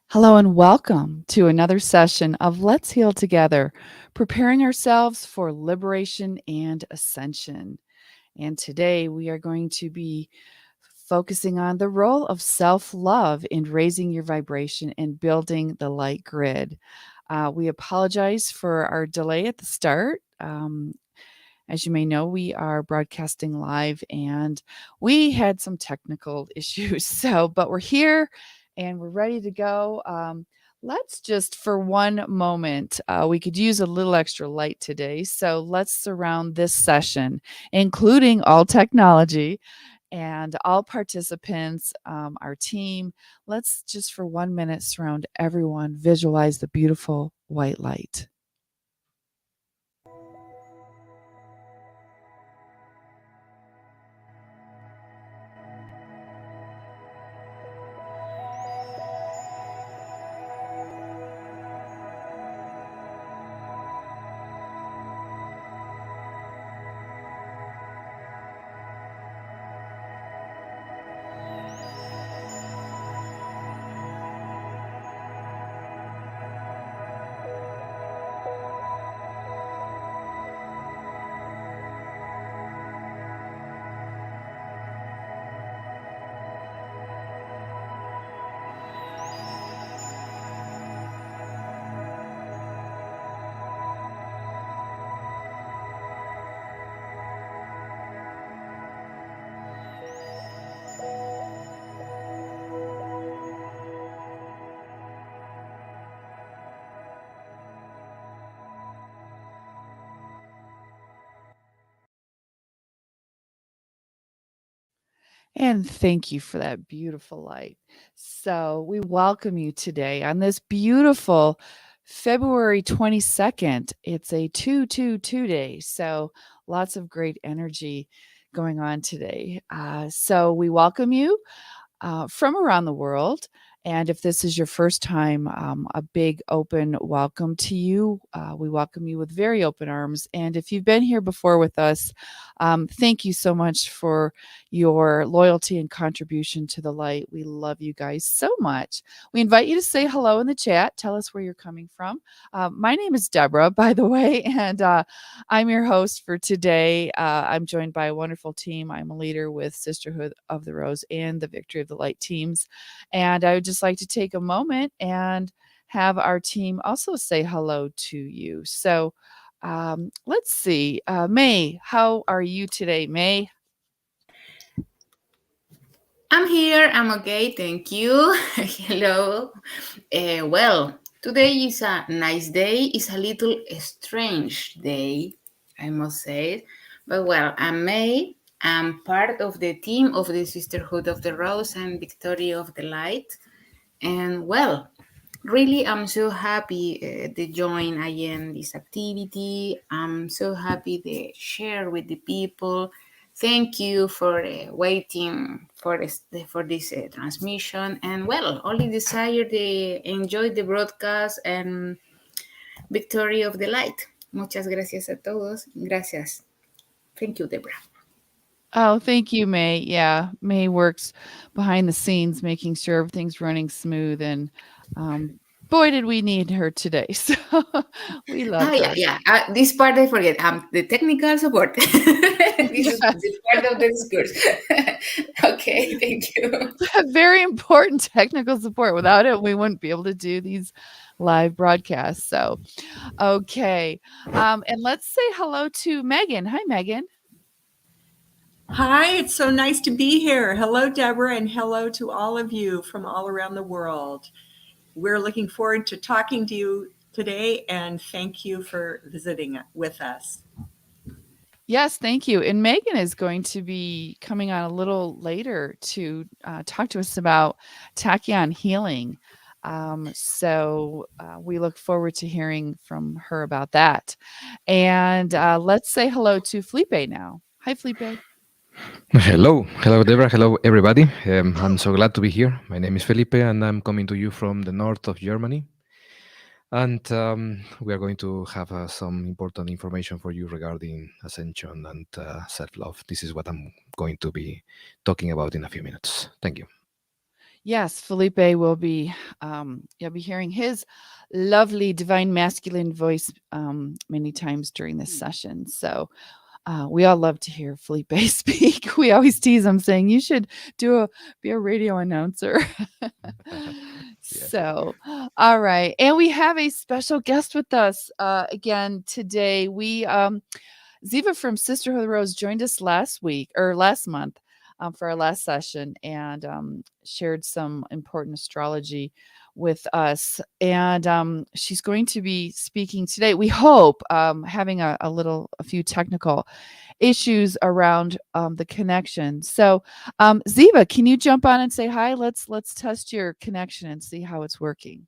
Hello and welcome to another session of Let's Heal Together, preparing ourselves for liberation and ascension. And today we are going to be focusing on the role of self love in raising your vibration and building the light grid. We apologize for our delay at the start. As you may know, we are broadcasting live and we had some technical issues. But we're here and we're ready to go. Let's just for one moment, we could use a little extra light today. So let's surround this session, including all technology and all participants, our team. Let's just for 1 minute surround everyone, visualize the beautiful white light. And thank you for that beautiful light. So, we welcome you today on this beautiful February 22nd. It's a 222 day. So, lots of great energy going on today. So, we welcome you from around the world. And if this is your first time, a big open welcome to you. We welcome you with very open arms. And if you've been here before with us, thank you so much for your loyalty and contribution to the light. We love you guys so much. We invite you to say hello in the chat. Tell us where you're coming from. My name is Deborah, by the way, and I'm your host for today. I'm joined by a wonderful team. I'm a leader with Sisterhood of the Rose and the Victory of the Light teams. And I would just like to take a moment and have our team also say hello to you. So let's see. May, how are you today, May? I'm here. I'm okay. Thank you. Hello. Well, today is a nice day. It's a little strange day, I must say. But well, I'm May. I'm part of the team of the Sisterhood of the Rose and Victory of the Light. And well, really, I'm so happy to join again this activity. I'm so happy to share with the people. Thank you for waiting for this transmission. And well, only desire to enjoy the broadcast and victory of the light. Muchas gracias a todos. Gracias. Thank you, Deborah. Oh, thank you, May. Yeah, May works behind the scenes, making sure everything's running smooth. And boy, did we need her today. So we love Yeah, her. yeah. This part I forget. The technical support. This is Yes, the part of the discourse. Okay, thank you. very important technical support. Without it, we wouldn't be able to do these live broadcasts. So, okay. And let's say hello to Megan. Hi, Megan. Hi, it's so nice to be here. Hello, Deborah, and hello to all of you from all around the world. We're looking forward to talking to you today, and thank you for visiting with us. Yes, thank you. And Megan is going to be coming on a little later to talk to us about tachyon healing. So we look forward to hearing from her about that. And let's say hello to Felipe now. Hi, Felipe. Hello, Deborah. Hello, everybody. I'm so glad to be here. My name is Felipe, and I'm coming to you from the north of Germany. And we are going to have some important information for you regarding ascension and self love. This is what I'm going to be talking about in a few minutes. Thank you. Yes, Felipe will be. You'll be hearing his lovely divine masculine voice many times during this session. So we all love to hear Felipe speak. We always tease him, saying you should be a radio announcer. Yeah. So, all right, and we have a special guest with us again today. We Ziva from Sisterhood of the Rose joined us last month for our last session and shared some important astrology with us. And she's going to be speaking today. We hope having a few technical issues around the connection. So, Ziva, can you jump on and say hi? Let's test your connection and see how it's working.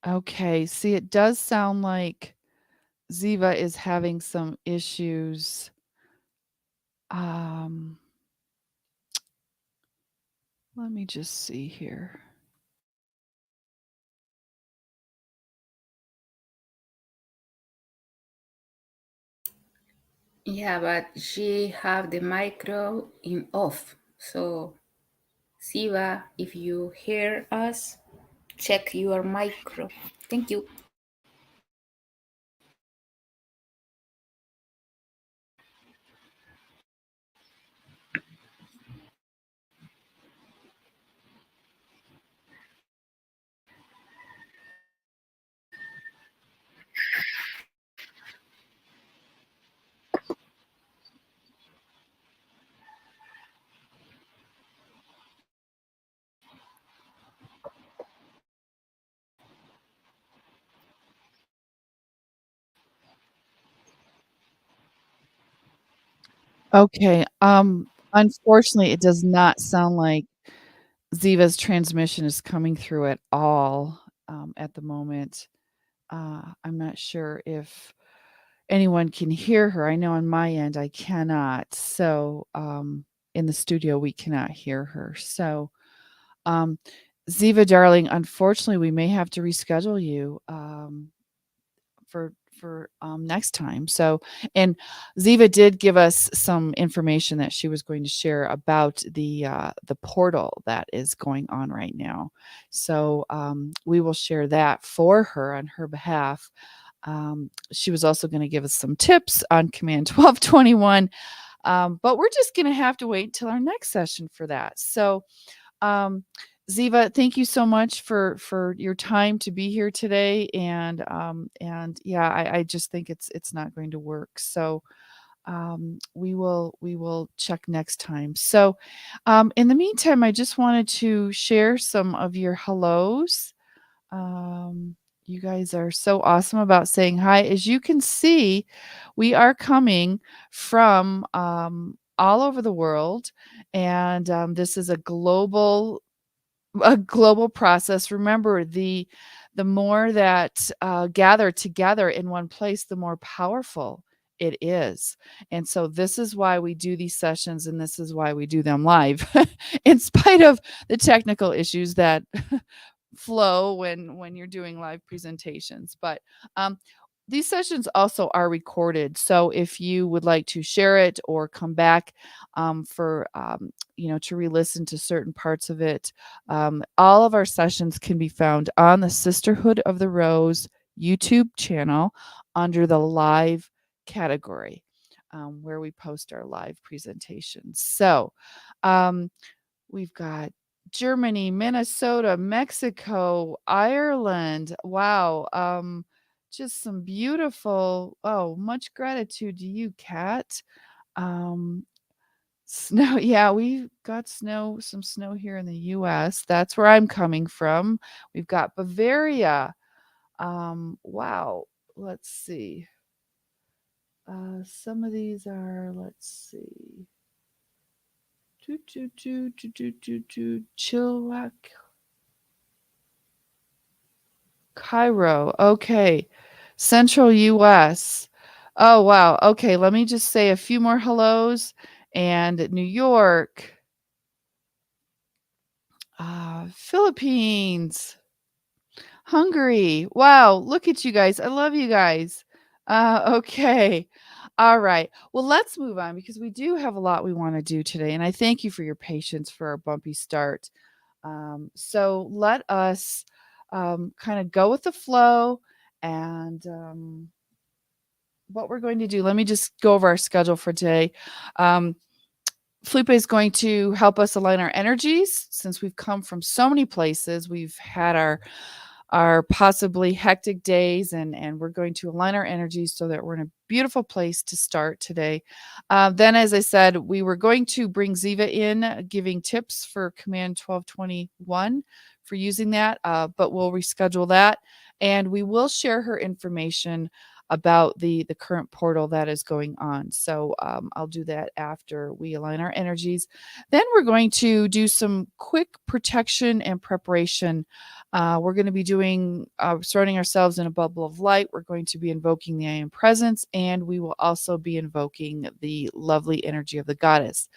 Okay, see, it does sound like Ziva is having some issues. Um, Let me just see here. Yeah, but she have the micro in off. So, Siva, if you hear us, check your micro. Thank you. Okay. Unfortunately, it does not sound like Ziva's transmission is coming through at all at the moment. I'm not sure if anyone can hear her. I know on my end I cannot. So in the studio we cannot hear her. So um, Ziva, darling, unfortunately we may have to reschedule you for next time. So, and Ziva did give us some information that she was going to share about the portal that is going on right now. So we will share that for her on her behalf. She was also going to give us some tips on Command 1221, but we're just going to have to wait till our next session for that. So, Ziva, thank you so much for your time to be here today, and yeah, I just think it's not going to work. So we will check next time. So in the meantime, I just wanted to share some of your hellos. Um, you guys are so awesome about saying hi. As you can see, we are coming from all over the world, and this is a global process. Remember, the more that gather together in one place, the more powerful it is. And so this is why we do these sessions, and this is why we do them live, in spite of the technical issues that flow when you're doing live presentations. But these sessions also are recorded, so if you would like to share it or come back for to re-listen to certain parts of it, all of our sessions can be found on the Sisterhood of the Rose YouTube channel under the live category, where we post our live presentations. So we've got Germany, Minnesota, Mexico, Ireland. Wow. Just some beautiful, much gratitude to you, Kat. Um, Snow, yeah, we've got some snow here in the US. That's where I'm coming from. We've got Bavaria. Wow. Let's see. Some of these are, let's see. Chilliwack, Cairo. Okay. Central US. Oh, wow. Okay. Let me just say a few more hellos. And New York. Philippines, Hungary. Wow, look at you guys. I love you guys. Okay. All right. Well, let's move on because we do have a lot we want to do today. And I thank you for your patience for our bumpy start. So let us kind of go with the flow and what we're going to do. Let me just go over our schedule for today. Felipe is going to help us align our energies since we've come from so many places. We've had our possibly hectic days and we're going to align our energies so that we're in a beautiful place to start today. Then, as I said, we were going to bring Ziva in, giving tips for Command 1221 for using that, but we'll reschedule that. And we will share her information about the current portal that is going on. So I'll do that after we align our energies. Then we're going to do some quick protection and preparation. We're going to be doing surrounding ourselves in a bubble of light. We're going to be invoking the I Am Presence, and we will also be invoking the lovely energy of the goddess.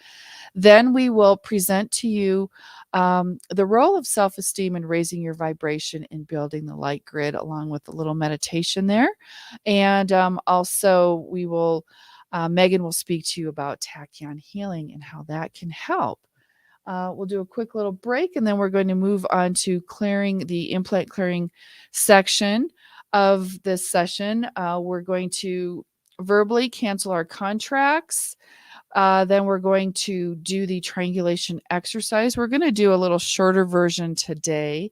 Then we will present to you the role of self-esteem in raising your vibration and building the light grid, along with a little meditation there. And also we will, Megan will speak to you about tachyon healing and how that can help. We'll do a quick little break and then we're going to move on to clearing the implant clearing section of this session. We're going to verbally cancel our contracts. Then we're going to do the triangulation exercise. We're going to do a little shorter version today,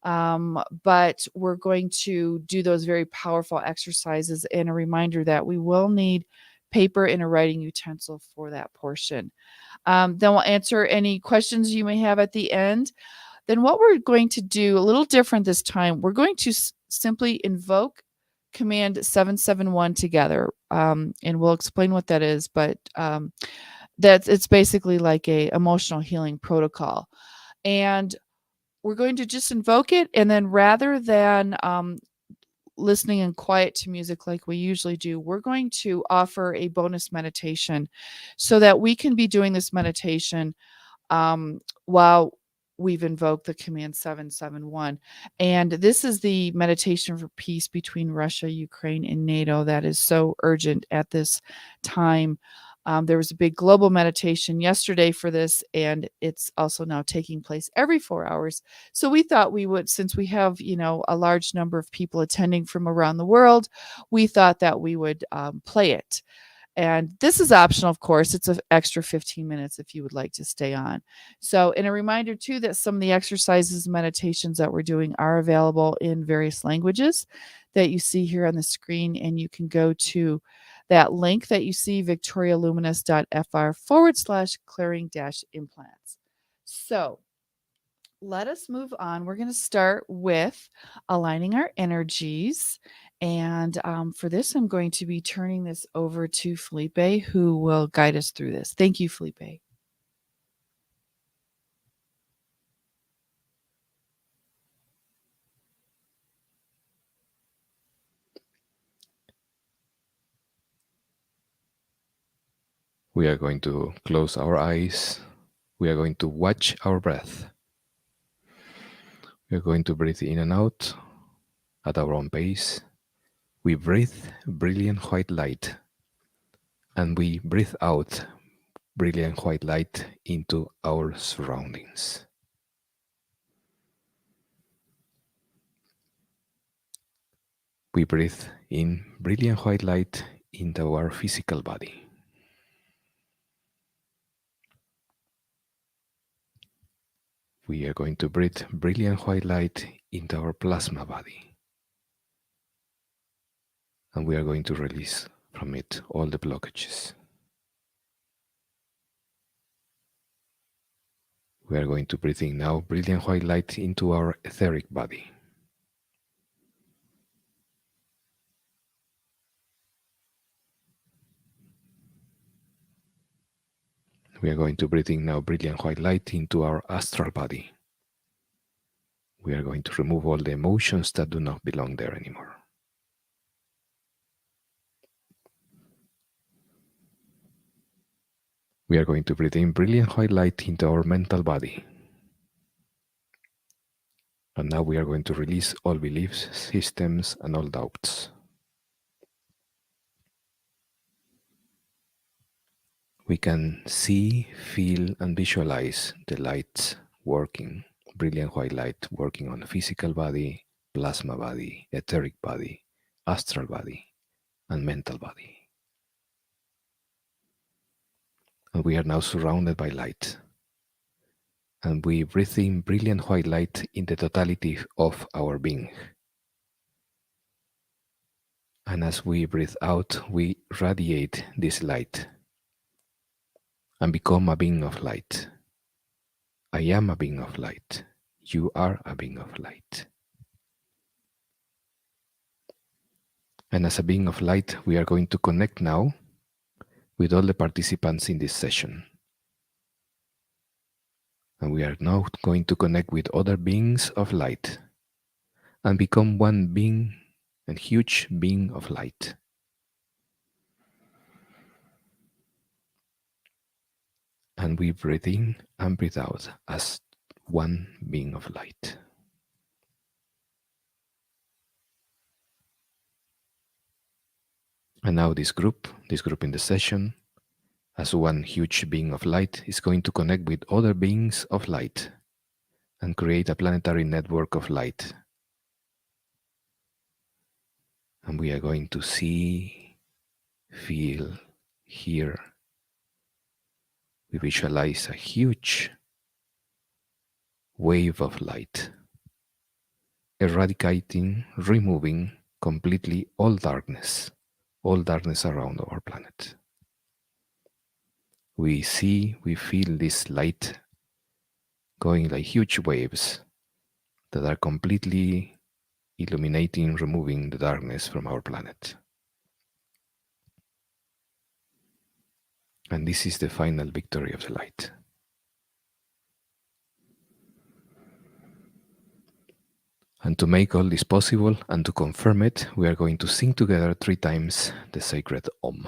but we're going to do those very powerful exercises and a reminder that we will need paper and a writing utensil for that portion. Then we'll answer any questions you may have at the end. Then what we're going to do, a little different this time, we're going to simply invoke Command 771 together, and we'll explain what that is, but it's basically like a emotional healing protocol. And we're going to just invoke it, and then rather than listening in quiet to music like we usually do, we're going to offer a bonus meditation so that we can be doing this meditation while we've invoked the Command 771. And this is the meditation for peace between Russia, Ukraine, and NATO that is so urgent at this time. There was a big global meditation yesterday for this, and it's also now taking place every 4 hours. So we thought we would, since we have, a large number of people attending from around the world, we thought that we would play it. And this is optional, of course. It's an extra 15 minutes if you would like to stay on. So, and a reminder, too, that some of the exercises and meditations that we're doing are available in various languages that you see here on the screen. And you can go to that link that you see, victorialuminous.fr/clearing-implants. So, let us move on. We're going to start with aligning our energies. And for this, I'm going to be turning this over to Felipe, who will guide us through this. Thank you, Felipe. We are going to close our eyes. We are going to watch our breath. We are going to breathe in and out at our own pace. We breathe brilliant white light, and we breathe out brilliant white light into our surroundings. We breathe in brilliant white light into our physical body. We are going to breathe brilliant white light into our plasma body. And we are going to release from it all the blockages. We are going to breathe in now brilliant white light into our etheric body. We are going to breathe in now brilliant white light into our astral body. We are going to remove all the emotions that do not belong there anymore. We are going to breathe in brilliant white light into our mental body. And now we are going to release all beliefs, systems, and all doubts. We can see, feel, and visualize the light working, brilliant white light working on the physical body, plasma body, etheric body, astral body, and mental body. And we are now surrounded by light. And we breathe in brilliant white light in the totality of our being. And as we breathe out, we radiate this light and become a being of light. I am a being of light. You are a being of light. And as a being of light, we are going to connect now with all the participants in this session. And we are now going to connect with other beings of light and become one being, a huge being of light. And we breathe in and breathe out as one being of light. And now this group in the session, as one huge being of light, is going to connect with other beings of light and create a planetary network of light. And we are going to see, feel, hear. We visualize a huge wave of light, eradicating, removing completely all darkness around our planet. We see, we feel this light going like huge waves that are completely illuminating, removing the darkness from our planet. And this is the final victory of the light. And to make all this possible and to confirm it, we are going to sing together 3 times the sacred Om.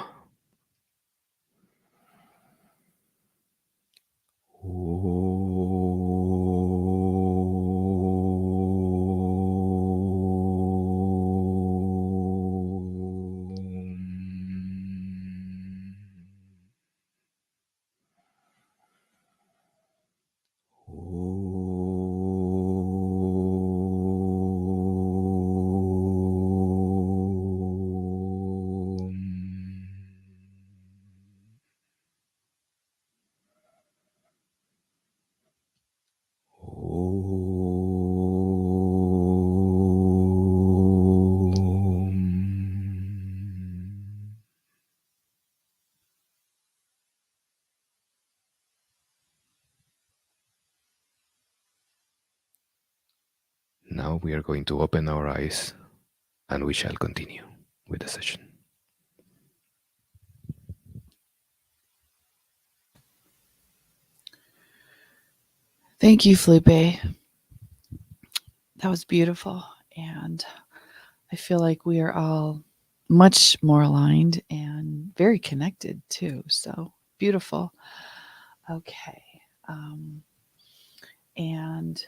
Now we are going to open our eyes and we shall continue with the session. Thank you, Felipe. That was beautiful. And I feel like we are all much more aligned and very connected too. So beautiful. Okay. And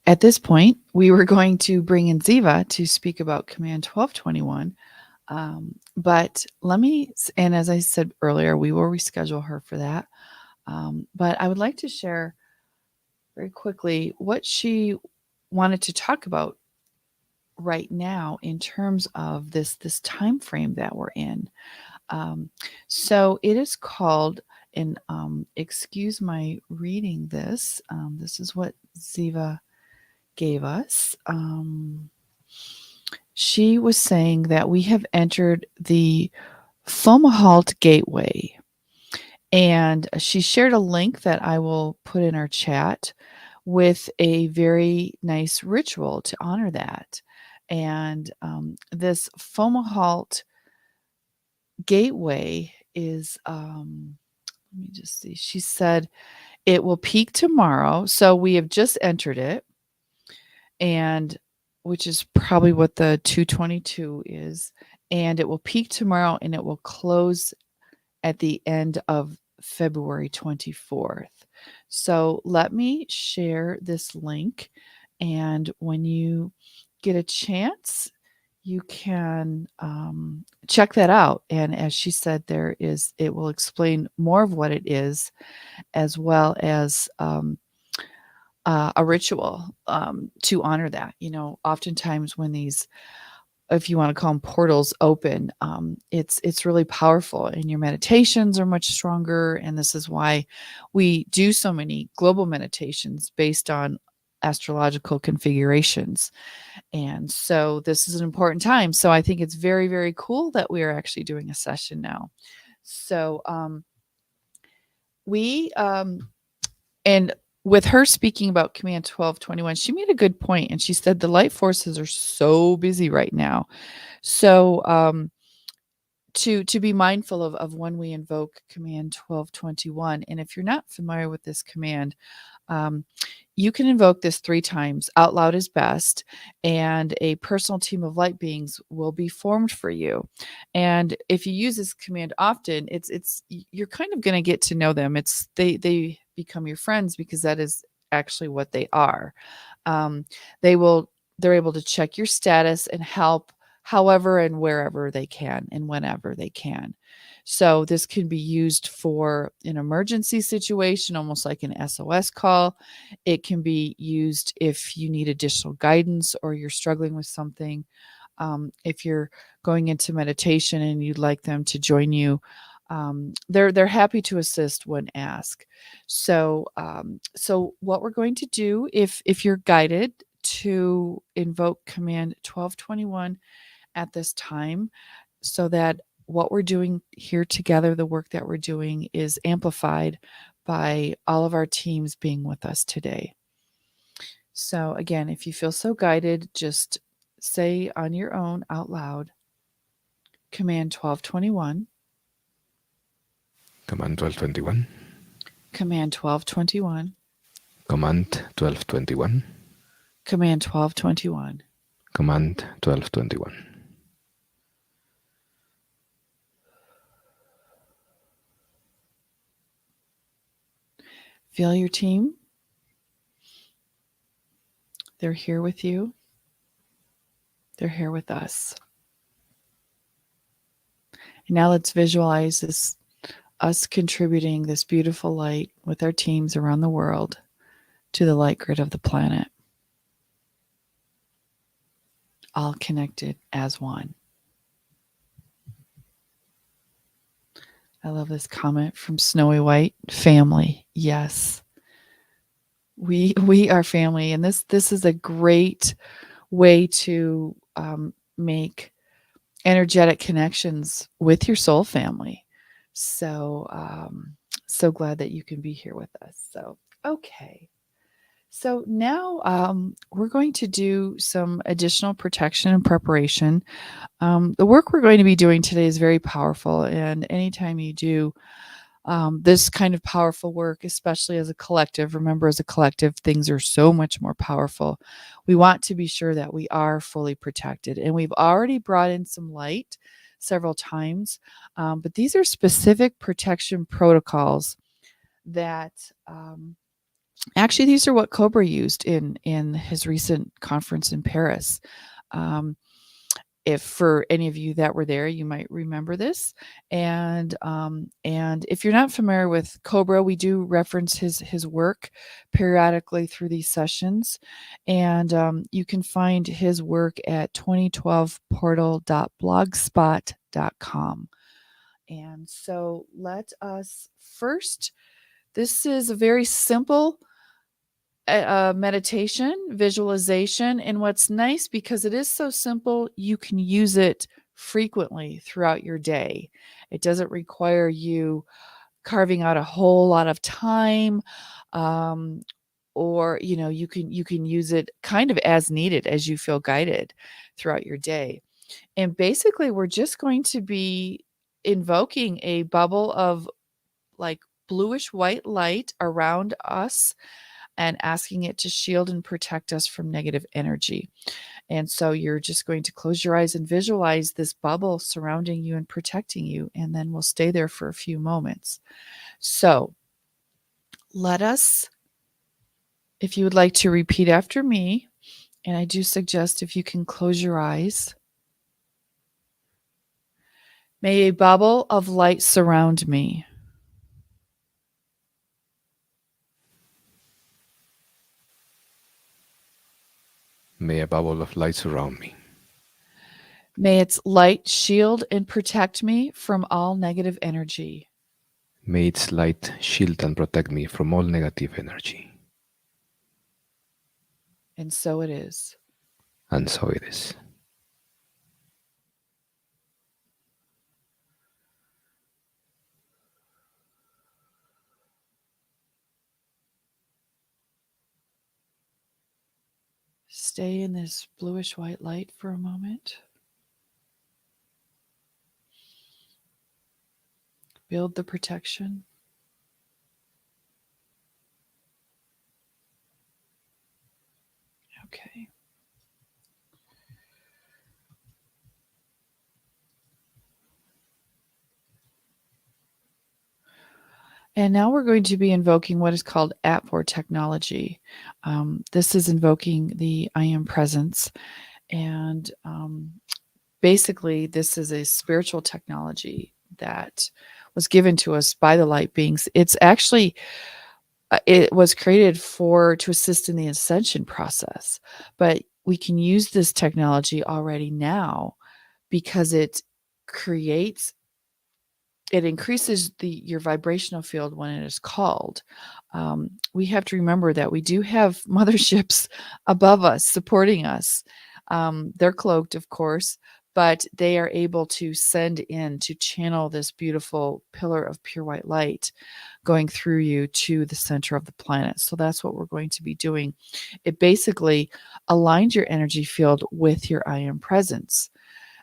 at this point, we were going to bring in Ziva to speak about Command 1221. But and as I said earlier, we will reschedule her for that. But I would like to share very quickly what she wanted to talk about right now in terms of this time frame that we're in. So it is called, and excuse my reading this. This is what Ziva gave us. She was saying that we have entered the Fomahault gateway. And she shared a link that I will put in our chat with a very nice ritual to honor that. And this Fomahault gateway is, let me just see. She said it will peak tomorrow. So we have just entered it, and which is probably what the 222 is. And it will peak tomorrow and it will close at the end of February 24th. So let me share this link. And when you get a chance, you can check that out. And as she said, it will explain more of what it is, as well as a ritual to honor that. Oftentimes when these, if you want to call them portals, open, it's really powerful, and your meditations are much stronger. And this is why we do so many global meditations based on astrological configurations. And so this is an important time. So I think it's very, very cool that we are actually doing a session now. So and with her speaking about Command 1221, she made a good point, and she said the light forces are so busy right now. So to be mindful of when we invoke Command 1221. And if you're not familiar with this command, you can invoke this 3 times. Out loud is best, and a personal team of light beings will be formed for you. And if you use this command often, you're kind of going to get to know them. They become your friends, because that is actually what they are. They're able to check your status and help however and wherever they can and whenever they can. So this can be used for an emergency situation, almost like an SOS call. It can be used if you need additional guidance or you're struggling with something. If you're going into meditation and you'd like them to join you, they're happy to assist when asked. So what we're going to do, if you're guided to invoke Command 1221 at this time, so that what we're doing here together, the work that we're doing, is amplified by all of our teams being with us today. So again, if you feel so guided, just say on your own out loud, Command 1221. Command 1221. Command 1221. Command 1221. Command 1221. Command 1221. Feel your team. They're here with you. They're here with us. And now let's visualize us contributing this beautiful light with our teams around the world to the light grid of the planet. All connected as one. I love this comment from Snowy White. Family. Yes. We are family. And this is a great way to make energetic connections with your soul family. So glad that you can be here with us. So, okay. So now we're going to do some additional protection and preparation. The work we're going to be doing today is very powerful. And anytime you do this kind of powerful work, especially as a collective, remember, as a collective, things are so much more powerful. We want to be sure that we are fully protected. And we've already brought in some light several times, but these are specific protection protocols that actually, these are what Cobra used in his recent conference in Paris. If for any of you that were there, you might remember this. And if you're not familiar with Cobra, we do reference his work periodically through these sessions. And you can find his work at 2012portal.blogspot.com. And so let us first, this is a very simple meditation, visualization. And what's nice, because it is so simple, you can use it frequently throughout your day. It doesn't require you carving out a whole lot of time, or you can use it kind of as needed, as you feel guided throughout your day. And basically, we're just going to be invoking a bubble of like bluish white light around us, and asking it to shield and protect us from negative energy. And so you're just going to close your eyes and visualize this bubble surrounding you and protecting you. And then we'll stay there for a few moments. So let us, if you would like to repeat after me, and I do suggest if you can close your eyes. May a bubble of light surround me. May a bubble of light surround me. May its light shield and protect me from all negative energy. May its light shield and protect me from all negative energy. And so it is. And so it is. Stay in this bluish white light for a moment. Build the protection. Okay. And now we're going to be invoking what is called ATVOR technology. This is invoking the I Am Presence. And basically, this is a spiritual technology that was given to us by the light beings. It's actually, it was created to assist in the ascension process. But we can use this technology already now because it increases your vibrational field when it is called. We have to remember that we do have motherships above us supporting us. They're cloaked, of course, but they are able to send in to channel this beautiful pillar of pure white light going through you to the center of the planet. So that's what we're going to be doing. It basically aligns your energy field with your I Am Presence.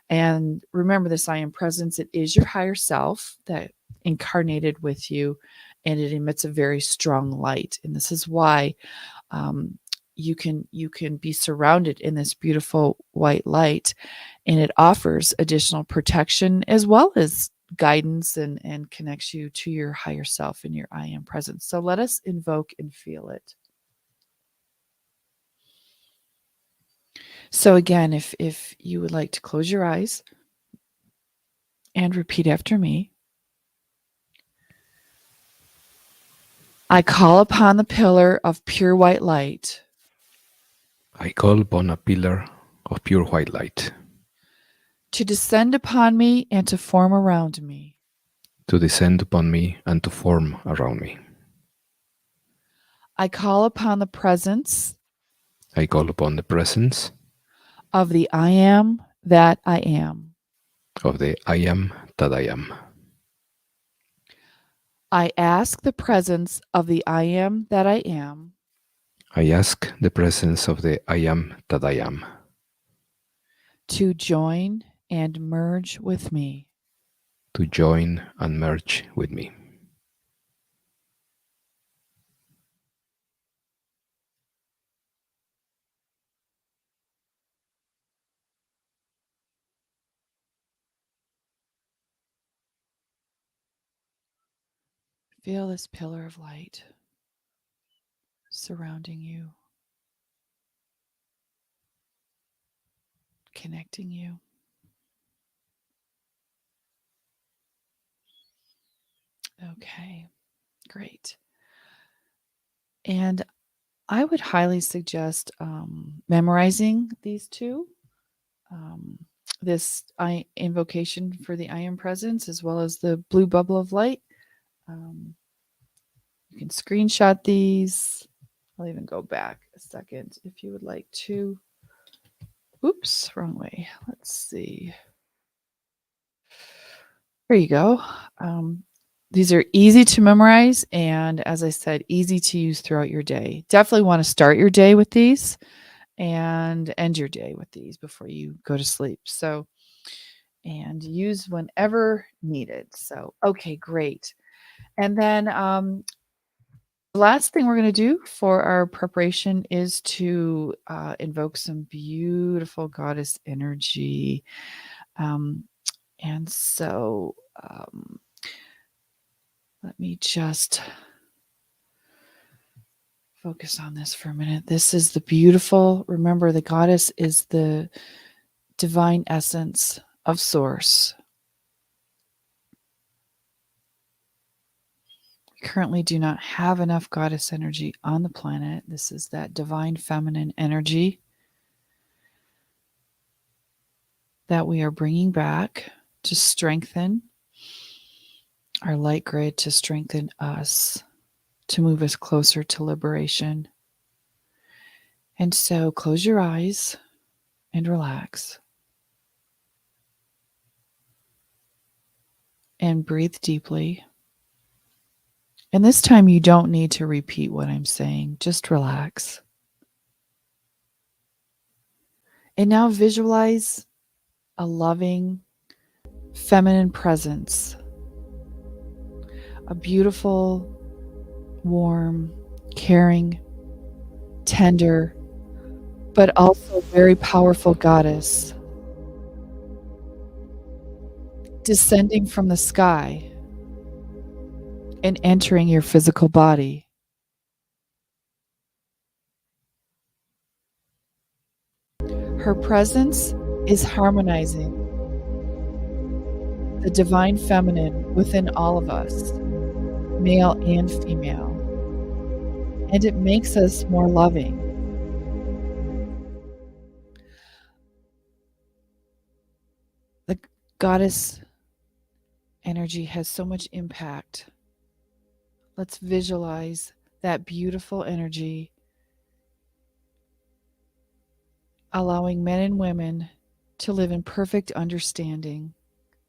And remember, this I Am Presence, it is your higher self that incarnated with you, and it emits a very strong light. And this is why you can be surrounded in this beautiful white light, and it offers additional protection as well as guidance and connects you to your higher self and your I Am Presence. So let us invoke and feel it. So again, if you would like to close your eyes and repeat after me. I call upon the pillar of pure white light I call upon a pillar of pure white light to descend upon me and to form around me. to descend upon me and to form around me. I call upon the presence I call upon the presence of the I Am that I am. of the I am that I am. I ask the presence of the I Am that I am I ask the presence of the I am that I am to join and merge with me. to join and merge with me. Feel this pillar of light surrounding you, connecting you. Okay, great. And I would highly suggest memorizing these two. This invocation for the I Am Presence, as well as the blue bubble of light. You can screenshot these. I'll even go back a second if you would like to. Oops, wrong way. Let's see. There you go. These are easy to memorize and, as I said, easy to use throughout your day. Definitely want to start your day with these and end your day with these before you go to sleep. So, and use whenever needed. So, okay, great. And then the last thing we're going to do for our preparation is to invoke some beautiful goddess energy. And so let me just Focus on this for a minute. This is the beautiful, remember, the goddess is the divine essence of source. We currently do not have enough goddess energy on the planet. This is that divine feminine energy that we are bringing back to strengthen our light grid, to strengthen us, to move us closer to liberation. And so close your eyes and relax. And breathe deeply. And this time you don't need to repeat what I'm saying. Just relax. And now visualize a loving, feminine presence. A beautiful, warm, caring, tender, but also very powerful goddess descending from the sky and entering your physical body. Her presence is harmonizing the divine feminine within all of us, male and female, and it makes us more loving. The goddess energy has so much impact. Let's visualize that beautiful energy allowing men and women to live in perfect understanding,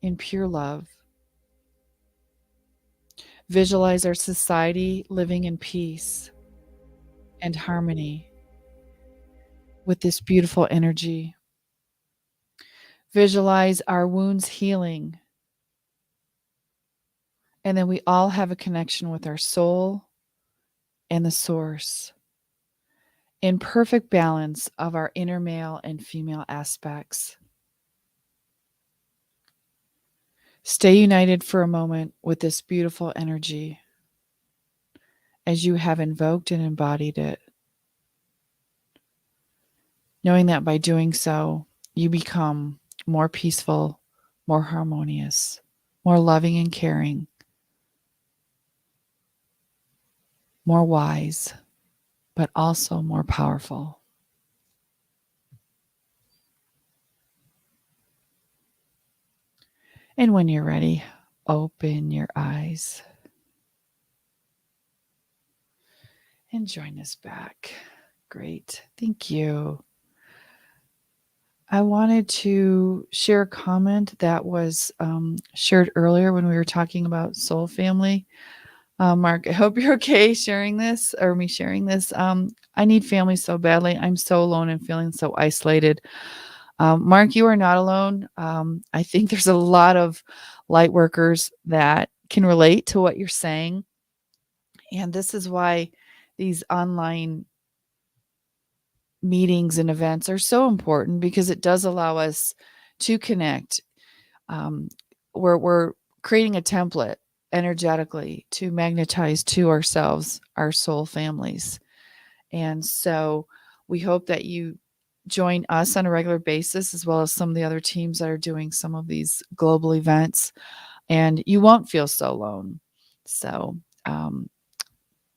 in pure love. Visualize our society living in peace and harmony with this beautiful energy. Visualize our wounds healing. And then we all have a connection with our soul and the source in perfect balance of our inner male and female aspects. Stay united for a moment with this beautiful energy as you have invoked and embodied it, knowing that by doing so, you become more peaceful, more harmonious, more loving and caring, more wise, but also more powerful. And when you're ready, open your eyes and join us back. Great. Thank you. I wanted to share a comment that was shared earlier when we were talking about soul family. Mark, I hope you're okay sharing this or me sharing this. I need family so badly. I'm so alone and feeling so isolated. Mark, you are not alone. I think there's a lot of light workers that can relate to what you're saying. And this is why these online meetings and events are so important, because it does allow us to connect. We're creating a template energetically to magnetize to ourselves, our soul families. And so we hope that you join us on a regular basis, as well as some of the other teams that are doing some of these global events, and you won't feel so alone. So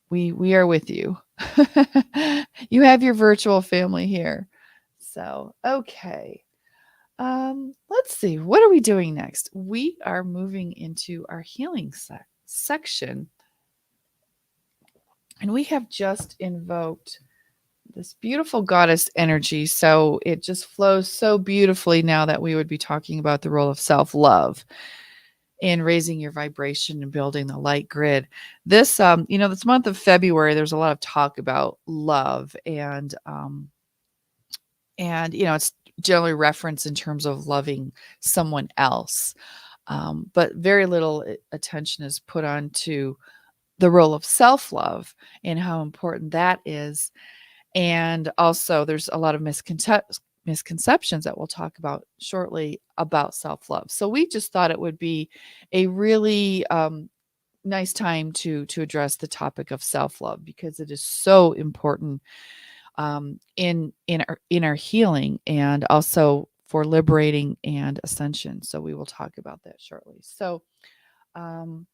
we are with you. You have your virtual family here. So, okay. Let's see. What are we doing next? We are moving into our healing section. And we have just invoked this beautiful goddess energy. So it just flows so beautifully now that we would be talking about the role of self-love in raising your vibration and building the light grid. This, this month of February, there's a lot of talk about love, and it's generally referenced in terms of loving someone else. But very little attention is put on to the role of self-love and how important that is. And also there's a lot of misconceptions that we'll talk about shortly about self-love. So we just thought it would be a really nice time to address the topic of self-love, because it is so important in our healing, and also for liberating and ascension. So we will talk about that shortly. So um,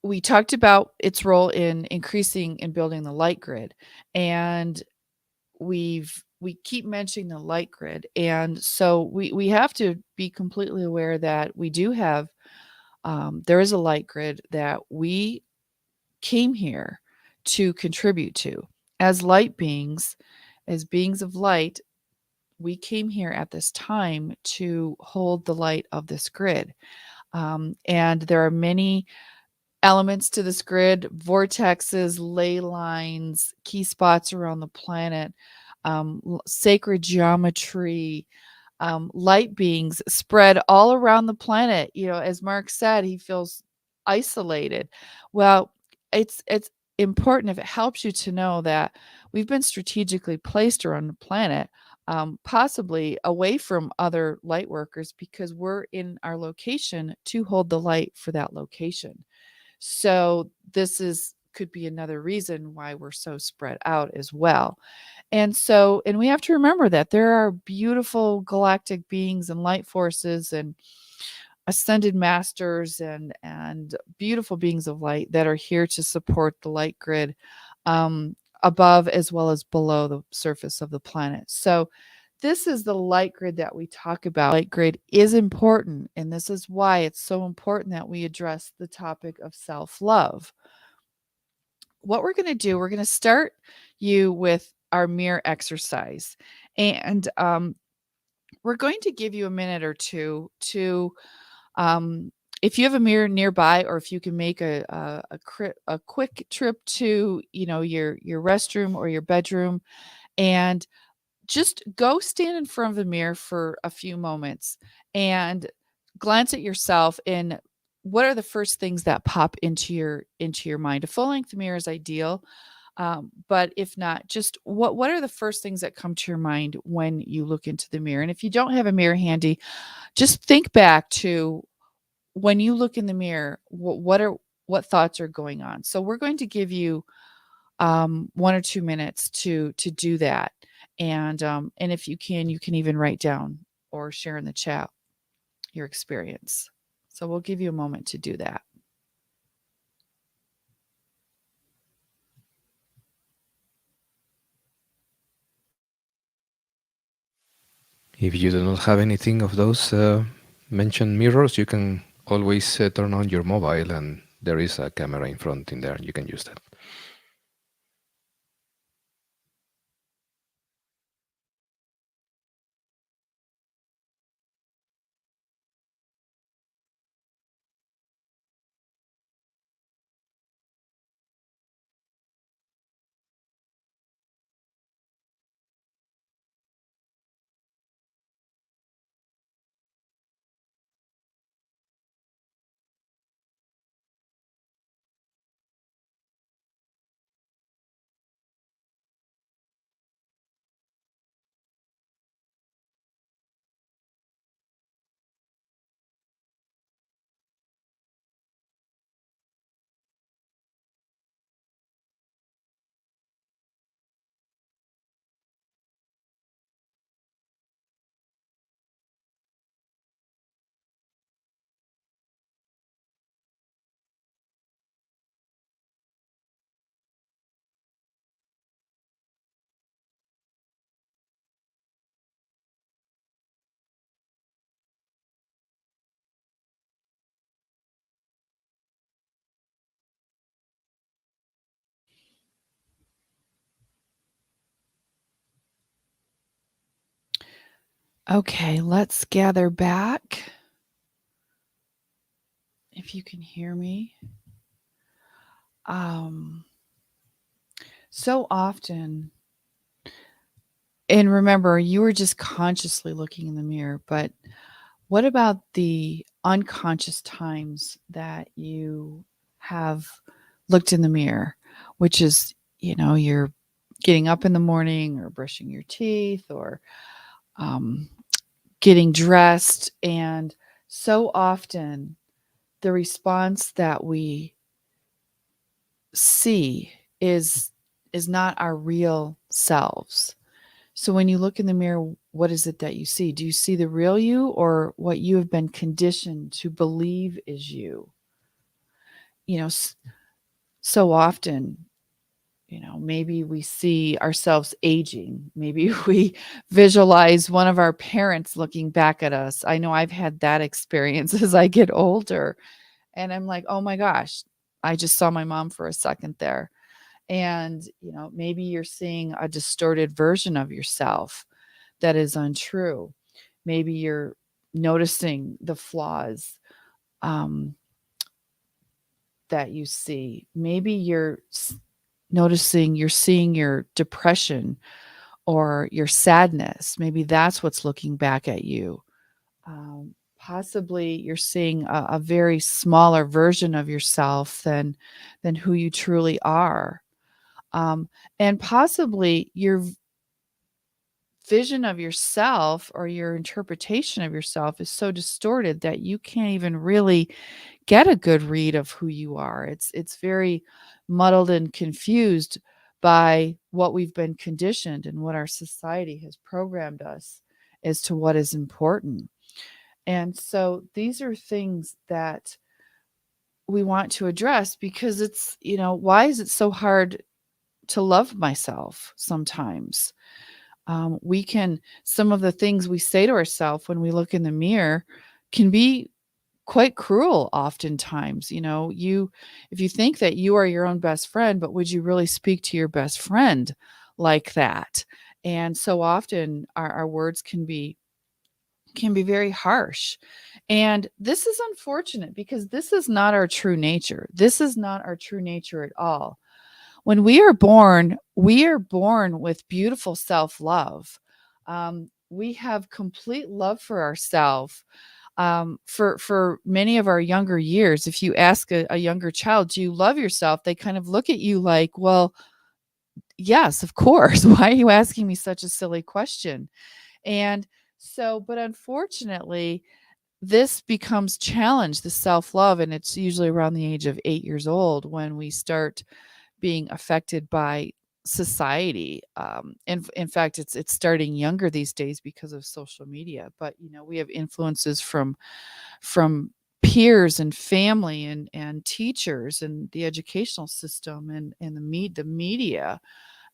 we talked about its role in increasing and building the light grid, and we keep mentioning the light grid, and so we have to be completely aware that we do have there is a light grid that we came here to contribute to as light beings, as beings of light. We came here at this time to hold the light of this grid, and there are many elements to this grid: vortexes, ley lines, key spots around the planet, sacred geometry, light beings spread all around the planet. As Mark said, he feels isolated. Well, it's important, if it helps you, to know that we've been strategically placed around the planet, possibly away from other light workers, because we're in our location to hold the light for that location. So this could be another reason why we're so spread out as well. And we have to remember that there are beautiful galactic beings and light forces and ascended masters and beautiful beings of light that are here to support the light grid, above as well as below the surface of the planet. So this is the light grid that we talk about. Light grid is important, and this is why it's so important that we address the topic of self-love. What we're going to do, we're going to start you with our mirror exercise. And we're going to give you a minute or two to, if you have a mirror nearby, or if you can make a quick trip to, your restroom or your bedroom, and just go stand in front of the mirror for a few moments and glance at yourself, and what are the first things that pop into your mind. A full length mirror is ideal, but if not, just what are the first things that come to your mind when you look into the mirror? And if you don't have a mirror handy, just think back to when you look in the mirror. What thoughts are going on? So we're going to give you 1 or 2 minutes to do that. And if you can even write down or share in the chat your experience. So we'll give you a moment to do that. If you do not have anything of those mentioned mirrors, you can always turn on your mobile, and there is a camera in front in there. You can use that. Okay, let's gather back. If you can hear me. So often, and remember, you were just consciously looking in the mirror, but what about the unconscious times that you have looked in the mirror, which is, you're getting up in the morning, or brushing your teeth, or getting dressed. And so often the response that we see is not our real selves. So when you look in the mirror, what is it that you see? Do you see the real you or what you have been conditioned to believe is you? You know, so often, maybe we see ourselves aging. Maybe we visualize one of our parents looking back at us. I know I've had that experience as I get older. And I'm like, oh my gosh, I just saw my mom for a second there. And, maybe you're seeing a distorted version of yourself that is untrue. Maybe you're noticing the flaws that you see. Maybe you're seeing your depression or your sadness. Maybe that's what's looking back at you. Possibly you're seeing a very smaller version of yourself than who you truly are. And possibly your vision of yourself or your interpretation of yourself is so distorted that you can't even really get a good read of who you are. It's very muddled and confused by what we've been conditioned and what our society has programmed us as to what is important. And so these are things that we want to address because it's, why is it so hard to love myself sometimes? Some of the things we say to ourselves when we look in the mirror can be quite cruel oftentimes. If you think that you are your own best friend, but would you really speak to your best friend like that? And so often our words can be very harsh. And this is unfortunate because this is not our true nature. This is not our true nature at all. When we are born with beautiful self-love. We have complete love for ourselves. For many of our younger years, if you ask a younger child, do you love yourself? They kind of look at you like, well, yes, of course. Why are you asking me such a silly question? And so, but unfortunately, this becomes challenged, the self-love, and it's usually around the age of 8 years old when we start being affected by society. In fact, it's starting younger these days because of social media. But we have influences from peers and family and teachers and the educational system and the media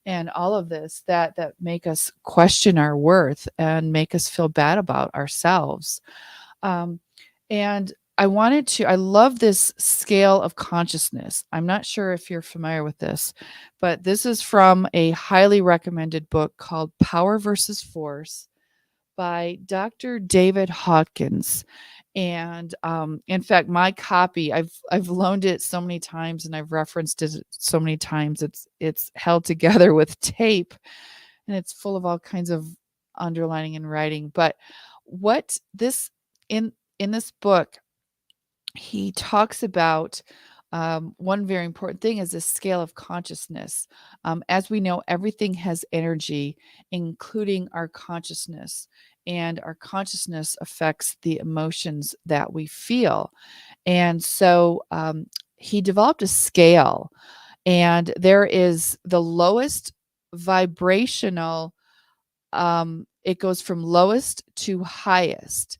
and all of this that make us question our worth and make us feel bad about ourselves. And I love this scale of consciousness. I'm not sure if you're familiar with this, but this is from a highly recommended book called Power versus Force by Dr. David Hawkins. And in fact, my copy, I've loaned it so many times and I've referenced it so many times. It's held together with tape and it's full of all kinds of underlining and writing. But what this in this book, he talks about one very important thing is the scale of consciousness. As we know, everything has energy, including our consciousness, and our consciousness affects the emotions that we feel. And so he developed a scale, and there is the lowest vibrational, it goes from lowest to highest.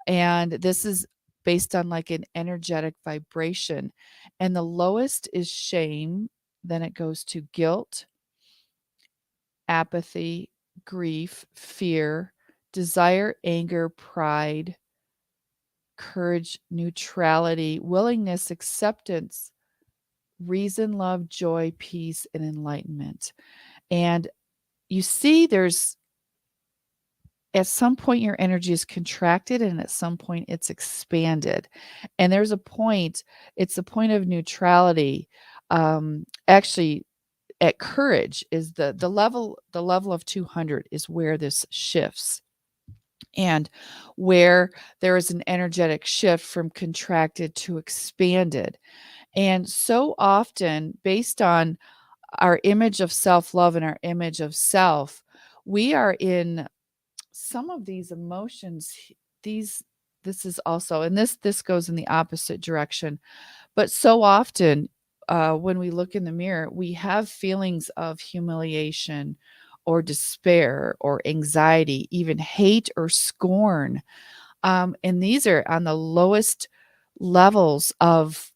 And this is based on like an energetic vibration. And the lowest is shame. Then it goes to guilt, apathy, grief, fear, desire, anger, pride, courage, neutrality, willingness, acceptance, reason, love, joy, peace, and enlightenment. And you see, at some point your energy is contracted and at some point it's expanded. And there's a point, it's the point of neutrality. Actually, at courage is the level of 200 is where this shifts. And where there is an energetic shift from contracted to expanded. And so often, based on our image of self-love and our image of self, we are in some of these emotions, these this is also, and this goes in the opposite direction. But so often, when we look in the mirror, we have feelings of humiliation or despair or anxiety, even hate or scorn. And these are on the lowest levels of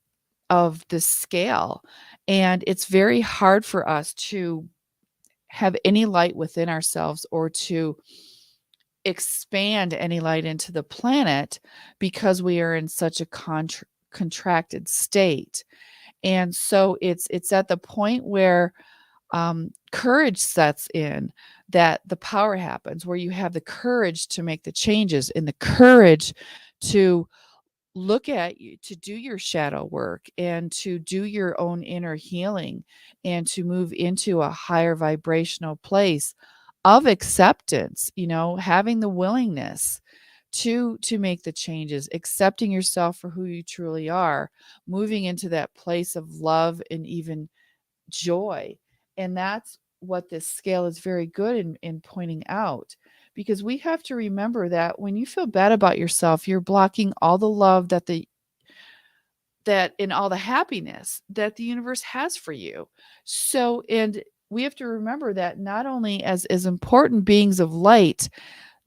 the scale. And it's very hard for us to have any light within ourselves or to expand any light into the planet because we are in such a contracted state. And so it's at the point where courage sets in, that the power happens, where you have the courage to make the changes and the courage to look at you, to do your shadow work and to do your own inner healing and to move into a higher vibrational place of acceptance, having the willingness to make the changes, accepting yourself for who you truly are, moving into that place of love and even joy. And that's what this scale is very good in pointing out, because we have to remember that when you feel bad about yourself, you're blocking all the love that and all the happiness that the universe has for you. So, and we have to remember that not only as important beings of light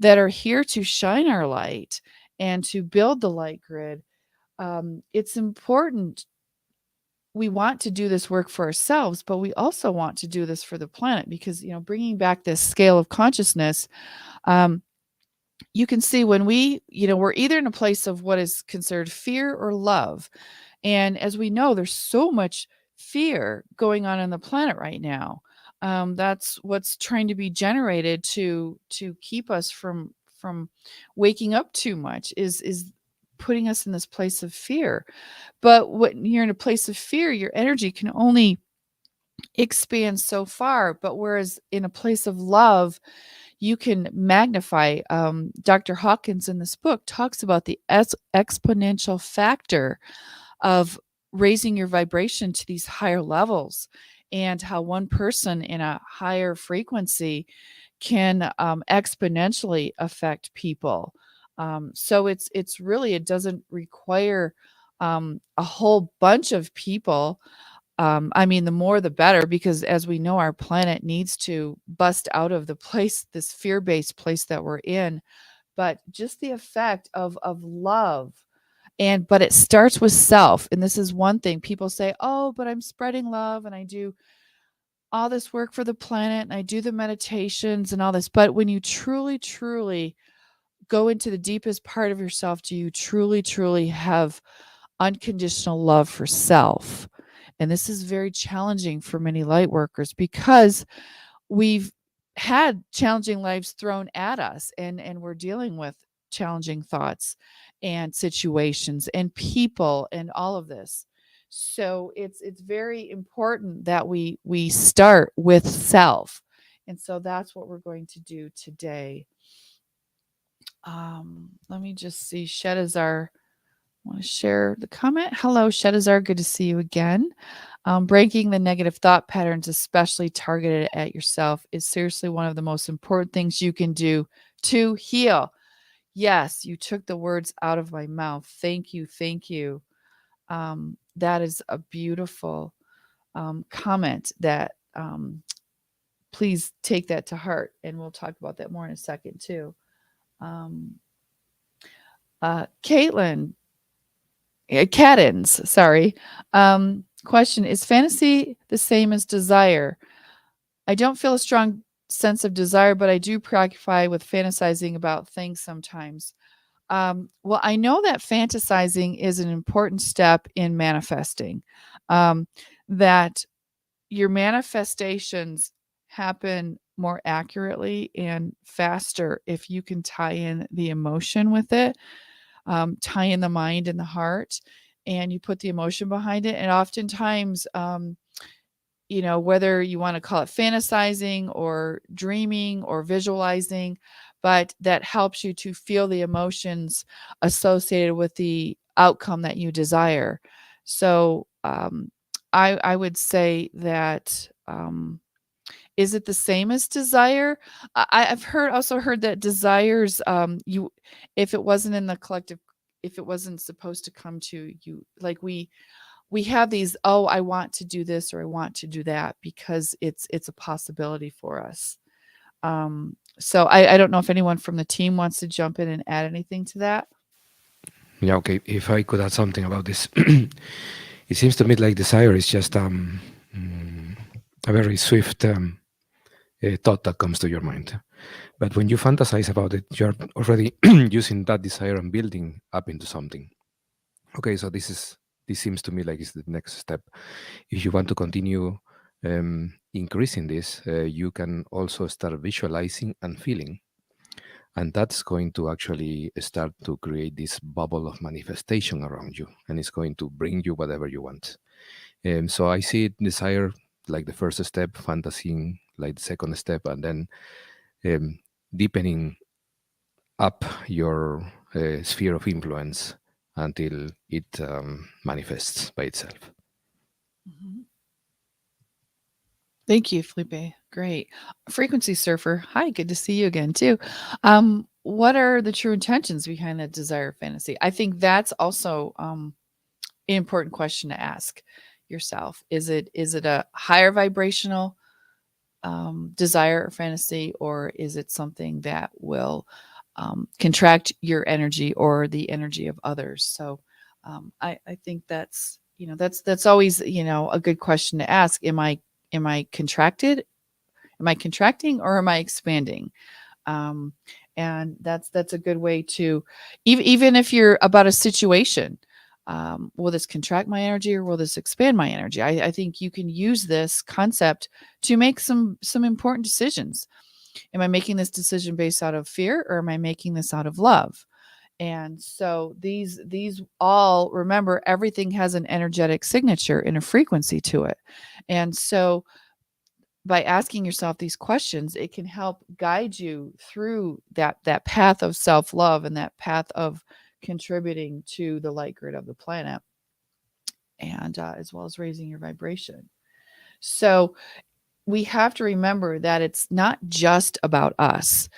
that are here to shine our light and to build the light grid, it's important. We want to do this work for ourselves, but we also want to do this for the planet, because bringing back this scale of consciousness, you can see when we're either in a place of what is considered fear or love. And as we know, there's so much fear going on the planet right now. That's what's trying to be generated to keep us from waking up too much, is putting us in this place of fear. But when you're in a place of fear, your energy can only expand so far. But whereas in a place of love, you can magnify. Dr. Hawkins in this book talks about the exponential factor of raising your vibration to these higher levels, and how one person in a higher frequency can exponentially affect people. So it's really, it doesn't require a whole bunch of people. I mean, the more the better, because as we know, our planet needs to bust out of the place, this fear-based place that we're in. But just the effect of love. But it starts with self. And this is one thing people say, oh, but I'm spreading love and I do all this work for the planet and I do the meditations and all this. But when you truly, truly go into the deepest part of yourself, do you truly, truly have unconditional love for self? And this is very challenging for many light workers, because we've had challenging lives thrown at us, and we're dealing with challenging thoughts and situations and people and all of this. So it's very important that we start with self. And so that's what we're going to do today. Let me just see. Shedazar, want to share the comment. Hello, Shedazar. Good to see you again. Breaking the negative thought patterns, especially targeted at yourself, is seriously one of the most important things you can do to heal. Yes, you took the words out of my mouth. Thank you. Thank you. That is a beautiful comment that please take that to heart. And we'll talk about that more in a second too. Caitlin, Caddens, sorry. Question, is fantasy the same as desire? I don't feel a strong sense of desire, but I do preoccupy with fantasizing about things sometimes. Well, I know that fantasizing is an important step in manifesting, that your manifestations happen more accurately and faster if you can tie in the emotion with it, tie in the mind and the heart, and you put the emotion behind it. And oftentimes, whether you want to call it fantasizing or dreaming or visualizing, but that helps you to feel the emotions associated with the outcome that you desire. So I would say that, is it the same as desire? I've also heard that desires, if it wasn't in the collective if it wasn't supposed to come to you, like we have these, oh, I want to do this or I want to do that because it's a possibility for us. So I don't know if anyone from the team wants to jump in and add anything to that. Yeah, okay. If I could add something about this, it seems to me like desire is just a very swift thought that comes to your mind. But when you fantasize about it, you're already using that desire and building up into something. Okay, so this seems to me like it's the next step. If you want to continue increasing this, you can also start visualizing and feeling. And that's going to actually start to create this bubble of manifestation around you. And it's going to bring you whatever you want. So I see desire like the first step, fantasying like the second step, and then deepening up your sphere of influence until it manifests by itself. Mm-hmm. Thank you, Felipe. Great. Frequency Surfer. Hi, good to see you again too. What are the true intentions behind that desire fantasy? I think that's also an important question to ask yourself. Is it a higher vibrational desire or fantasy, or is it something that will contract your energy or the energy of others? So I think that's that's always a good question to ask. Am I contracted? Am I contracting or am I expanding? And that's a good way to, even if you're about a situation, will this contract my energy or will this expand my energy? I think you can use this concept to make some important decisions. Am I making this decision based out of fear or am I making this out of love? And so these all, remember, everything has an energetic signature and a frequency to it. And so by asking yourself these questions, it can help guide you through that path of self-love and that path of contributing to the light grid of the planet, and as well as raising your vibration. So we have to remember that it's not just about us.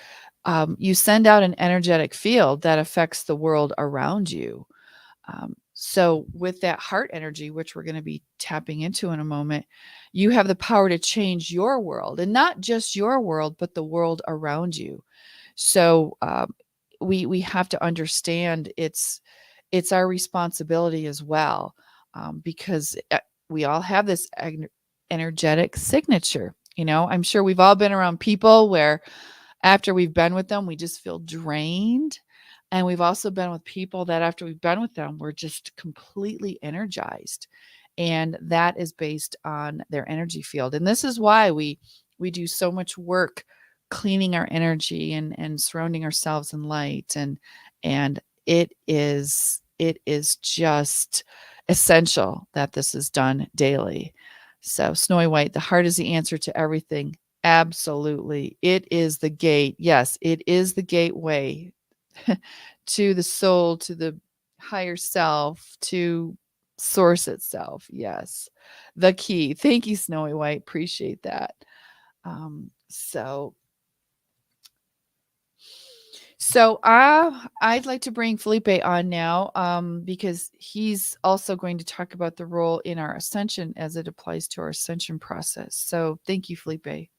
You send out an energetic field that affects the world around you. So with that heart energy, which we're going to be tapping into in a moment, you have the power to change your world, and not just your world, but the world around you. So we have to understand it's our responsibility as well, because we all have this energetic signature. I'm sure we've all been around people where after we've been with them, we just feel drained. And we've also been with people that after we've been with them, we're just completely energized. And that is based on their energy field. And this is why we do so much work cleaning our energy and surrounding ourselves in light. And it is just essential that this is done daily. So Snowy White, the heart is the answer to everything. Absolutely. It is the gate. Yes, it is the gateway to the soul, to the higher self, to source itself. Yes, the key. Thank you, Snowy White. Appreciate that. So I'd like to bring Felipe on now, because he's also going to talk about the role in our ascension as it applies to our ascension process. So thank you, Felipe.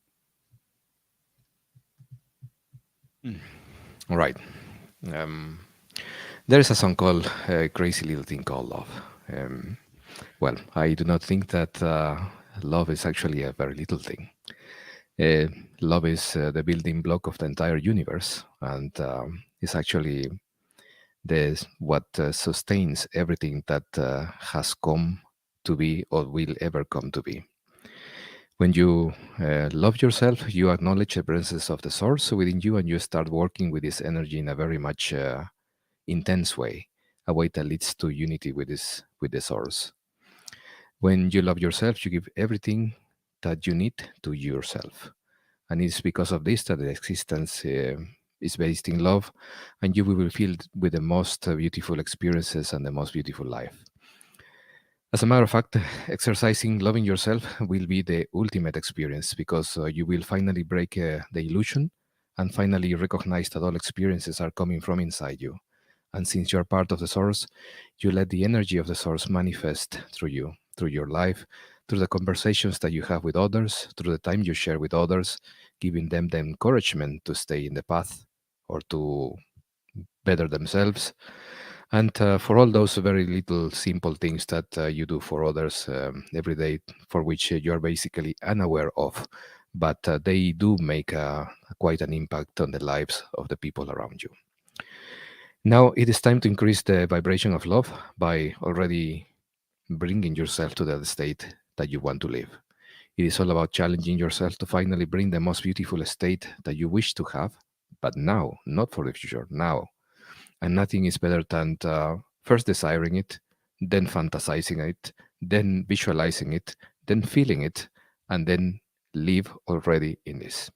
All right. There is a song called Crazy Little Thing Called Love. Well, I do not think that love is actually a very little thing. Love is the building block of the entire universe, and is actually what sustains everything that has come to be or will ever come to be. When you love yourself, you acknowledge the presence of the source within you, and you start working with this energy in a very much intense way, a way that leads to unity with the source. When you love yourself, you give everything that you need to yourself. And it's because of this that the existence is based in love, and you will be filled with the most beautiful experiences and the most beautiful life. As a matter of fact, exercising loving yourself will be the ultimate experience, because you will finally break the illusion and finally recognize that all experiences are coming from inside you, And since you're part of the source, you let the energy of the source manifest through you, through your life, through the conversations that you have with others, through the time you share with others, giving them the encouragement to stay in the path or to better themselves. And for all those very little simple things that you do for others every day, for which you're basically unaware of, but they do make quite an impact on the lives of the people around you. Now it is time to increase the vibration of love by already bringing yourself to that state that you want to live. It is all about challenging yourself to finally bring the most beautiful state that you wish to have, but now, not for the future, now. And nothing is better than first desiring it, then fantasizing it, then visualizing it, then feeling it, and then live already in this.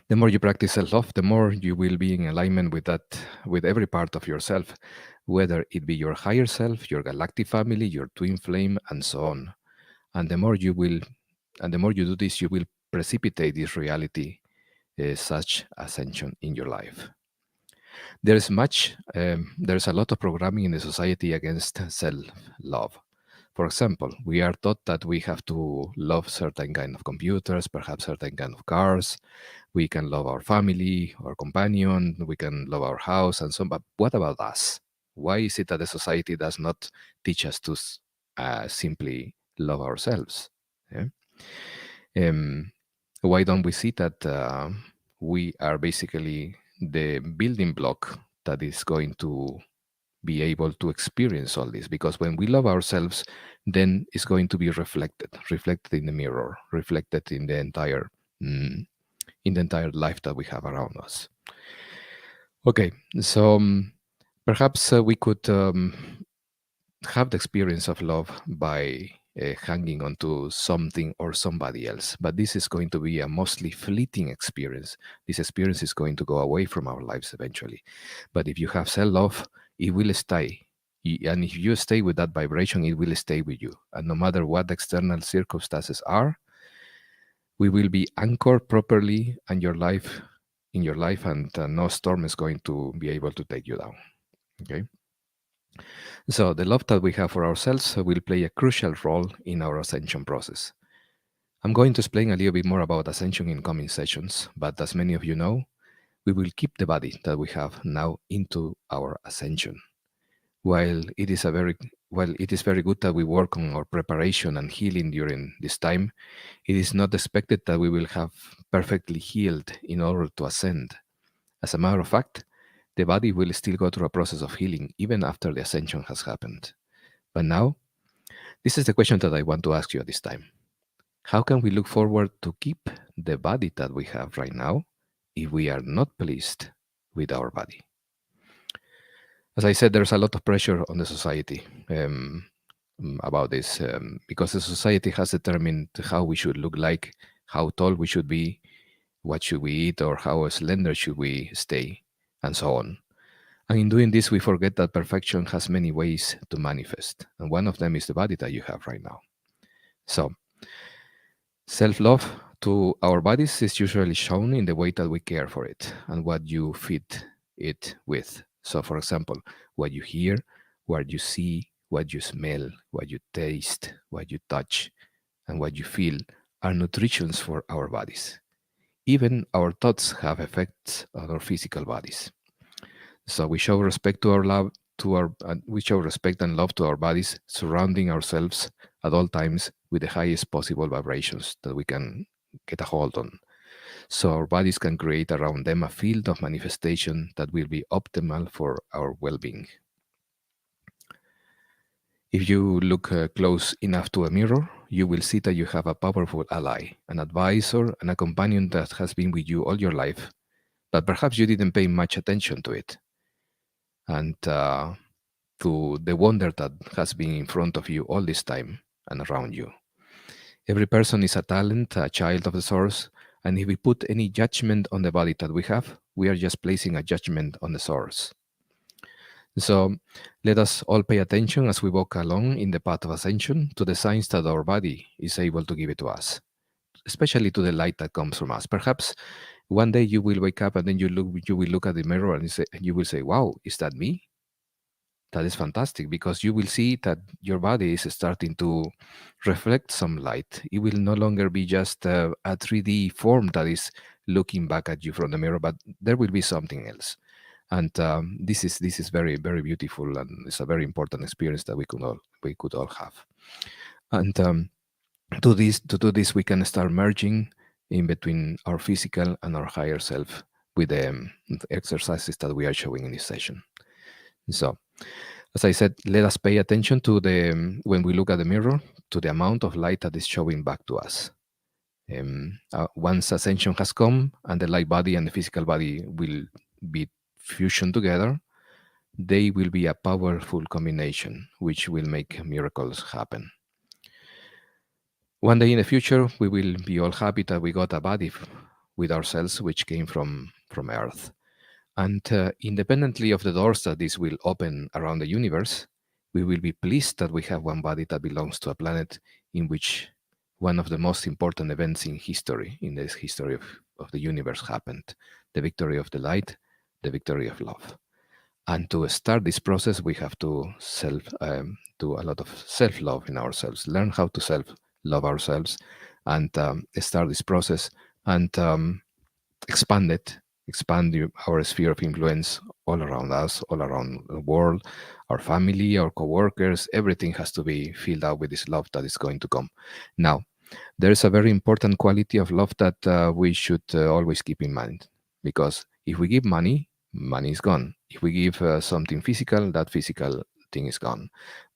The more you practice self-love, the more you will be in alignment with that, with every part of yourself, whether it be your higher self, your galactic family, your twin flame, and so on. And the more you will, and the more you do this, you will precipitate this reality, such ascension in your life. There's a lot of programming in the society against self-love. For example, we are taught that we have to love certain kind of computers, perhaps certain kind of cars. We can love our family, our companion, we can love our house, and so on. But what about us? Why is it that the society does not teach us to simply love ourselves? Yeah? Why don't we see that we are basically the building block that is going to be able to experience all this? Because when we love ourselves, then it's going to be reflected in the mirror, reflected in the entire life that we have around us. Okay, so perhaps we could have the experience of love by hanging on to something or somebody else. But this is going to be a mostly fleeting experience. This experience is going to go away from our lives eventually. But if you have self-love, it will stay. And if you stay with that vibration, it will stay with you. And no matter what the external circumstances are, we will be anchored properly in your life, and no storm is going to be able to take you down. Okay? So the love that we have for ourselves will play a crucial role in our ascension process. I'm going to explain a little bit more about ascension in coming sessions, but as many of you know, we will keep the body that we have now into our ascension. While it is very good that we work on our preparation and healing during this time, it is not expected that we will have perfectly healed in order to ascend. As a matter of fact, the body will still go through a process of healing even after the ascension has happened. But now, this is the question that I want to ask you at this time. How can we look forward to keep the body that we have right now if we are not pleased with our body? As I said, there's a lot of pressure on the society about this because the society has determined how we should look like, how tall we should be, what should we eat, or how slender should we stay, and so on. And in doing this, we forget that perfection has many ways to manifest, and one of them is the body that you have right now. So, self-love to our bodies is usually shown in the way that we care for it and what you feed it with. So, for example, what you hear, what you see, what you smell, what you taste, what you touch, and what you feel are nutritions for our bodies. Even our thoughts have effects on our physical bodies. So we show respect to our love, we show respect and love to our bodies, surrounding ourselves at all times with the highest possible vibrations that we can get a hold on. So our bodies can create around them a field of manifestation that will be optimal for our well-being. If you look close enough to a mirror, you will see that you have a powerful ally, an advisor, and a companion that has been with you all your life, but perhaps you didn't pay much attention to it. And to the wonder that has been in front of you all this time and around you. Every person is a talent, a child of the source, and if we put any judgment on the body that we have, we are just placing a judgment on the source. So let us all pay attention as we walk along in the path of ascension to the signs that our body is able to give it to us, especially to the light that comes from us. Perhaps one day you will wake up and then you will look at the mirror and you will say, wow, is that me? That is fantastic, because you will see that your body is starting to reflect some light. It will no longer be just a 3D form that is looking back at you from the mirror, but there will be something else. And this is very, very beautiful, and it's a very important experience that we could all have. And to do this, we can start merging in between our physical and our higher self with the exercises that we are showing in this session. So, as I said, let us pay attention to when we look at the mirror, to the amount of light that is showing back to us. Once ascension has come and the light body and the physical body will be fusion together, they will be a powerful combination which will make miracles happen. One day in the future, we will be all happy that we got a body with ourselves which came from Earth. And independently of the doors that this will open around the universe, we will be pleased that we have one body that belongs to a planet in which one of the most important events in history, in the history of the universe, happened: the victory of the light, the victory of love. And to start this process, we have to do a lot of self-love in ourselves, learn how to self-love ourselves, and start this process and expand it, our sphere of influence all around us, all around the world, our family, our co-workers. Everything has to be filled out with this love that is going to come. Now, there is a very important quality of love that we should always keep in mind, because if we give money, money is gone. If we give something physical, that physical thing is gone.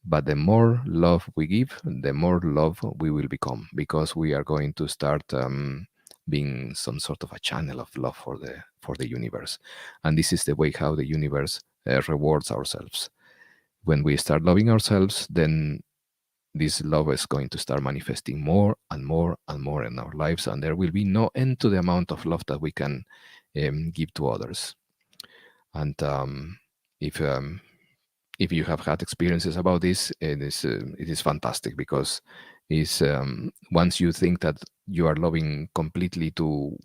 But the more love we give, the more love we will become, because we are going to start being some sort of a channel of love for the universe. And this is the way how the universe rewards ourselves. When we start loving ourselves, then this love is going to start manifesting more and more and more in our lives, and there will be no end to the amount of love that we can give to others. And if you have had experiences about this, it is fantastic, because is once you think that you are loving completely to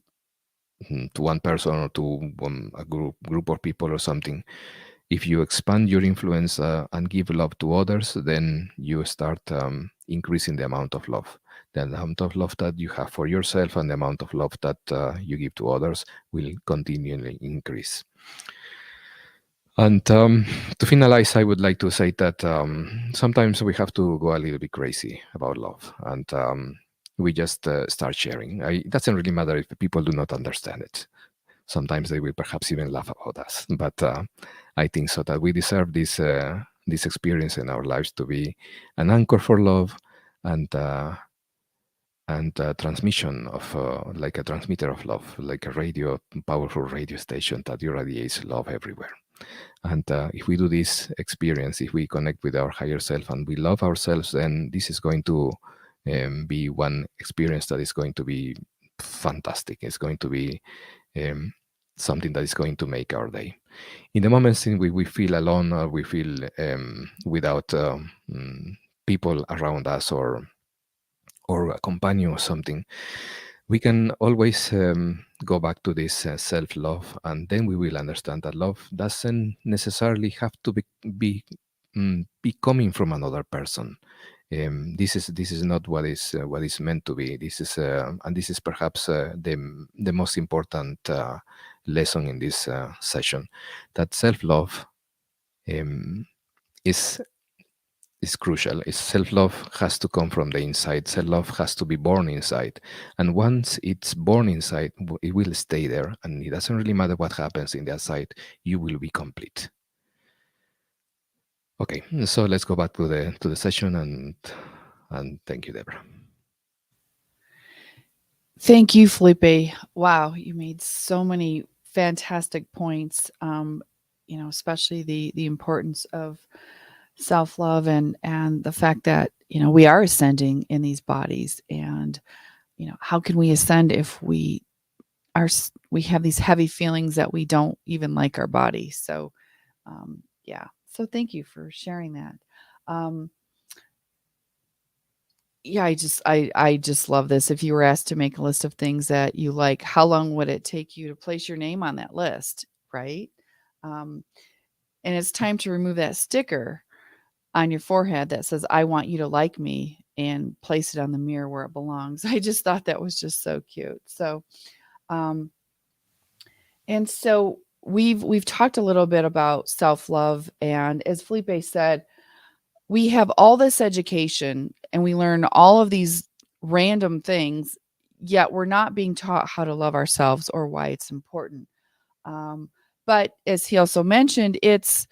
one person or to a group of people or something, if you expand your influence and give love to others, then you start increasing the amount of love. The amount of love that you have for yourself and the amount of love that you give to others will continually increase. And to finalize, I would like to say that sometimes we have to go a little bit crazy about love, and we just start sharing. It doesn't really matter if people do not understand it. Sometimes they will perhaps even laugh about us, but I think so that we deserve this experience in our lives to be an anchor for love, and transmission of like a transmitter of love, like a powerful radio station that irradiates love everywhere. And if we do this experience, if we connect with our higher self and we love ourselves, then this is going to be one experience that is going to be fantastic. It's going to be something that is going to make our day. In the moments in which we feel alone, or we feel without people around us, or a companion or something, we can always go back to this self-love, and then we will understand that love doesn't necessarily have to be coming from another person. This is not what is meant to be. This is and this is perhaps the most important lesson in this session, that self-love is crucial. Self-love has to come from the inside. Self-love has to be born inside. And once it's born inside, it will stay there. And it doesn't really matter what happens in the outside. You will be complete. Okay, so let's go back to the session, and thank you, Deborah. Thank you, Felipe. Wow, you made so many fantastic points. Especially the importance of self-love, and the fact that we are ascending in these bodies, and how can we ascend if we have these heavy feelings that we don't even like our body. So so thank you for sharing that. Yeah, I just love this. If you were asked to make a list of things that you like, how long would it take you to place your name on that list, right? Um, and it's time to remove that sticker on your forehead that says, "I want you to like me," and place it on the mirror where it belongs. I just thought that was just so cute. So, um, and so we've talked a little bit about self-love, and as Felipe said, we have all this education and we learn all of these random things, yet we're not being taught how to love ourselves or why it's important. Um, but as he also mentioned, it's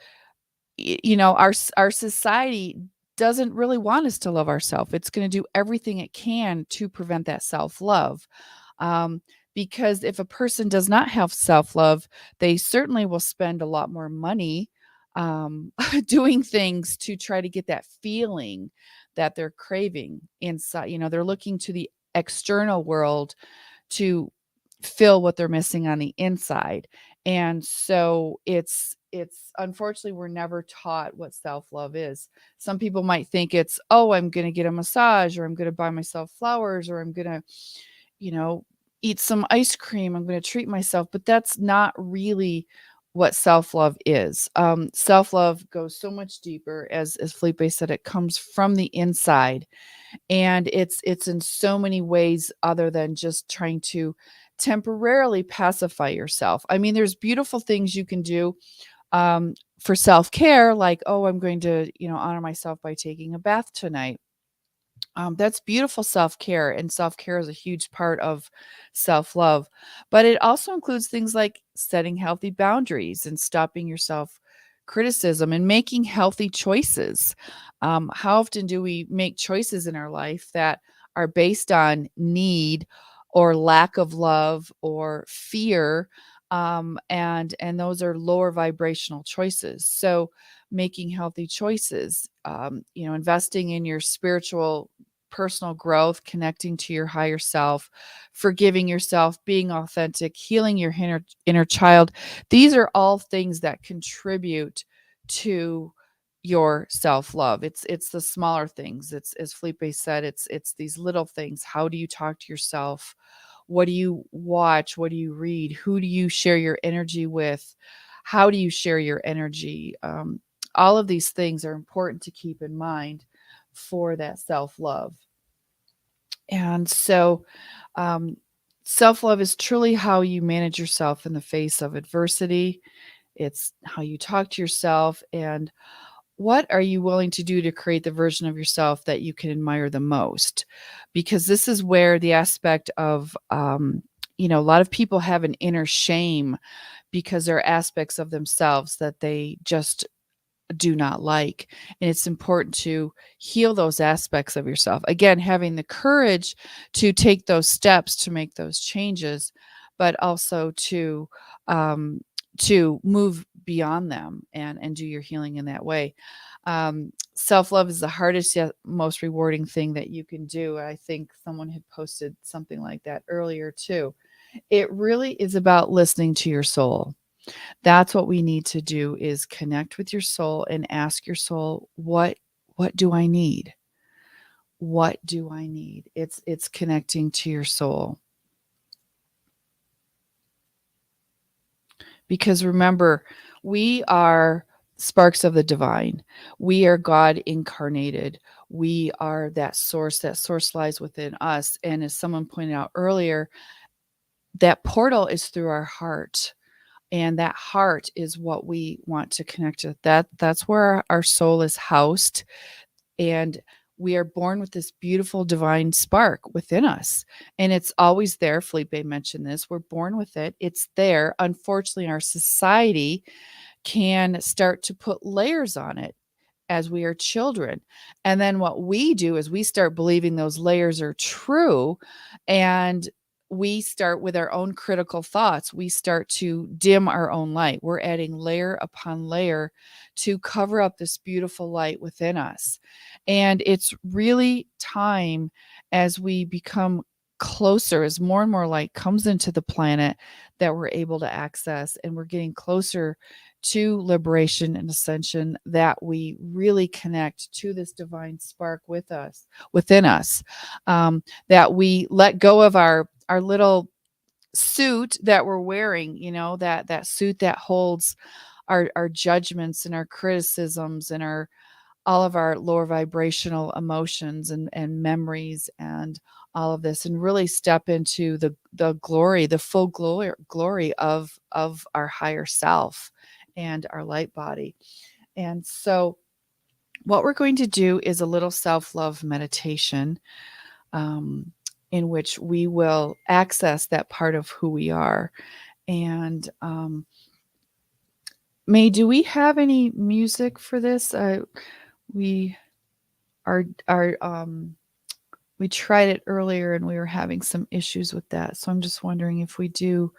our society doesn't really want us to love ourselves. It's going to do everything it can to prevent that self-love. Um, because if a person does not have self-love, they certainly will spend a lot more money doing things to try to get that feeling that they're craving inside. They're looking to the external world to fill what they're missing on the inside. And so it's unfortunately we're never taught what self-love is. Some people might think it's, oh, I'm going to get a massage, or I'm going to buy myself flowers, or I'm going to, you know, eat some ice cream. I'm going to treat myself, but that's not really what self-love is. Self-love goes so much deeper. As Felipe said, it comes from the inside, and it's in so many ways other than just trying to temporarily pacify yourself. I mean, there's beautiful things you can do for self-care, like, oh, I'm going to honor myself by taking a bath tonight. That's beautiful self-care, and self-care is a huge part of self-love. But it also includes things like setting healthy boundaries and stopping yourself criticism and making healthy choices. How often do we make choices in our life that are based on need or lack of love or fear? And those are lower vibrational choices. So making healthy choices, investing in your spiritual personal growth, connecting to your higher self, forgiving yourself, being authentic, healing your inner child. These are all things that contribute to your self-love. It's the smaller things. It's, as Felipe said, it's these little things. How do you talk to yourself? What do you watch? What do you read? Who do you share your energy with? How do you share your energy? All of these things are important to keep in mind for that self-love. And so, um, self-love is truly how you manage yourself in the face of adversity. It's how you talk to yourself, and what are you willing to do to create the version of yourself that you can admire the most? Because this is where the aspect of, a lot of people have an inner shame because there are aspects of themselves that they just do not like. And it's important to heal those aspects of yourself. Again, having the courage to take those steps to make those changes, but also to move beyond them and do your healing in that way. Self-love is the hardest yet most rewarding thing that you can do. I think someone had posted something like that earlier too. It really is about listening to your soul. That's what we need to do, is connect with your soul and ask your soul, what do I need? What do I need? It's connecting to your soul. Because remember, we are sparks of the divine. We are God incarnated. We are that source. That source lies within us. And as someone pointed out earlier, that portal is through our heart. And that heart is what we want to connect with. That's where our soul is housed. And we are born with this beautiful divine spark within us. And it's always there. Felipe mentioned this. We're born with it. It's there. Unfortunately, our society can start to put layers on it as we are children. And then what we do is we start believing those layers are true, and we start with our own critical thoughts. We start to dim our own light. We're adding layer upon layer to cover up this beautiful light within us. And it's really time, as we become closer as more and more light comes into the planet that we're able to access, and we're getting closer to liberation and ascension, that we really connect to this divine spark within us, that we let go of our little suit that we're wearing, that suit that holds our judgments and our criticisms and all of our lower vibrational emotions and memories and all of this, and really step into the glory, the full glory of our higher self and our light body. And so what we're going to do is a little self-love meditation, in which we will access that part of who we are. And May, do we have any music for this? We tried it earlier and we were having some issues with that. So I'm just wondering if we do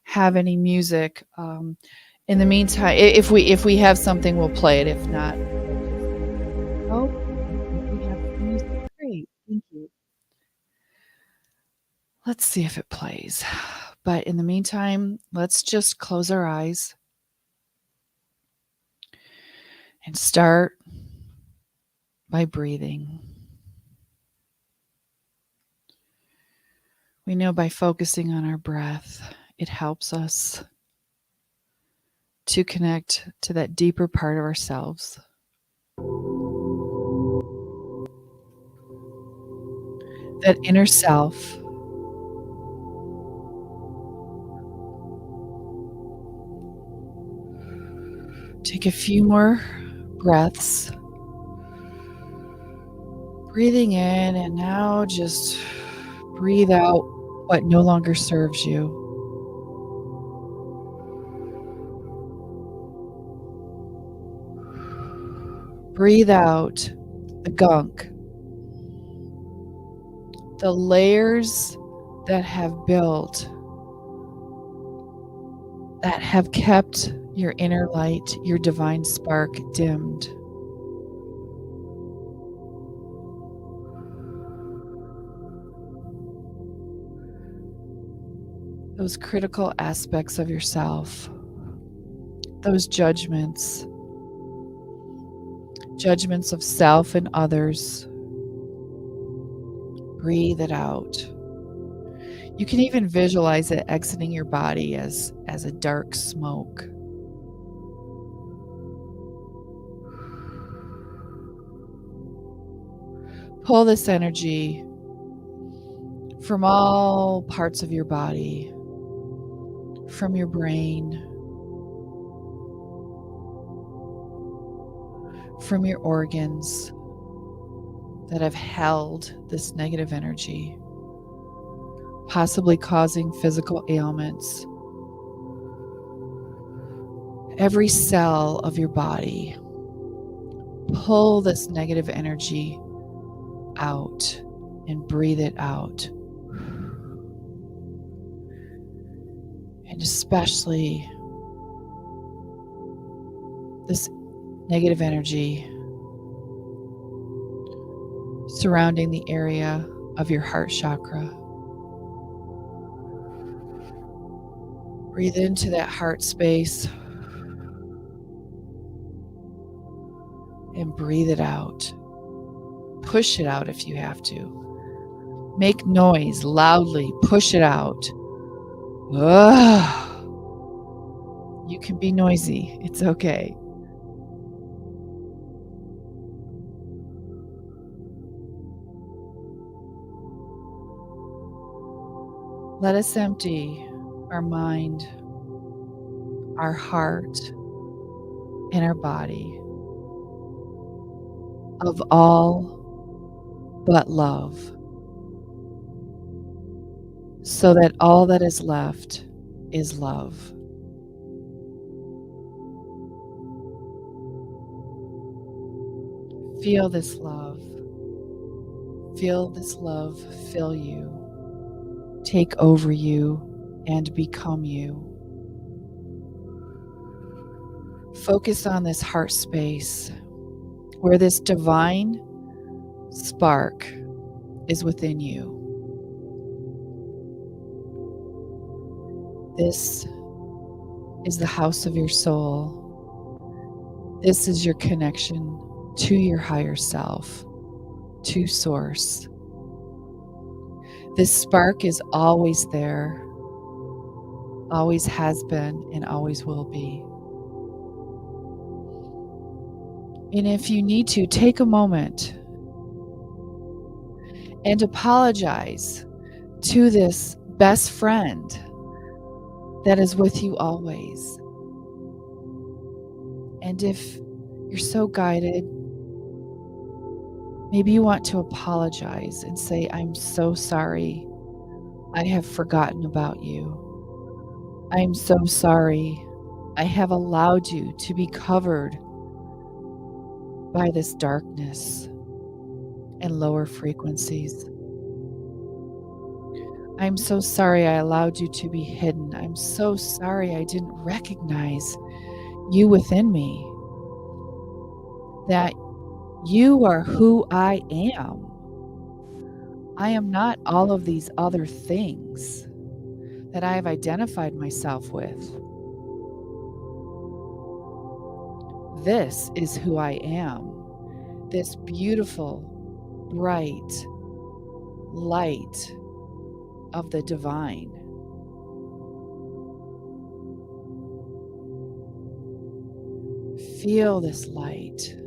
have any music. In the meantime, if we have something, we'll play it. If not, oh, we have music. Great, thank you. Let's see if it plays. But in the meantime, let's just close our eyes and start by breathing. We know by focusing on our breath, it helps us to connect to that deeper part of ourselves. That inner self. Take a few more breaths. Breathing in, and now just breathe out what no longer serves you. Breathe out the gunk, the layers that have built, that have kept your inner light, your divine spark dimmed. Those critical aspects of yourself, those judgments of self and others. Breathe it out. You can even visualize it exiting your body as a dark smoke. Pull this energy from all parts of your body, from your brain, from your organs that have held this negative energy, possibly causing physical ailments. Every cell of your body, pull this negative energy out and breathe it out. And especially this negative energy surrounding the area of your heart chakra. Breathe into that heart space and breathe it out. Push it out if you have to. Make noise loudly. Push it out. Ugh. You can be noisy. It's okay. Let us empty our mind, our heart, and our body of all but love, so that all that is left is love. Feel this love. Feel this love fill you, take over you, and become you. Focus on this heart space where this divine spark is within you. This is the house of your soul. This is your connection to your higher self, to Source. This spark is always there, always has been, and always will be. And if you need to, take a moment and apologize to this best friend that is with you always. And if you're so guided, maybe you want to apologize and say, I'm so sorry. I have forgotten about you. I'm so sorry. I have allowed you to be covered by this darkness and lower frequencies. I'm so sorry I allowed you to be hidden. I'm so sorry I didn't recognize you within me, that you are who I am. I am not all of these other things that I have identified myself with. This is who I am, this beautiful, bright light of the divine. Feel this light.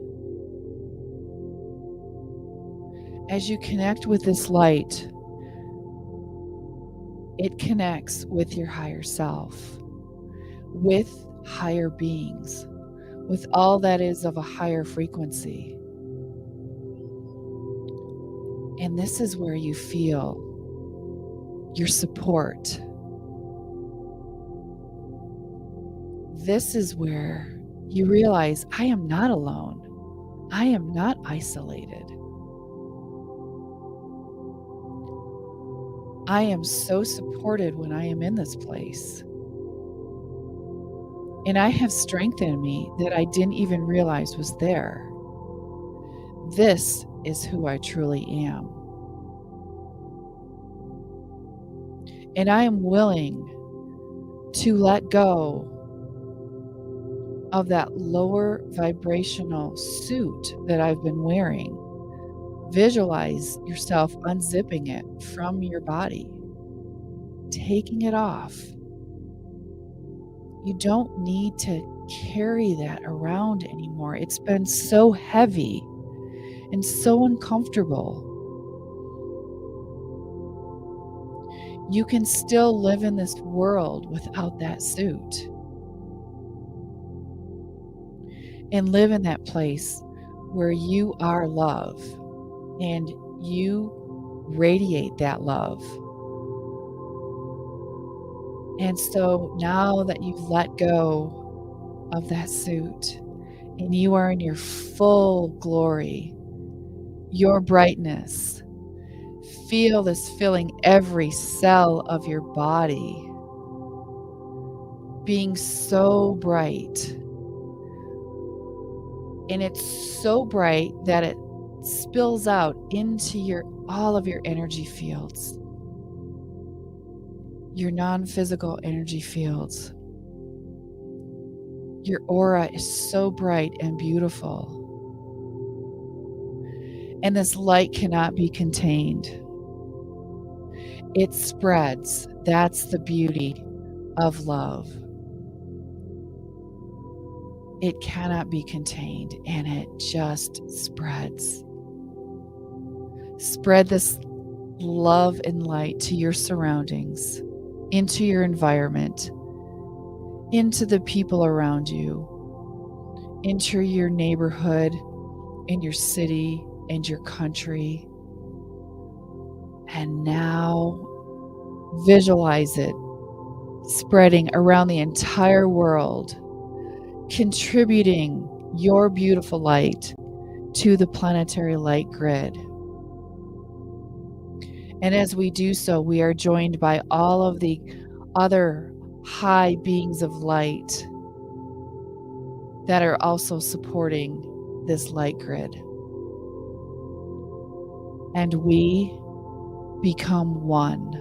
As you connect with this light, it connects with your higher self, with higher beings, with all that is of a higher frequency. And this is where you feel your support. This is where you realize, I am not alone. I am not isolated. I am so supported when I am in this place. And I have strength in me that I didn't even realize was there. This is who I truly am. And I am willing to let go of that lower vibrational suit that I've been wearing. Visualize yourself unzipping it from your body, taking it off. You don't need to carry that around anymore. It's been so heavy and so uncomfortable. You can still live in this world without that suit and live in that place where you are love and you radiate that love. And so now that you've let go of that suit and you are in your full glory, your brightness, feel this filling every cell of your body, being so bright. And it's so bright that it spills out into all of your energy fields, your non-physical energy fields. Your aura is so bright and beautiful. And this light cannot be contained. It spreads. That's the beauty of love. It cannot be contained, and it just spreads. Spread this love and light to your surroundings, into your environment, into the people around you, into your neighborhood, in your city, and your country. And now visualize it spreading around the entire world, contributing your beautiful light to the planetary light grid. And as we do so, we are joined by all of the other high beings of light that are also supporting this light grid. And we become one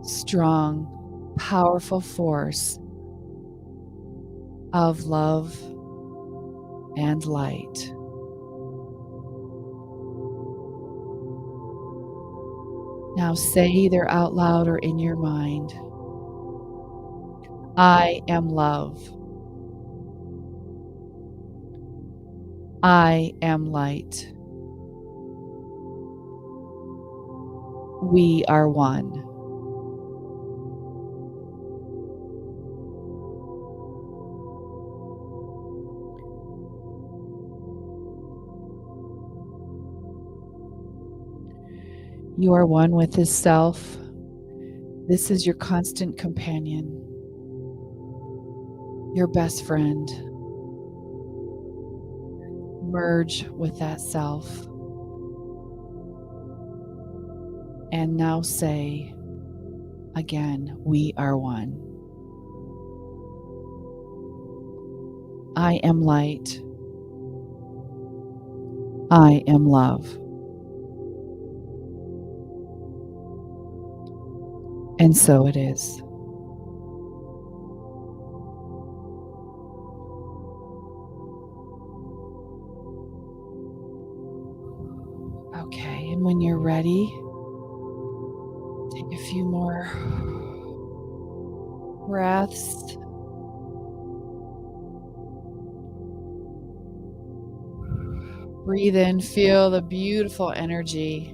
strong, powerful force of love and light. Now say either out loud or in your mind, I am love. I am light. We are one. You are one with this self. This is your constant companion, your best friend. Merge with that self. And now say again, we are one. I am light. I am love. And so it is. Okay, and when you're ready, take a few more breaths. Breathe in, feel the beautiful energy.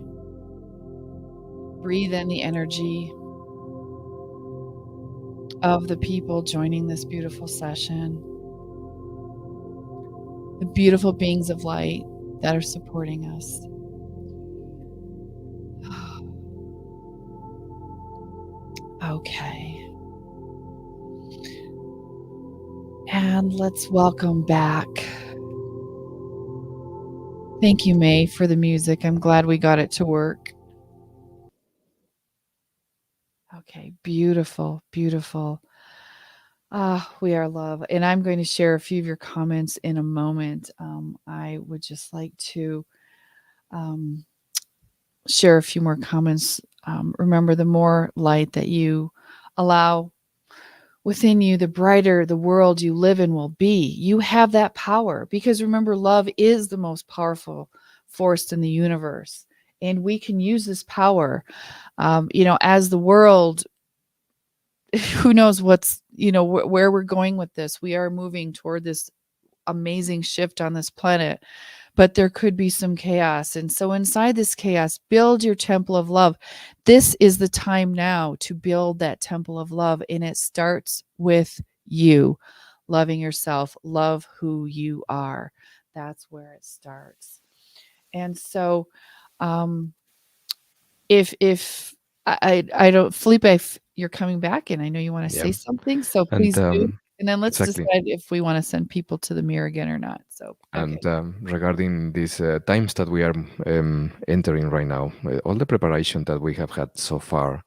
Breathe in the energy of the people joining this beautiful session. The beautiful beings of light that are supporting us. Okay. And let's welcome back. Thank you, May, for the music. I'm glad we got it to work. Okay, beautiful, beautiful. We are love. And I'm going to share a few of your comments in a moment. I would just like to share a few more comments. Remember, the more light that you allow within you, the brighter the world you live in will be. You have that power because remember, love is the most powerful force in the universe. And we can use this power, as the world, who knows what's, where we're going with this. We are moving toward this amazing shift on this planet, but there could be some chaos. And so inside this chaos, build your temple of love. This is the time now to build that temple of love. And it starts with you loving yourself, love who you are. That's where it starts. And so, if I don't, Felipe, if you're coming back and I know you want to say something, so please do. And then let's Exactly. decide if we want to send people to the mirror again or not. So, okay. And regarding these times that we are entering right now, all the preparation that we have had so far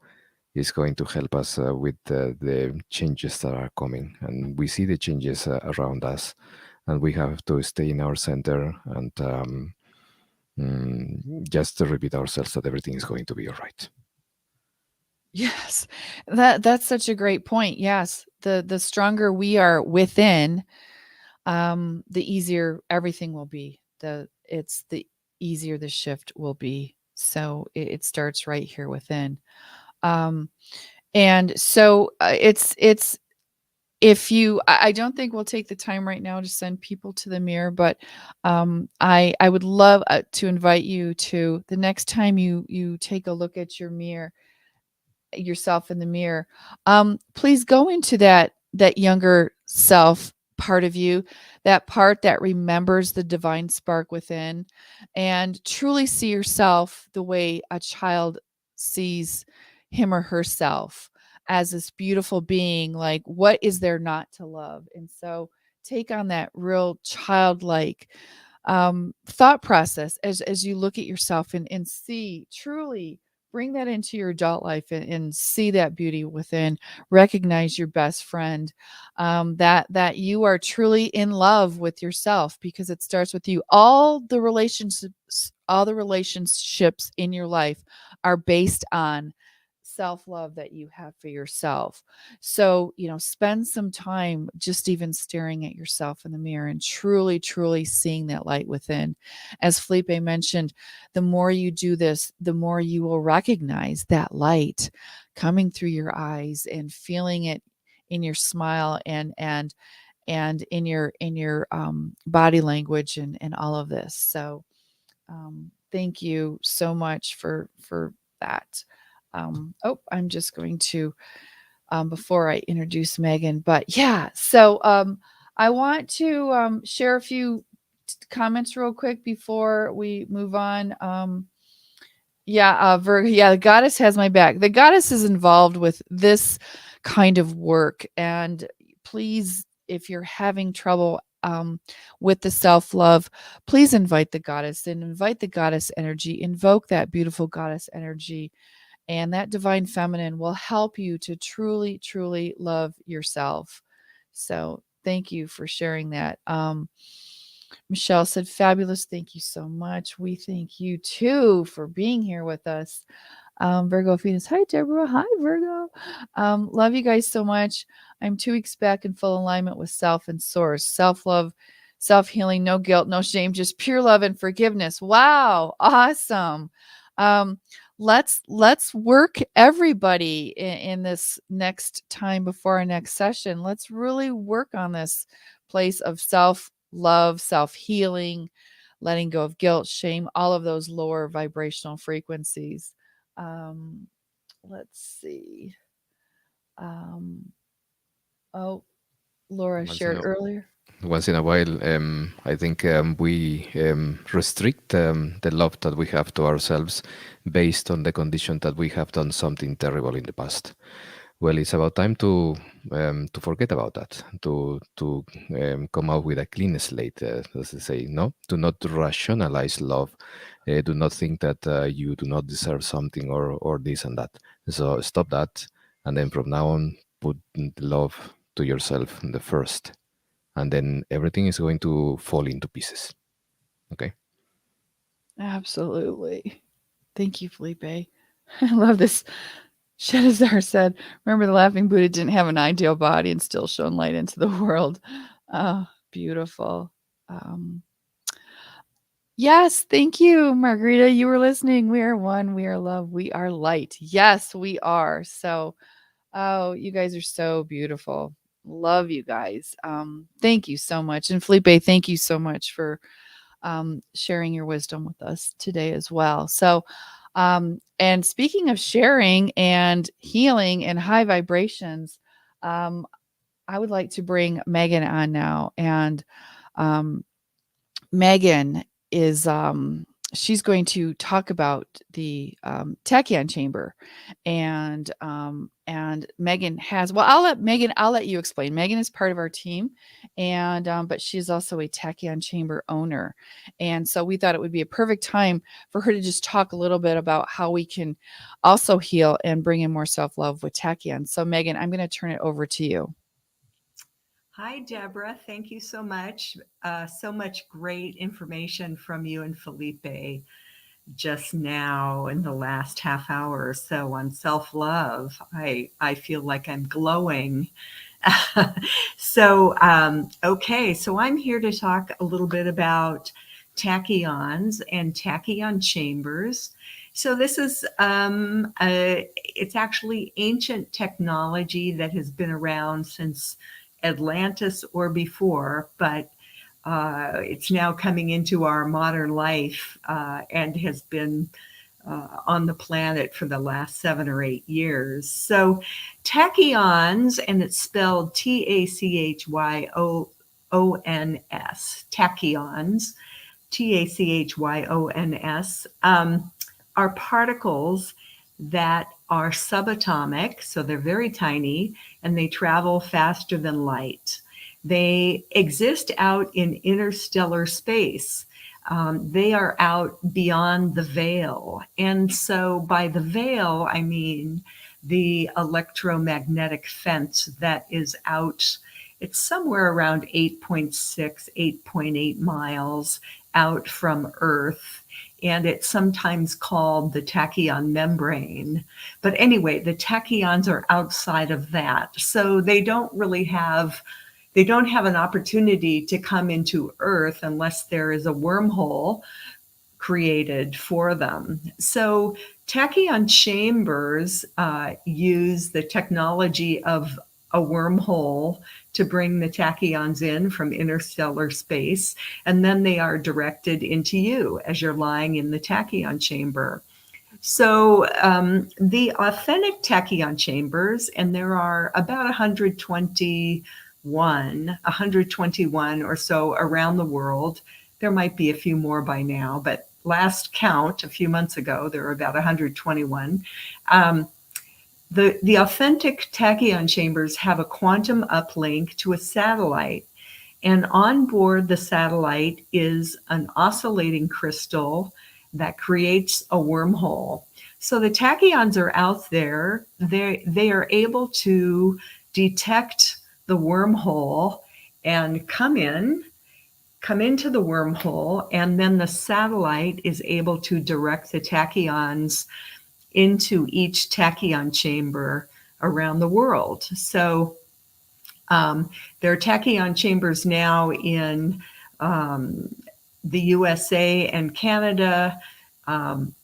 is going to help us with the changes that are coming. And we see the changes around us, and we have to stay in our center and just to repeat ourselves that everything is going to be all right. Yes, that's such a great point. Yes, the stronger we are within, the easier everything will be. The easier the shift will be. So it starts right here within. And so it's if you, I don't think we'll take the time right now to send people to the mirror, but I would love to invite you to the next time you take a look at yourself in the mirror, please go into that younger self part of you, that part that remembers the divine spark within, and truly see yourself the way a child sees him or herself, as this beautiful being. Like, what is there not to love? And so take on that real childlike thought process as you look at yourself and see, truly bring that into your adult life and see that beauty within. Recognize your best friend, that you are truly in love with yourself, because it starts with you. All the relationships in your life are based on self-love that you have for yourself. So, spend some time just even staring at yourself in the mirror and truly, truly seeing that light within. As Felipe mentioned, the more you do this, the more you will recognize that light coming through your eyes and feeling it in your smile and in your body language and all of this. So thank you so much for that. I'm just going to before I introduce Megan, but yeah. So I want to share a few comments real quick before we move on. Virgo. Yeah, the goddess has my back. The goddess is involved with this kind of work, and please, if you're having trouble with the self-love, please invite the goddess and invite the goddess energy. Invoke that beautiful goddess energy, and that divine feminine will help you to truly, truly love yourself. So thank you for sharing that. Michelle said, fabulous. Thank you so much. We thank you too for being here with us. Virgo Phoenix. Hi, Deborah. Hi, Virgo. Love you guys so much. I'm 2 weeks back in full alignment with self and source. Self-love, self-healing, no guilt, no shame, just pure love and forgiveness. Wow. Awesome. Let's work everybody in this next time before our next session. Let's really work on this place of self-love, self-healing, letting go of guilt, shame, all of those lower vibrational frequencies. Let's see. Laura Once in shared a, earlier. once in a while, I think we restrict the love that we have to ourselves based on the condition that we have done something terrible in the past. Well, it's about time to forget about that, to come out with a clean slate, as they say. No, do not rationalize love. Do not think that you do not deserve something or this and that. So stop that, and then from now on, put the love to yourself the first, and then everything is going to fall into pieces. Okay. Absolutely. Thank you, Felipe. I love this. Shedazar said, remember the laughing Buddha didn't have an ideal body and still shone light into the world. Oh, beautiful. Yes, thank you, Margarita. You were listening. We are one, we are love, we are light. Yes, we are. So, oh, you guys are so beautiful. Love you guys. Thank you so much. And Felipe, thank you so much for sharing your wisdom with us today as well. So, and speaking of sharing and healing and high vibrations, I would like to bring Megan on now. And Megan is she's going to talk about the Tachyon chamber, and Megan has. Well, I'll let you explain. Megan is part of our team, and but she's also a Tachyon chamber owner, and so we thought it would be a perfect time for her to just talk a little bit about how we can also heal and bring in more self-love with Tachyon. So Megan, I'm going to turn it over to you. Hi, Deborah. Thank you so much. So much great information from you and Felipe just now in the last half hour or so on self-love. I feel like I'm glowing. So I'm here to talk a little bit about tachyons and tachyon chambers. So this is it's actually ancient technology that has been around since Atlantis or before, but it's now coming into our modern life and has been on the planet for the last 7 or 8 years. So tachyons, and it's spelled Tachyons, tachyons, Tachyons, are particles that are subatomic, so they're very tiny, and they travel faster than light. They exist out in interstellar space. They are out beyond the veil. And so by the veil, I mean the electromagnetic fence that is out. It's somewhere around 8.6, 8.8 miles out from Earth and it's sometimes called the tachyon membrane. But anyway, the tachyons are outside of that. So they don't have an opportunity to come into Earth unless there is a wormhole created for them. So tachyon chambers use the technology of a wormhole to bring the tachyons in from interstellar space, and then they are directed into you as you're lying in the tachyon chamber. So the authentic tachyon chambers, and there are about 121 or so around the world. There might be a few more by now, but last count a few months ago, there were about 121. The authentic tachyon chambers have a quantum uplink to a satellite, and on board the satellite is an oscillating crystal that creates a wormhole. So the tachyons are out there. They are able to detect the wormhole and come into the wormhole, and then the satellite is able to direct the tachyons into each tachyon chamber around the world. So there are tachyon chambers now in the USA and Canada.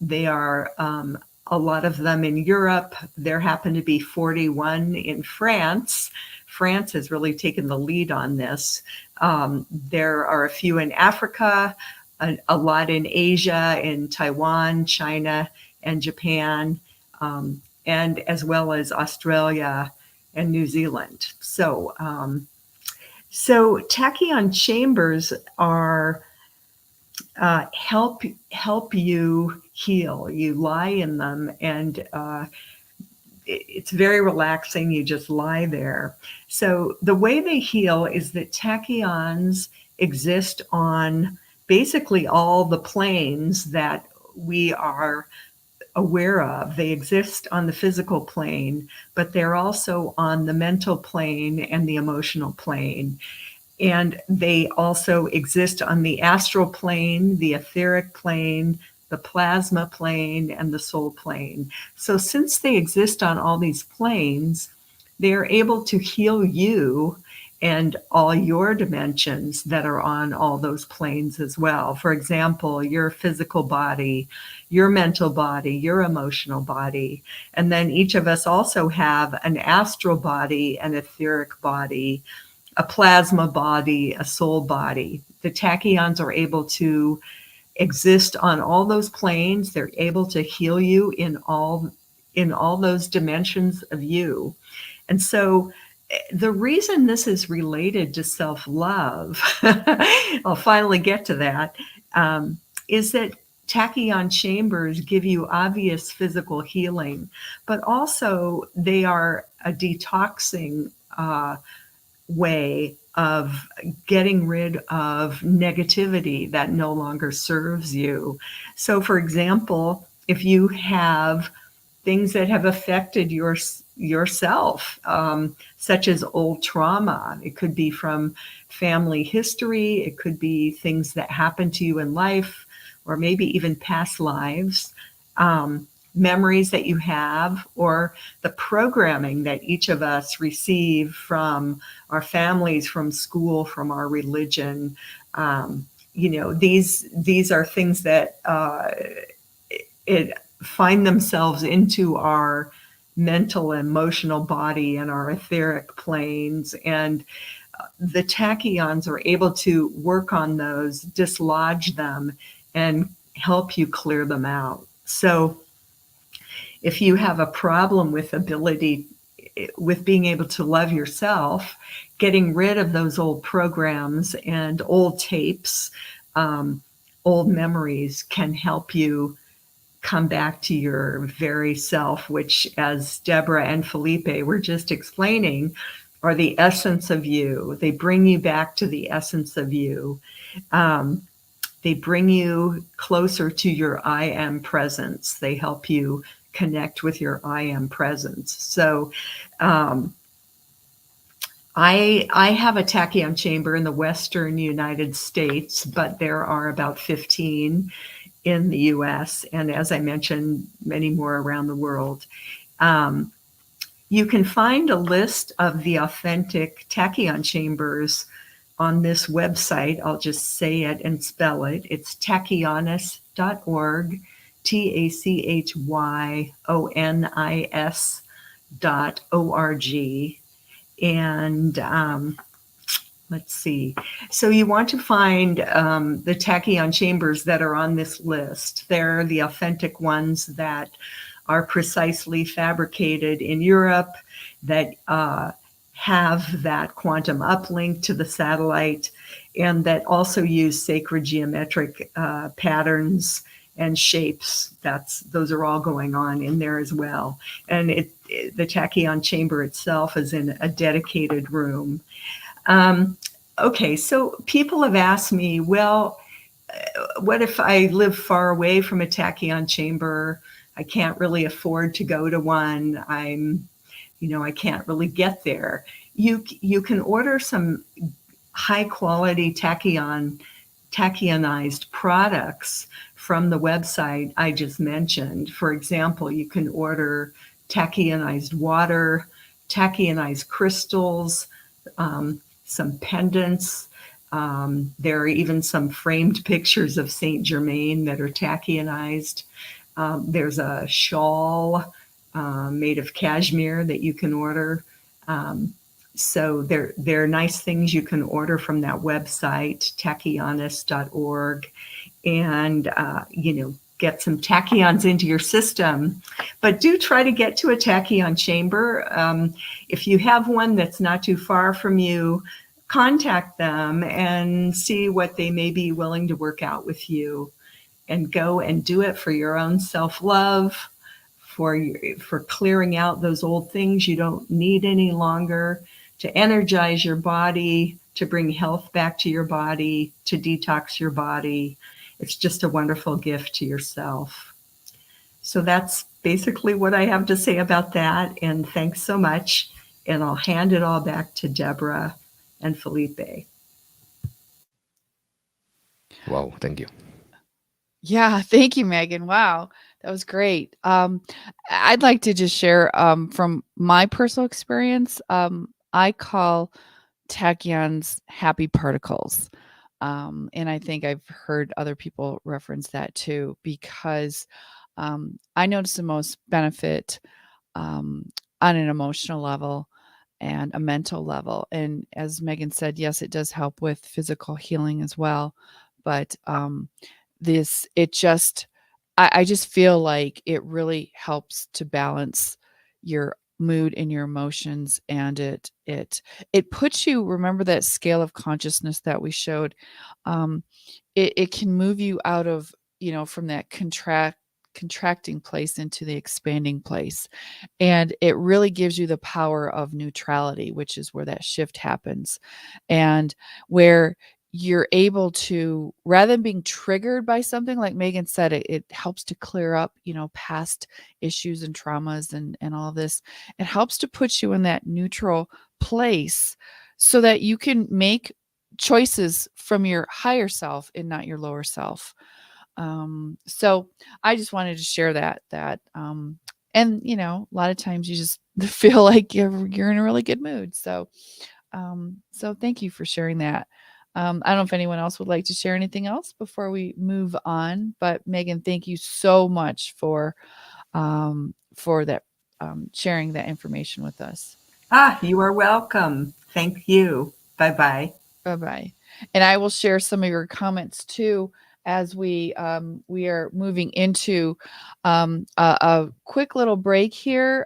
They are a lot of them in Europe. There happen to be 41 in France. France has really taken the lead on this. There are a few in Africa, a lot in Asia, in Taiwan, China, and Japan, and as well as Australia and New Zealand. So tachyon chambers are help you heal. You lie in them, and it's very relaxing. You just lie there. So the way they heal is that tachyons exist on basically all the planes that we are aware of. They exist on the physical plane, but they're also on the mental plane and the emotional plane. And they also exist on the astral plane, the etheric plane, the plasma plane, and the soul plane. So since they exist on all these planes, they're able to heal you and all your dimensions that are on all those planes as well. For example, your physical body, your mental body, your emotional body. And then each of us also have an astral body, an etheric body, a plasma body, a soul body. The tachyons are able to exist on all those planes. They're able to heal you in all those dimensions of you. And so the reason this is related to self-love, I'll finally get to that, is that tachyon chambers give you obvious physical healing, but also they are a detoxing way of getting rid of negativity that no longer serves you. So, for example, if you have things that have affected yourself, such as old trauma, it could be from family history, it could be things that happened to you in life, or maybe even past lives, memories that you have, or the programming that each of us receive from our families, from school, from our religion. These are things that find themselves into our mental and emotional body and our etheric planes. And the tachyons are able to work on those, dislodge them, and help you clear them out. So if you have a problem with being able to love yourself, getting rid of those old programs and old tapes, old memories can help you come back to your very self, which, as Deborah and Felipe were just explaining, are the essence of you. They bring you back to the essence of you. They bring you closer to your I am presence. They help you connect with your I am presence. So I have a tachyon chamber in the Western United States, but there are about 15 in the US, and as I mentioned, many more around the world. You can find a list of the authentic tachyon chambers on this website. I'll just say it and spell it. It's tachyonis.org, tachyonis.org. And let's see. So you want to find the tachyon chambers that are on this list. They're the authentic ones that are precisely fabricated in Europe, that have that quantum uplink to the satellite, and that also use sacred geometric patterns and shapes. Those are all going on in there as well. And the tachyon chamber itself is in a dedicated room. Okay, so people have asked me, well, what if I live far away from a tachyon chamber? I can't really afford to go to one. I can't really get there. You can order some high quality tachyonized products from the website I just mentioned. For example, you can order tachyonized water, tachyonized crystals, some pendants. There are even some framed pictures of Saint Germain that are tachyonized. There's a shawl made of cashmere that you can order. So there are nice things you can order from that website, tachyonis.org, and get some tachyons into your system. But do try to get to a tachyon chamber. If you have one that's not too far from you, contact them and see what they may be willing to work out with you, and go and do it for your own self-love, for clearing out those old things you don't need any longer, to energize your body, to bring health back to your body, to detox your body. It's just a wonderful gift to yourself. So that's basically what I have to say about that. And thanks so much. And I'll hand it all back to Deborah and Felipe. Wow, thank you. Yeah, thank you, Megan. Wow, that was great. I'd like to just share from my personal experience. I call tachyons happy particles. And I think I've heard other people reference that too, because I notice the most benefit on an emotional level and a mental level. And as Megan said, yes, it does help with physical healing as well. But I just feel like it really helps to balance your mood and your emotions, and it puts you, remember that scale of consciousness that we showed, it can move you out of, from that contracting place into the expanding place, and it really gives you the power of neutrality, which is where that shift happens, and where you're able to, rather than being triggered by something, like Megan said, it helps to clear up, past issues and traumas and all this. It helps to put you in that neutral place so that you can make choices from your higher self and not your lower self. So I just wanted to share that, and a lot of times you just feel like you're in a really good mood. So thank you for sharing that. I don't know if anyone else would like to share anything else before we move on, but Megan, thank you so much for that, sharing that information with us. You are welcome. Thank you. Bye-bye. Bye-bye. And I will share some of your comments too, as we are moving into a quick little break here.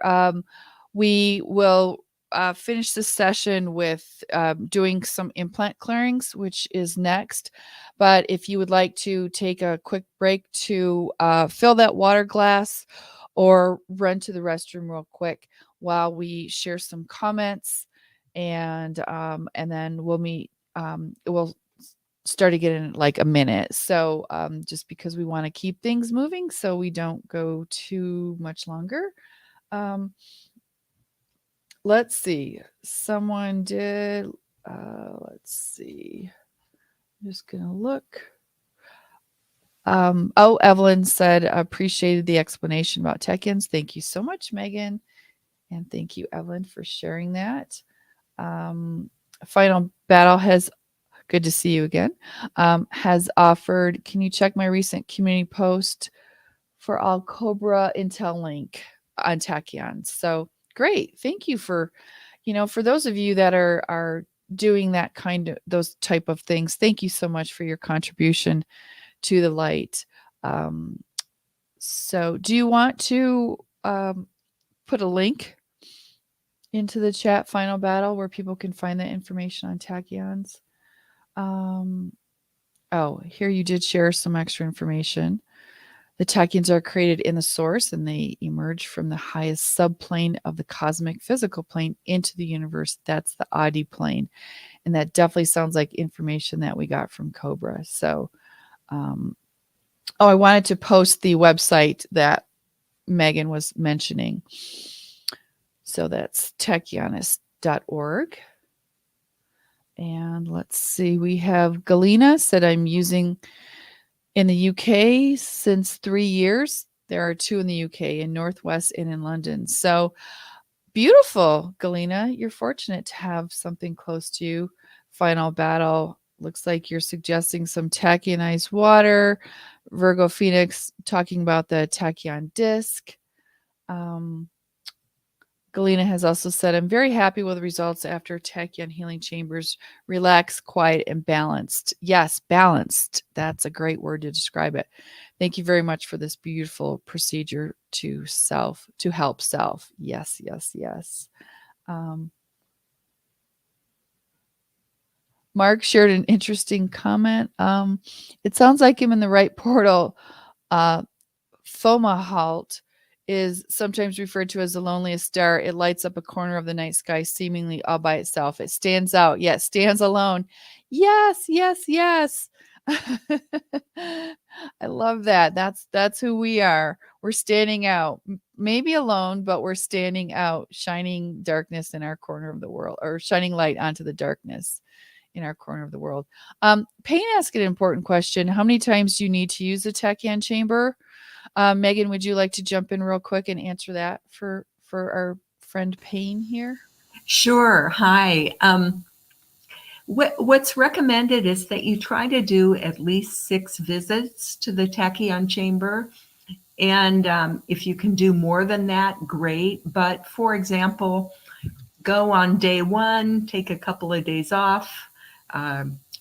We will finish this session with doing some implant clearings, which is next. But if you would like to take a quick break to fill that water glass or run to the restroom real quick while we share some comments, and then we'll meet. We'll start again in like a minute. So just because we want to keep things moving so we don't go too much longer. Let's see. Someone did. Let's see. I'm just going to look. Evelyn said, appreciated the explanation about Techyons. Thank you so much, Megan. And thank you, Evelyn, for sharing that. Final Battle has, good to see you again, has offered, can you check my recent community post for all Cobra Intel link on Tachyon? So great. Thank you for, for those of you that are doing that kind of, those type of things, thank you so much for your contribution to the light. So do you want to put a link into the chat, Final Battle, where people can find that information on tachyons? Here you did share some extra information. The tachyons are created in the source, and they emerge from the highest subplane of the cosmic physical plane into the universe. That's the Adi plane. And that definitely sounds like information that we got from Cobra. So, I wanted to post the website that Megan was mentioning. So that's tachyonis.org. And let's see, we have Galina said, I'm using in the UK since 3 years. There are 2 in the UK, in Northwest and in London. So beautiful, Galina. You're fortunate to have something close to you. Final Battle. Looks like you're suggesting some tachyonized water. Virgo Phoenix talking about the tachyon disc. Galina has also said, I'm very happy with the results after tachyon healing chambers. Relaxed, quiet, and balanced. Yes, balanced. That's a great word to describe it. Thank you very much for this beautiful procedure to help self. Yes, yes, yes. Mark shared an interesting comment. It sounds like I'm in the right portal. Fomahault is sometimes referred to as the loneliest star. It lights up a corner of the night sky seemingly all by itself. It stands out, yet stands alone. Yes, yes, yes. I love that. That's who we are. We're standing out, maybe alone, but we're standing out, shining darkness in our corner of the world, or shining light onto the darkness in our corner of the world. Payne asked an important question. How many times do you need to use the tachyon chamber? Megan, would you like to jump in real quick and answer that for our friend Payne here? Sure. Hi. What's recommended is that you try to do at least 6 visits to the tachyon chamber. And if you can do more than that, great. But for example, go on day 1, take a couple of days off.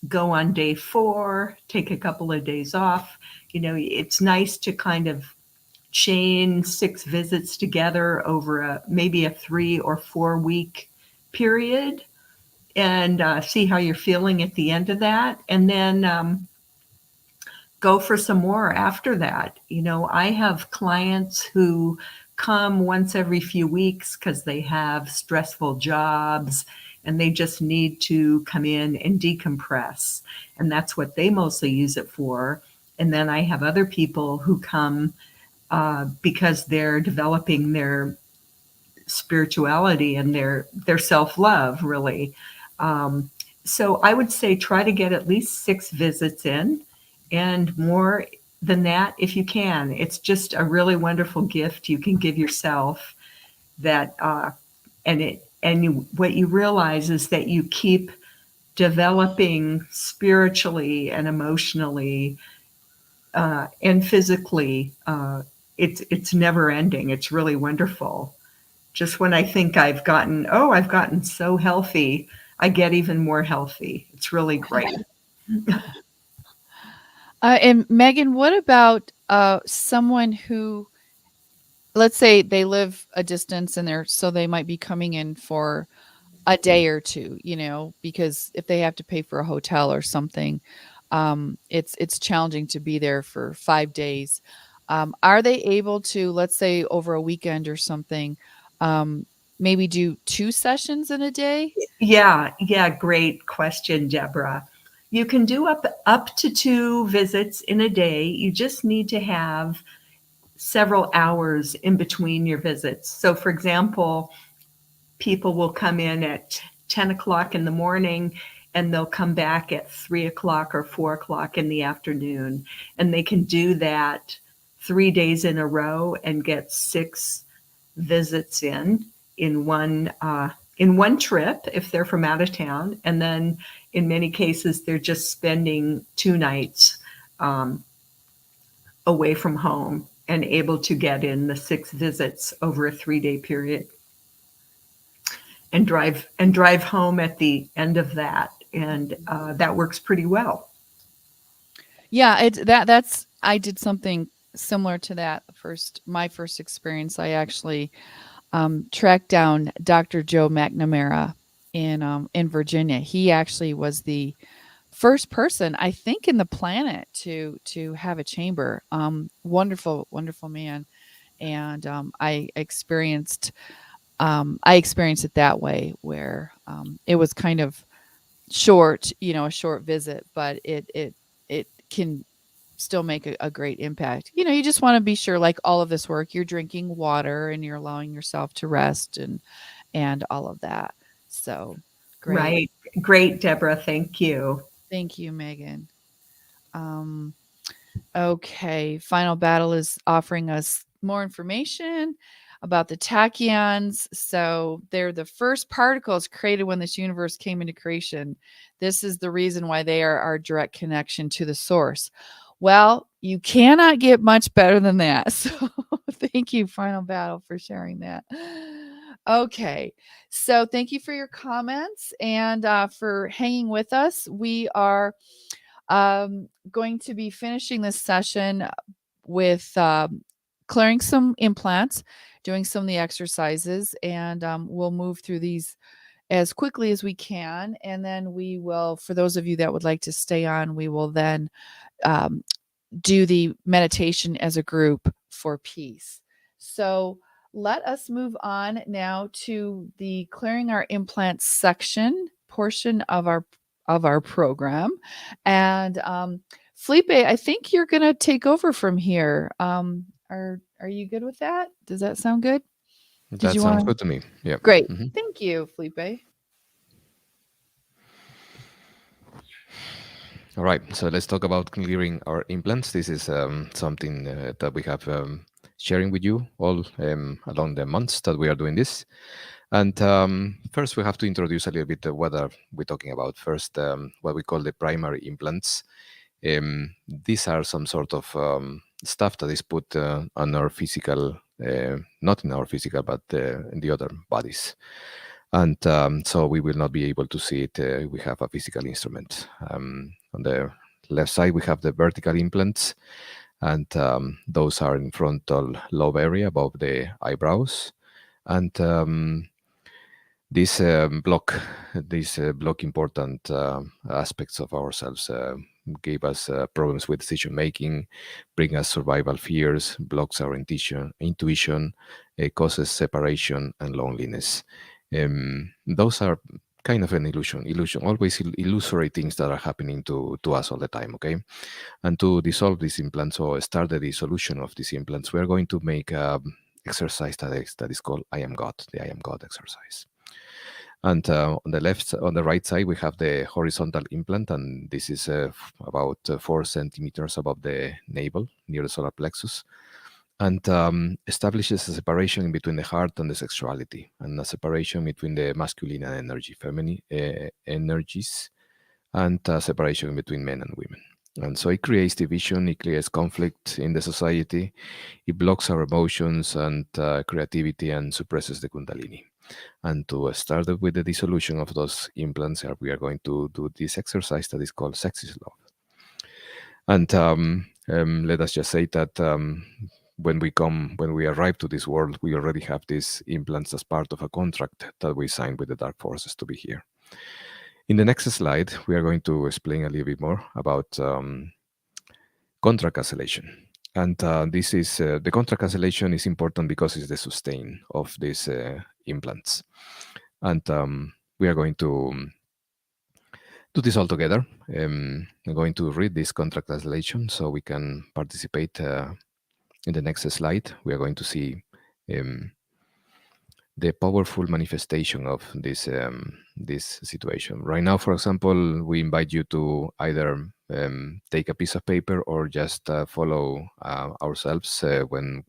Go on day 4, take a couple of days off. It's nice to kind of chain 6 visits together over maybe a 3 or 4 week period, and see how you're feeling at the end of that. And then go for some more after that. I have clients who come once every few weeks because they have stressful jobs and they just need to come in and decompress. And that's what they mostly use it for. And then I have other people who come because they're developing their spirituality and their self-love, really. So I would say try to get at least 6 visits in, and more than that if you can. It's just a really wonderful gift you can give yourself. That what you realize is that you keep developing spiritually and emotionally and physically. It's never ending. It's really wonderful. Just when I think I've gotten so healthy, I get even more healthy. It's really great. And Megan, what about someone who, let's say they live a distance and so they might be coming in for a day or 2, because if they have to pay for a hotel or something, it's challenging to be there for 5 days. Are they able to, let's say over a weekend or something, maybe do 2 sessions in a day? Yeah. Great question, Deborah. You can do up to 2 visits in a day. You just need to have several hours in between your visits. So for example, people will come in at 10 o'clock in the morning and they'll come back at 3 o'clock or 4 o'clock in the afternoon. And they can do that 3 days in a row and get 6 visits in one trip if they're from out of town. And then in many cases, they're just spending 2 nights away from home and able to get in the 6 visits over a 3-day period and drive home at the end of that. And that works pretty well. Yeah, that's I did something similar to that. My first experience, I actually tracked down Dr. Joe McNamara in Virginia. He actually was the first person, I think, in the planet to have a chamber. Wonderful, wonderful man, and I experienced it that way, where it was kind of short, a short visit, but it can still make a great impact. You just want to be sure, like all of this work, you're drinking water and you're allowing yourself to rest and all of that. So great. Right. Great, Deborah. Thank you. Thank you, Megan. Okay. Final Battle is offering us more information about the tachyons. So they're the first particles created when this universe came into creation. This is the reason why they are our direct connection to the source. Well, you cannot get much better than that. So thank you, Final Battle, for sharing that. Okay. So thank you for your comments and for hanging with us. We are going to be finishing this session with clearing some implants, doing some of the exercises, and we'll move through these as quickly as we can. And then we will, for those of you that would like to stay on, we will then do the meditation as a group for peace. So let us move on now to the clearing our implants section portion of our program. And Felipe, I think you're going to take over from here. Are you good with that? Does that sound good? That sounds good to me. Yeah. Great. Thank you, Felipe. All right. So let's talk about clearing our implants. This is something that we have sharing with you all along the months that we are doing this. And first, we have to introduce a little bit what are we talking about. First, what we call the primary implants. These are some sort of stuff that is put on our physical, not in our physical, but in the other bodies. And so we will not be able to see it. We have a physical instrument. On the left side, we have the vertical implants, and those are in frontal lobe area above the eyebrows. And these block important aspects of ourselves, gave us problems with decision making, bring us survival fears, blocks our intuition, causes separation and loneliness. Those are kind of an illusion, always illusory things that are happening to us all the time, okay? And to dissolve these implants or start the dissolution of these implants, we are going to make exercise that is called I Am God, the I Am God exercise. And on the right side, we have the horizontal implant, and this is about 4 centimeters above the navel, near the solar plexus, and establishes a separation between the heart and the sexuality, and a separation between the masculine and feminine energies, and a separation between men and women. And so it creates division, it creates conflict in the society, it blocks our emotions and creativity, and suppresses the Kundalini. And to start with the dissolution of those implants, we are going to do this exercise that is called Sex is Love. And let us just say that when we arrive to this world, we already have these implants as part of a contract that we signed with the dark forces to be here. In the next slide, we are going to explain a little bit more about contract cancellation. And this is the contract cancellation is important because it's the sustain of these implants. And we are going to do this all together. I'm going to read this contract cancellation so we can participate in the next slide. We are going to see the powerful manifestation of this situation. Right now, for example, we invite you to either take a piece of paper or just follow ourselves when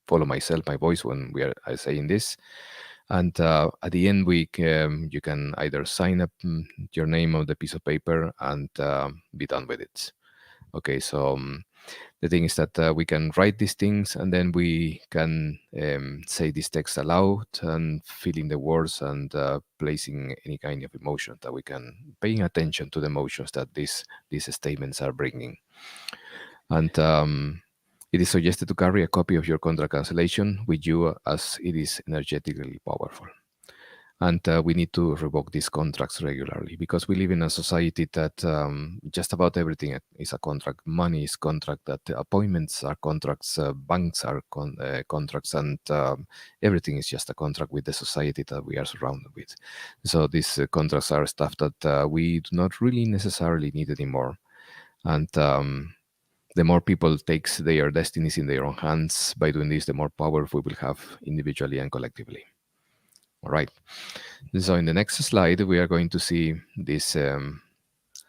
follow myself, my voice when we are saying this. And at the end, you can either sign up your name on the piece of paper and be done with it. Okay, so the thing is that we can write these things and then we can say this text aloud and filling the words and placing any kind of emotion that we can, paying attention to the emotions that these statements are bringing. And it is suggested to carry a copy of your contract cancellation with you as it is energetically powerful. And we need to revoke these contracts regularly because we live in a society that just about everything is a contract. Money is contract, that appointments are contracts, banks are contracts, and everything is just a contract with the society that we are surrounded with. So these contracts are stuff that we do not really necessarily need anymore. And the more people takes their destinies in their own hands by doing this, the more power we will have individually and collectively. All right. So in the next slide, we are going to see this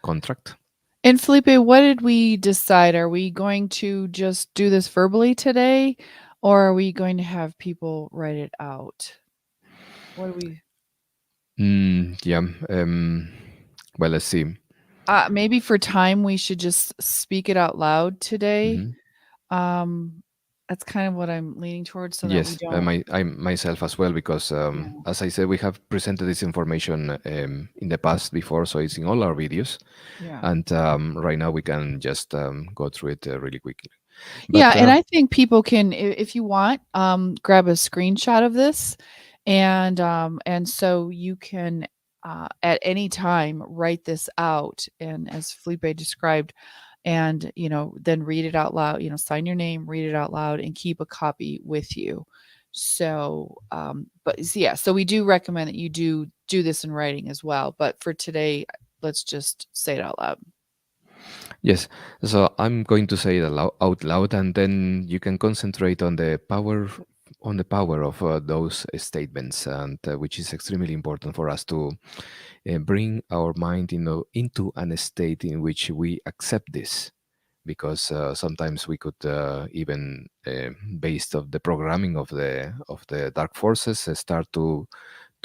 contract. And Felipe, what did we decide? Are we going to just do this verbally today, or are we going to have people write it out? What do we? Yeah. Well, let's see. Maybe for time, we should just speak it out loud today. Mhm. That's kind of what I'm leaning towards, so that we Yes, don't. I myself as well, because Yeah. as I said, we have presented this information in the past before, so it's in all our videos. Yeah. And right now we can just go through it really quickly. Yeah, But and I think people can, if you want, grab a screenshot of this, and so you can at any time write this out, and as Felipe described, and then read it out loud. Sign your name, read it out loud, and keep a copy with you. So, so we do recommend that you do this in writing as well. But for today, let's just say it out loud. yes, so I'm going to say it out loud, and then you can concentrate on the power of those statements, and which is extremely important for us to bring our mind into a state in which we accept this, because sometimes we could even based of the programming of the dark forces start to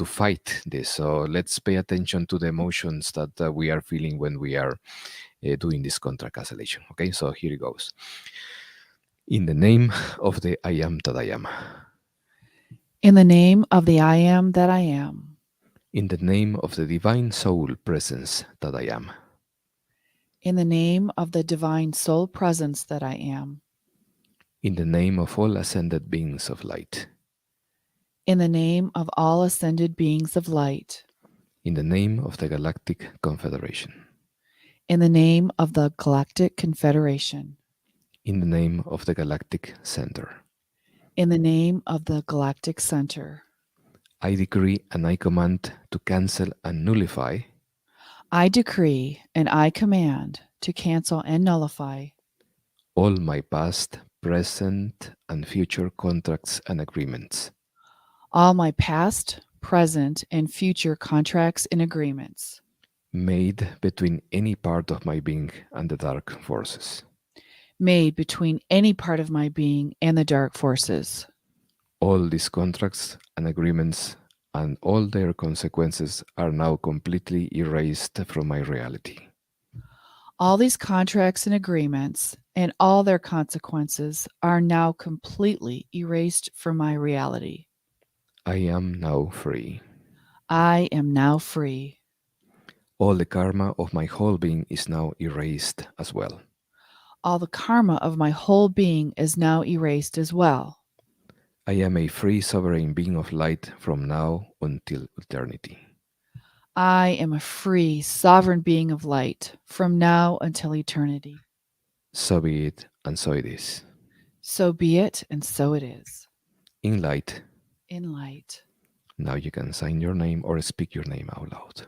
fight this. So let's pay attention to the emotions that we are feeling when we are doing this contract cancellation. Okay, so here it goes. In the name of the I am that I am. In the name of the I am that I am. In the name of the divine soul presence that I am. In the name of the divine soul presence that I am. In the name of all ascended beings of light. In the name of all ascended beings of light. In the name of the Galactic Confederation. In the name of the Galactic Confederation. In the name of the Galactic Center. In the name of the Galactic Center. I decree and I command to cancel and nullify. I decree and I command to cancel and nullify All my past, present, and future contracts and agreements. all my past, present, and future contracts and agreements Made between any part of my being and the dark forces. made between any part of my being and the dark forces. All these contracts and agreements and all their consequences are now completely erased from my reality. All these contracts and agreements and all their consequences are now completely erased from my reality. I am now free. I am now free. All the karma of my whole being is now erased as well. All the karma of my whole being is now erased as well. I am a free sovereign being of light from now until eternity. I am a free, sovereign being of light from now until eternity. So be it, and so it is. So be it, and so it is. In light. In light. Now you can sign your name or speak your name out loud.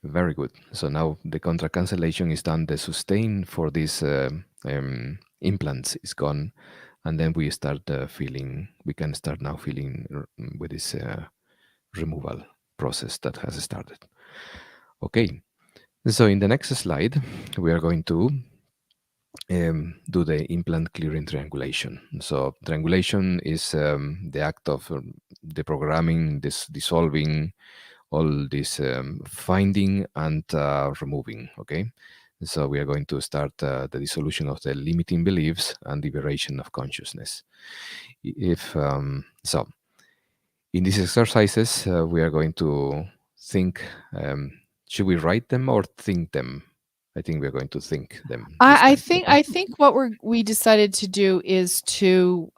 Very good. So now the contract cancellation is done. The sustain for these implants is gone, and then we start feeling. We can start now feeling with this removal process that has started. Okay. So in the next slide, we are going to do the implant clearing triangulation. So triangulation is the act of the programming, this dissolving, all this finding and removing. Okay, so we are going to start the dissolution of the limiting beliefs and liberation of consciousness. If so, in these exercises, we are going to think. Should we write them or think them? I think we are going to think them this I time. think what we decided to do is to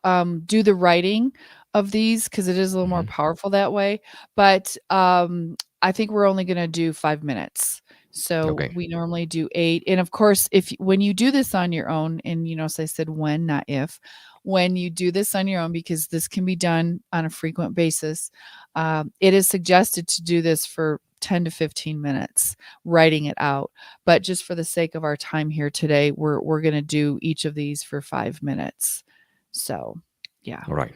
do the writing of these because it is a little more powerful that way. But I think we're only going to do 5 minutes. So Okay. we normally do 8. And of course, when you do this on your own, and so I said when, not if, when you do this on your own, because this can be done on a frequent basis, it is suggested to do this for 10 to 15 minutes, writing it out. But just for the sake of our time here today, we're going to do each of these for 5 minutes. So, yeah. All right.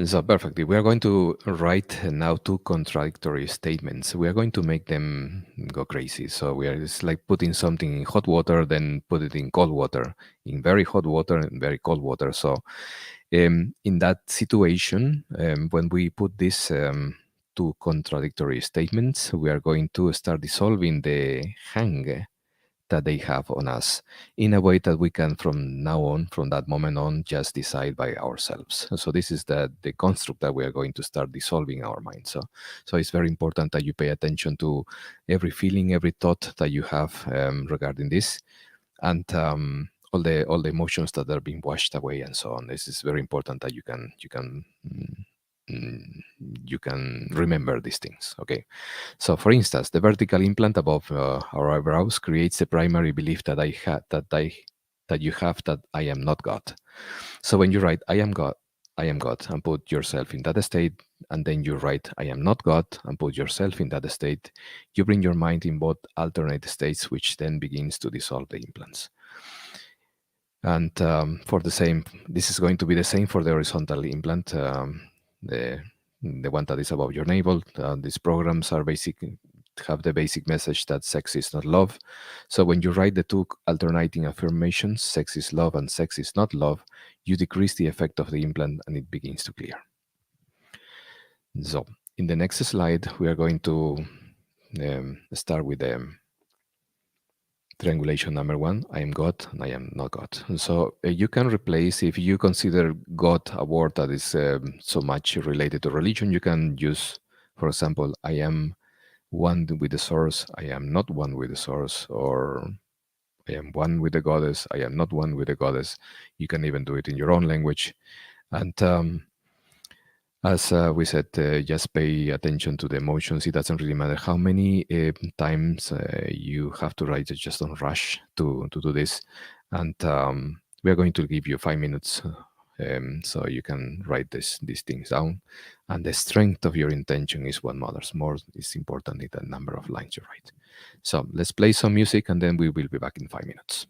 So perfectly. We are going to write now 2 contradictory statements. We are going to make them go crazy. So it's like putting something in hot water, then put it in cold water, in very hot water and very cold water. So in that situation, when we put these 2 contradictory statements, we are going to start dissolving the hang that they have on us in a way that we can from now on, from that moment on, just decide by ourselves. So this is the construct that we are going to start dissolving our mind. So it's very important that you pay attention to every feeling, every thought that you have regarding this, and all the emotions that are being washed away and so on. This is very important that you can remember these things. Okay, so for instance, the vertical implant above our eyebrows creates the primary belief that you have that I am not God. So when you write I am God, and put yourself in that state, and then you write I am not God and put yourself in that state, you bring your mind in both alternate states, which then begins to dissolve the implants. And for the same, this is going to be the same for the horizontal implant, the one that is above your navel. These programs are have the basic message that sex is not love. So when you write the 2 alternating affirmations, sex is love and sex is not love, you decrease the effect of the implant and it begins to clear. So in the next slide, we are going to start with the triangulation number 1. I am God and I am not God. And so you can replace, if you consider God a word that is so much related to religion, you can use, for example, I am one with the source, I am not one with the source, or I am one with the goddess, I am not one with the goddess. You can even do it in your own language. And as we said, just pay attention to the emotions. It doesn't really matter how many times you have to write it. Just don't rush to do this. And we are going to give you 5 minutes so you can write these things down. And the strength of your intention is what matters more. It's important than the number of lines you write. So let's play some music and then we will be back in 5 minutes.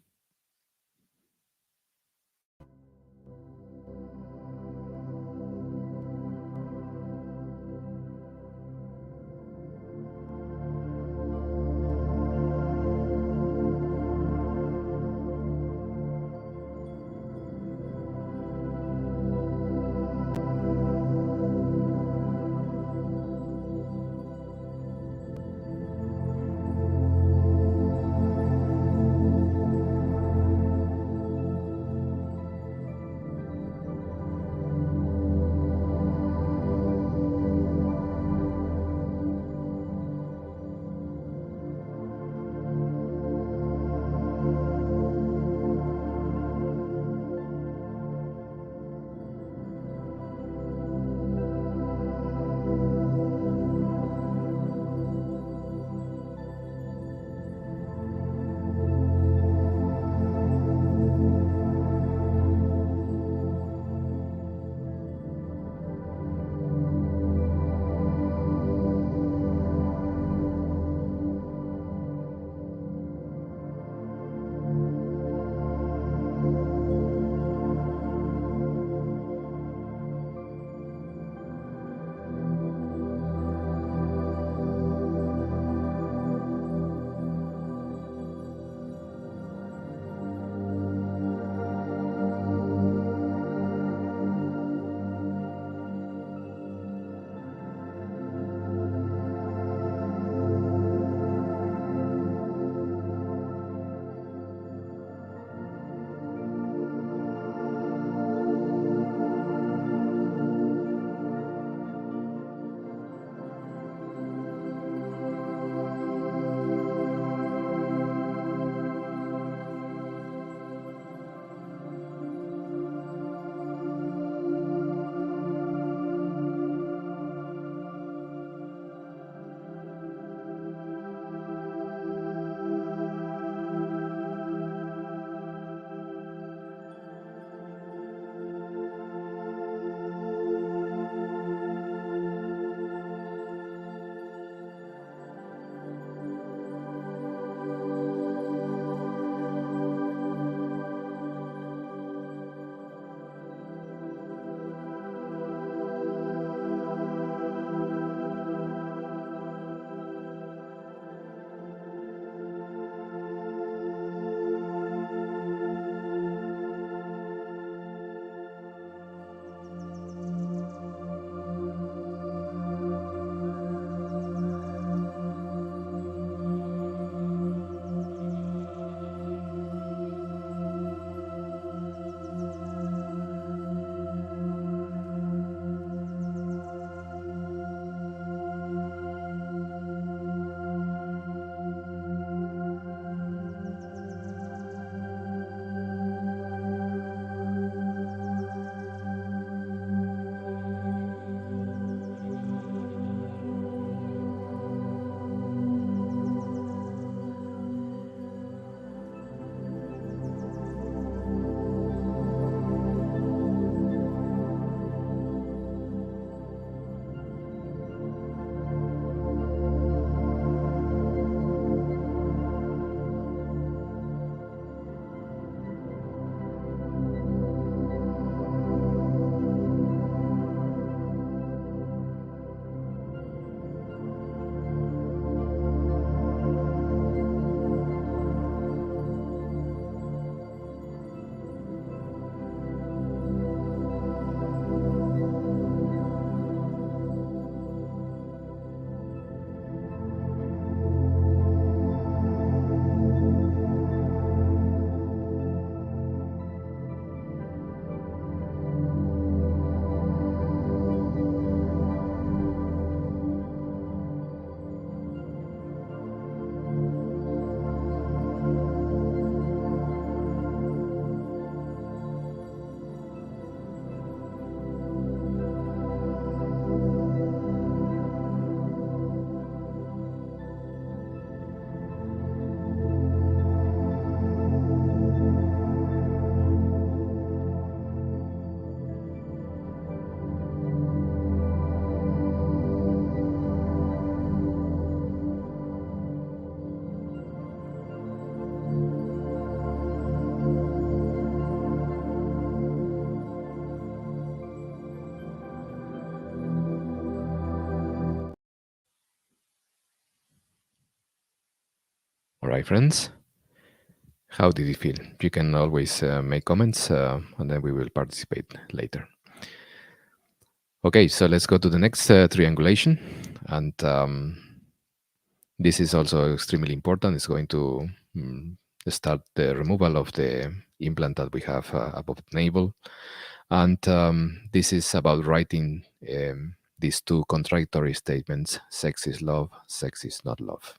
All right, friends. How did it feel? You can always make comments and then we will participate later. Okay, so let's go to the next triangulation. And this is also extremely important. It's going to start the removal of the implant that we have above the navel. And this is about writing these two contradictory statements: sex is love, sex is not love.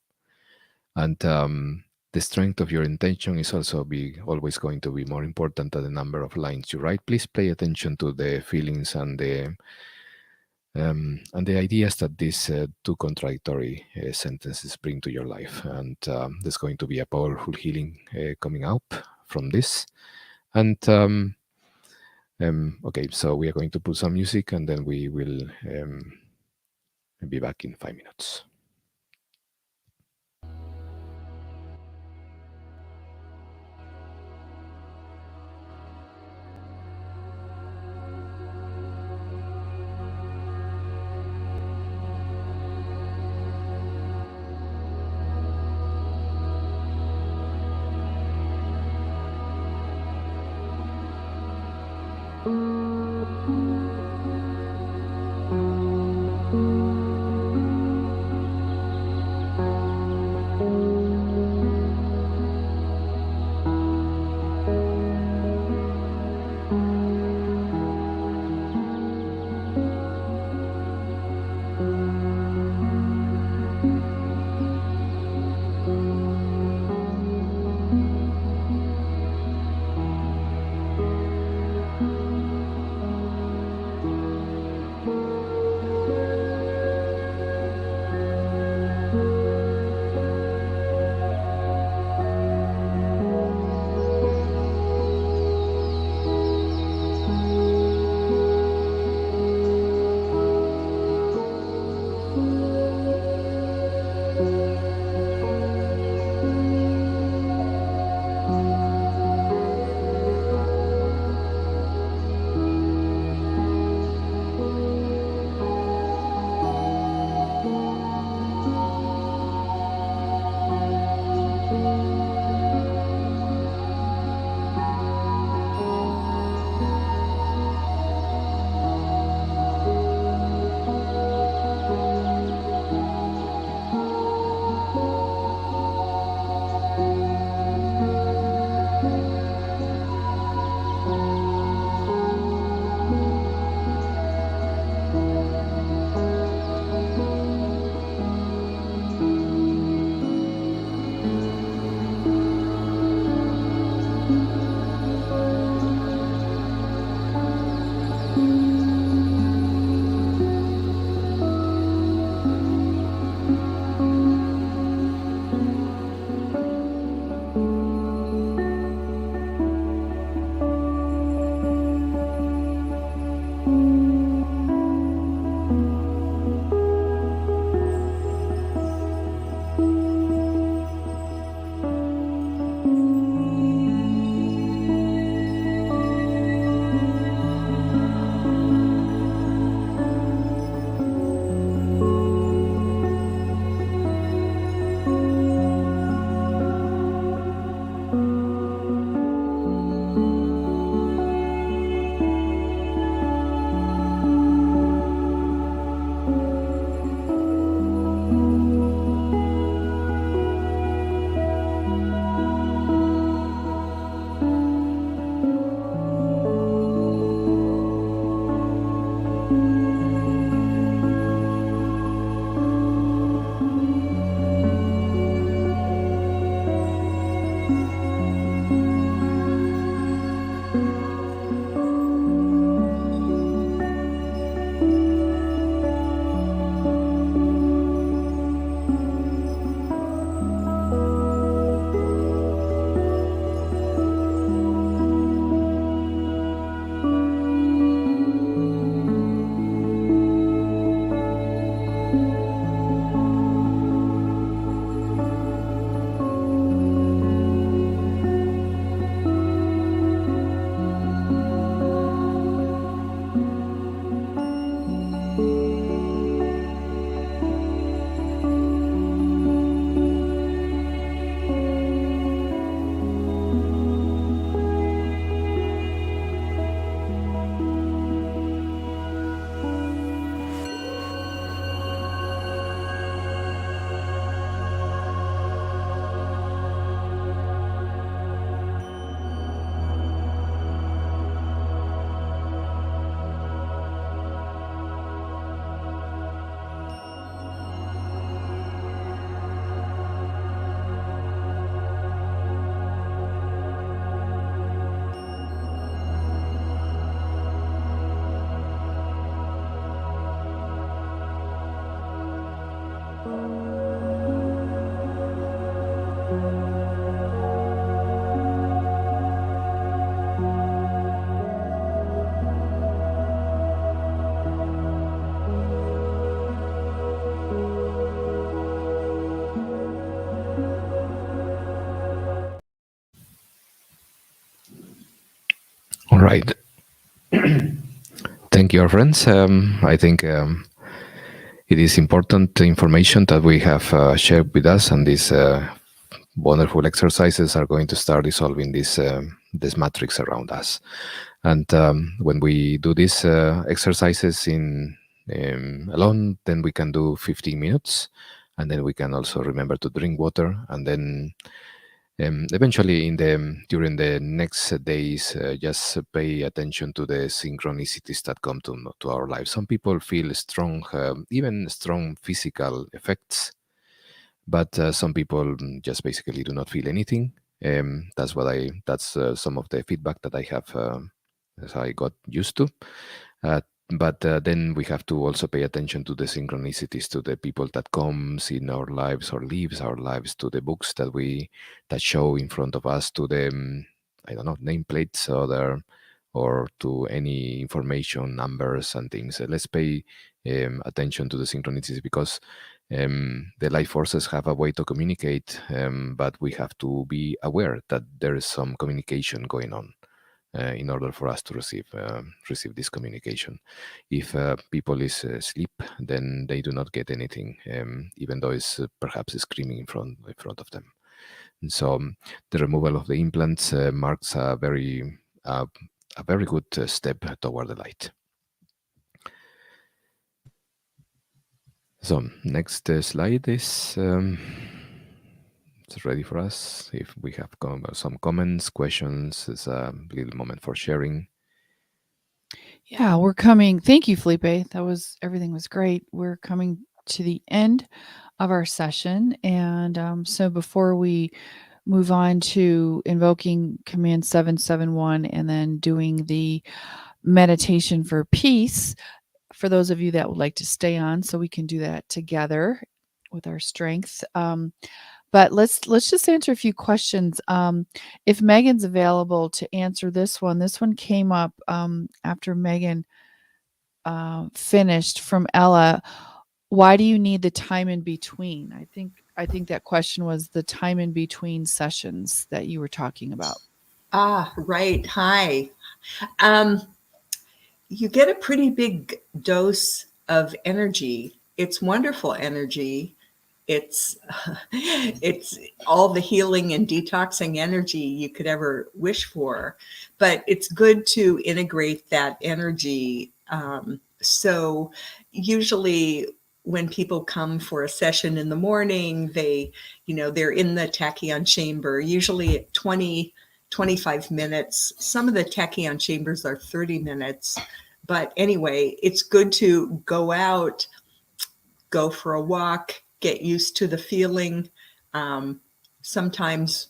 And the strength of your intention is also always going to be more important than the number of lines you write. Please pay attention to the feelings and the ideas that these two contradictory sentences bring to your life. And there's going to be a powerful healing coming out from this. And okay, so we are going to put some music and then we will be back in 5 minutes. thank you, our friends. I think it is important information that we have shared with us, and these wonderful exercises are going to start dissolving this matrix around us. And when we do these exercises in alone, then we can do 15 minutes, and then we can also remember to drink water, and then eventually during the next days, just pay attention to the synchronicities that come to our lives. Some people feel strong, even strong physical effects, but some people just basically do not feel anything. That's some of the feedback that I have, as I got used to. But then we have to also pay attention to the synchronicities, to the people that comes in our lives or leaves our lives, to the books that show in front of us, to the I don't know, nameplates or to any information, numbers and things. Let's pay attention to the synchronicities, because the life forces have a way to communicate, but we have to be aware that there is some communication going on in order for us to receive this communication. If people is asleep, then they do not get anything, even though it's perhaps screaming in front of them. And so the removal of the implants marks a very good step toward the light. So next slide is it's ready for us. If we have some comments, questions, it's a little moment for sharing. Yeah, we're coming. Thank you, Felipe. Everything was great. We're coming to the end of our session. And so before we move on to invoking command 771 and then doing the meditation for peace, for those of you that would like to stay on so we can do that together with our strength. But let's just answer a few questions. If Megan's available to answer this one came up after Megan finished from Ella. Why do you need the time in between? I think that question was the time in between sessions that you were talking about. Right. Hi. You get a pretty big dose of energy. It's wonderful energy. It's all the healing and detoxing energy you could ever wish for, but it's good to integrate that energy. So usually when people come for a session in the morning, they're in the tachyon chamber, usually at 25 minutes. Some of the tachyon chambers are 30 minutes. But anyway, it's good to go out, go for a walk, get used to the feeling. Sometimes,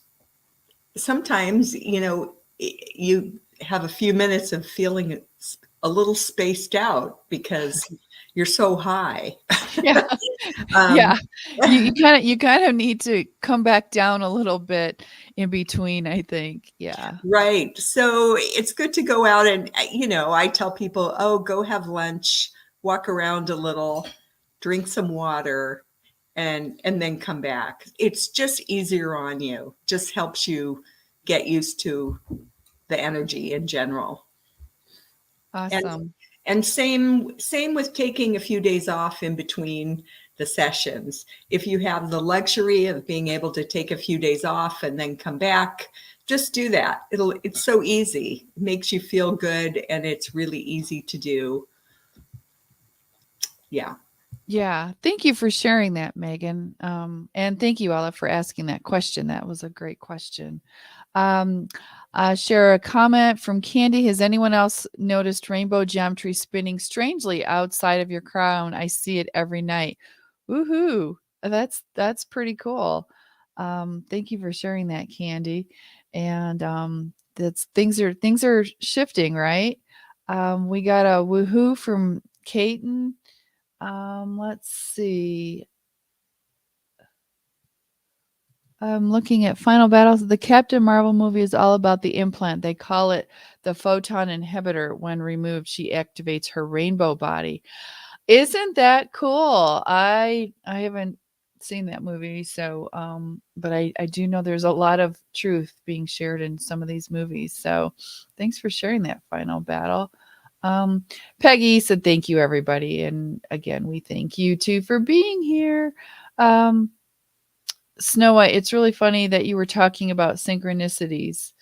you have a few minutes of feeling a little spaced out because you're so high. Yeah. Yeah. You kind of need to come back down a little bit in between, I think. Yeah. Right. So it's good to go out and, I tell people, go have lunch, walk around a little, drink some water, and then come back. It's just easier on you, just helps you get used to the energy in general. Awesome. And same with taking a few days off in between the sessions. If you have the luxury of being able to take a few days off and then come back, just do that. It's so easy. It makes you feel good, and it's really easy to do. Yeah. Yeah. Thank you for sharing that, Megan. And thank you, Ella, for asking that question. That was a great question. Share a comment from Candy. Has anyone else noticed rainbow geometry spinning strangely outside of your crown? I see it every night. Woohoo. That's pretty cool. Thank you for sharing that, Candy. And that's things are shifting, right? We got a woohoo from Caton. Let's see. I'm looking at Final Battles. The Captain Marvel movie is all about the implant. They call it the photon inhibitor. When removed, she activates her rainbow body. Isn't that cool? I haven't seen that movie, so but I do know there's a lot of truth being shared in some of these movies. So thanks for sharing that, Final Battle. Peggy said, thank you, everybody. And again, we thank you too for being here. Snow White, it's really funny that you were talking about synchronicities.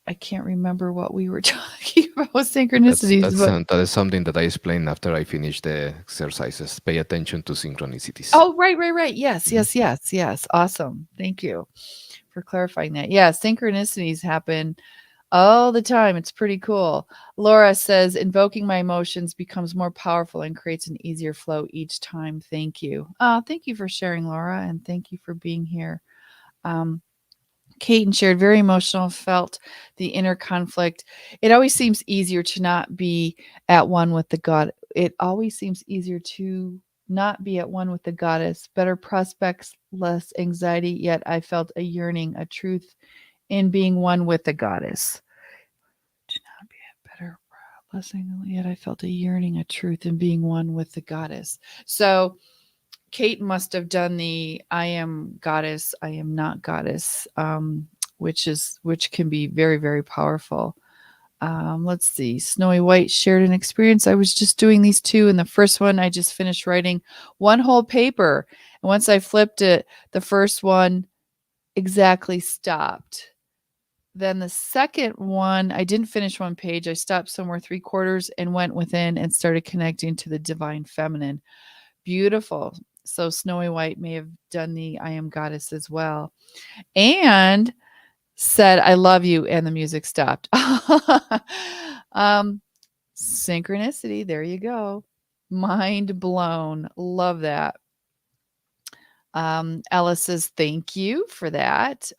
I can't remember what we were talking about with synchronicities. That is something that I explained after I finished the exercises. Pay attention to synchronicities. Oh, right. Yes. Awesome. Thank you for clarifying that. Yeah, synchronicities happen all the time. It's pretty cool. Laura says, invoking my emotions becomes more powerful and creates an easier flow each time. Thank you. Thank you for sharing, Laura, and thank you for being here. Kate shared, very emotional, felt the inner conflict. It always seems easier to not be at one with the God. It always seems easier to not be at one with the goddess. Better prospects, less anxiety, yet I felt a yearning, a truth in being one with the goddess. To not be a better blessing, yet I felt a yearning, a truth in being one with the goddess. So Kate must have done the I am goddess, I am not goddess, which can be very, very powerful. Let's see. Snowy White shared an experience. I was just doing these two. And the first one, I just finished writing one whole paper. And once I flipped it, the first one exactly stopped. Then the second one, I didn't finish one page. I stopped somewhere 3/4 and went within and started connecting to the divine feminine. Beautiful. So Snowy White may have done the I am goddess as well. And said, I love you. And the music stopped. Synchronicity. There you go. Mind blown. Love that. Ella says, thank you for that.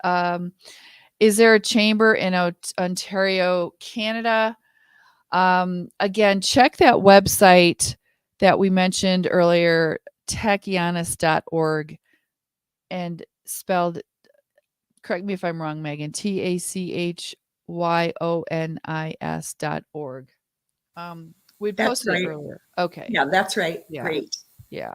Is there a chamber in Ontario, Canada? Again, check that website that we mentioned earlier, tachyonis.org, and spelled, correct me if I'm wrong, Megan, tachyonis.org. We posted it earlier. Okay. Yeah, that's right. Yeah. Great. Yeah.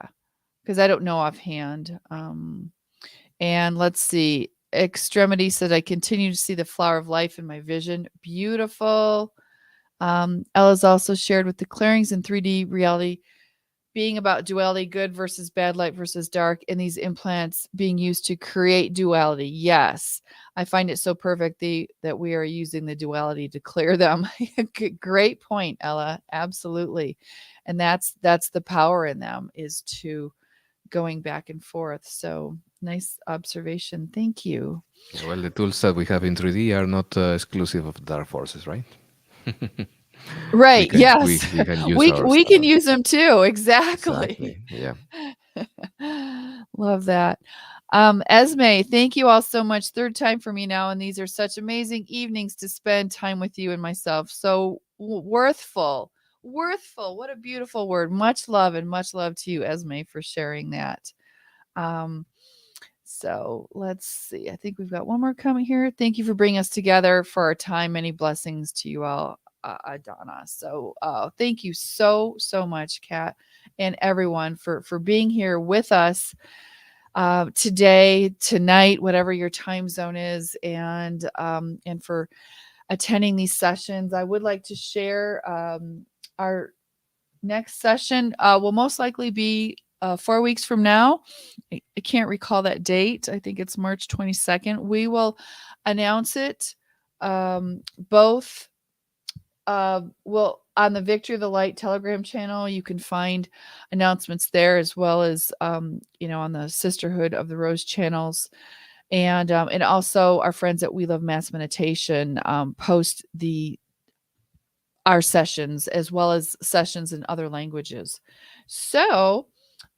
Because I don't know offhand. And let's see. Extremity said, I continue to see the flower of life in my vision. Beautiful. Ella's also shared with the clearings in 3D reality being about duality, good versus bad, light versus dark, and these implants being used to create duality. Yes, I find it so perfect that we are using the duality to clear them. Great point, Ella. Absolutely. And that's the power in them, is to going back and forth. So nice observation. Thank you. Well, the tools that we have in 3D are not exclusive of dark forces, right? Right. Yes. We can use we can use them too. Exactly. Yeah. Love that. Esme, thank you all so much. Third time for me now. And these are such amazing evenings to spend time with you and myself. So worthful. What a beautiful word. Much love to you, Esme, for sharing that. So let's see. I think we've got one more comment here. Thank you for bringing us together for our time. Many blessings to you all, Adana. So thank you so much, Kat, and everyone for being here with us today, tonight, whatever your time zone is, and for attending these sessions. I would like to share our next session will most likely be 4 weeks from now. I can't recall that date. I think it's March 22nd. We will announce it both well, on the Victory of the Light Telegram channel. You can find announcements there, as well as on the Sisterhood of the Rose channels, and also our friends at We Love Mass Meditation post our sessions, as well as sessions in other languages. So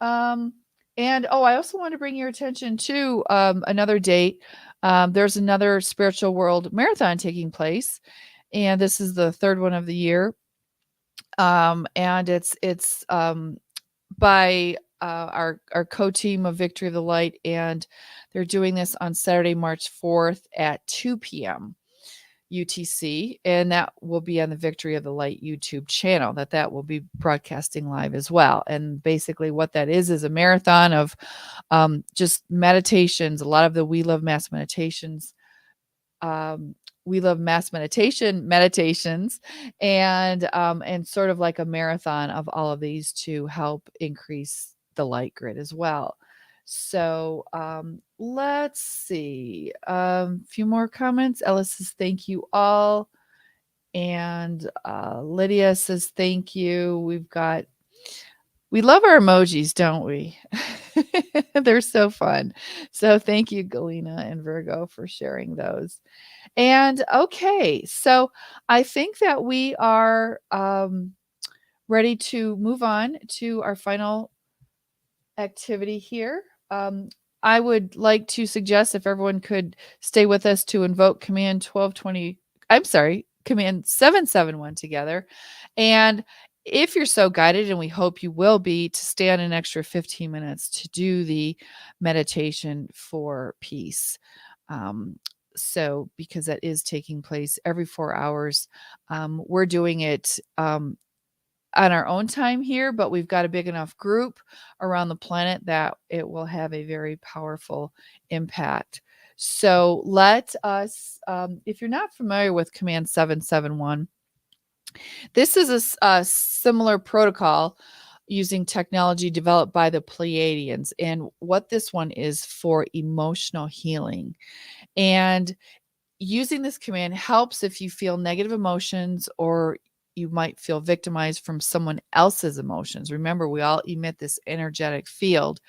and I also want to bring your attention to another date. There's another Spiritual World Marathon taking place, and this is the third one of the year. And it's by our co-team of Victory of the Light, and they're doing this on Saturday, March 4th at 2 p.m. UTC, and that will be on the Victory of the Light YouTube channel. That will be broadcasting live as well. And basically what that is a marathon of just meditations, a lot of the We Love Mass meditations, we love mass meditations, and sort of like a marathon of all of these to help increase the light grid as well. So let's see. A few more comments. Ella says, thank you all. And Lydia says, thank you. We love our emojis, don't we? They're so fun. So thank you, Galena and Virgo, for sharing those. And okay, so I think that we are ready to move on to our final activity here. I would like to suggest if everyone could stay with us to invoke command 1220, command 771 together. And if you're so guided, and we hope you will be, to stay on an extra 15 minutes to do the meditation for peace. So, because that is taking place every 4 hours, we're doing it on our own time here, but we've got a big enough group around the planet that it will have a very powerful impact. So let us, if you're not familiar with Command 771, this is a similar protocol using technology developed by the Pleiadians. And what this one is for emotional healing. And using this command helps if you feel negative emotions, or you might feel victimized from someone else's emotions. Remember, we all emit this energetic field.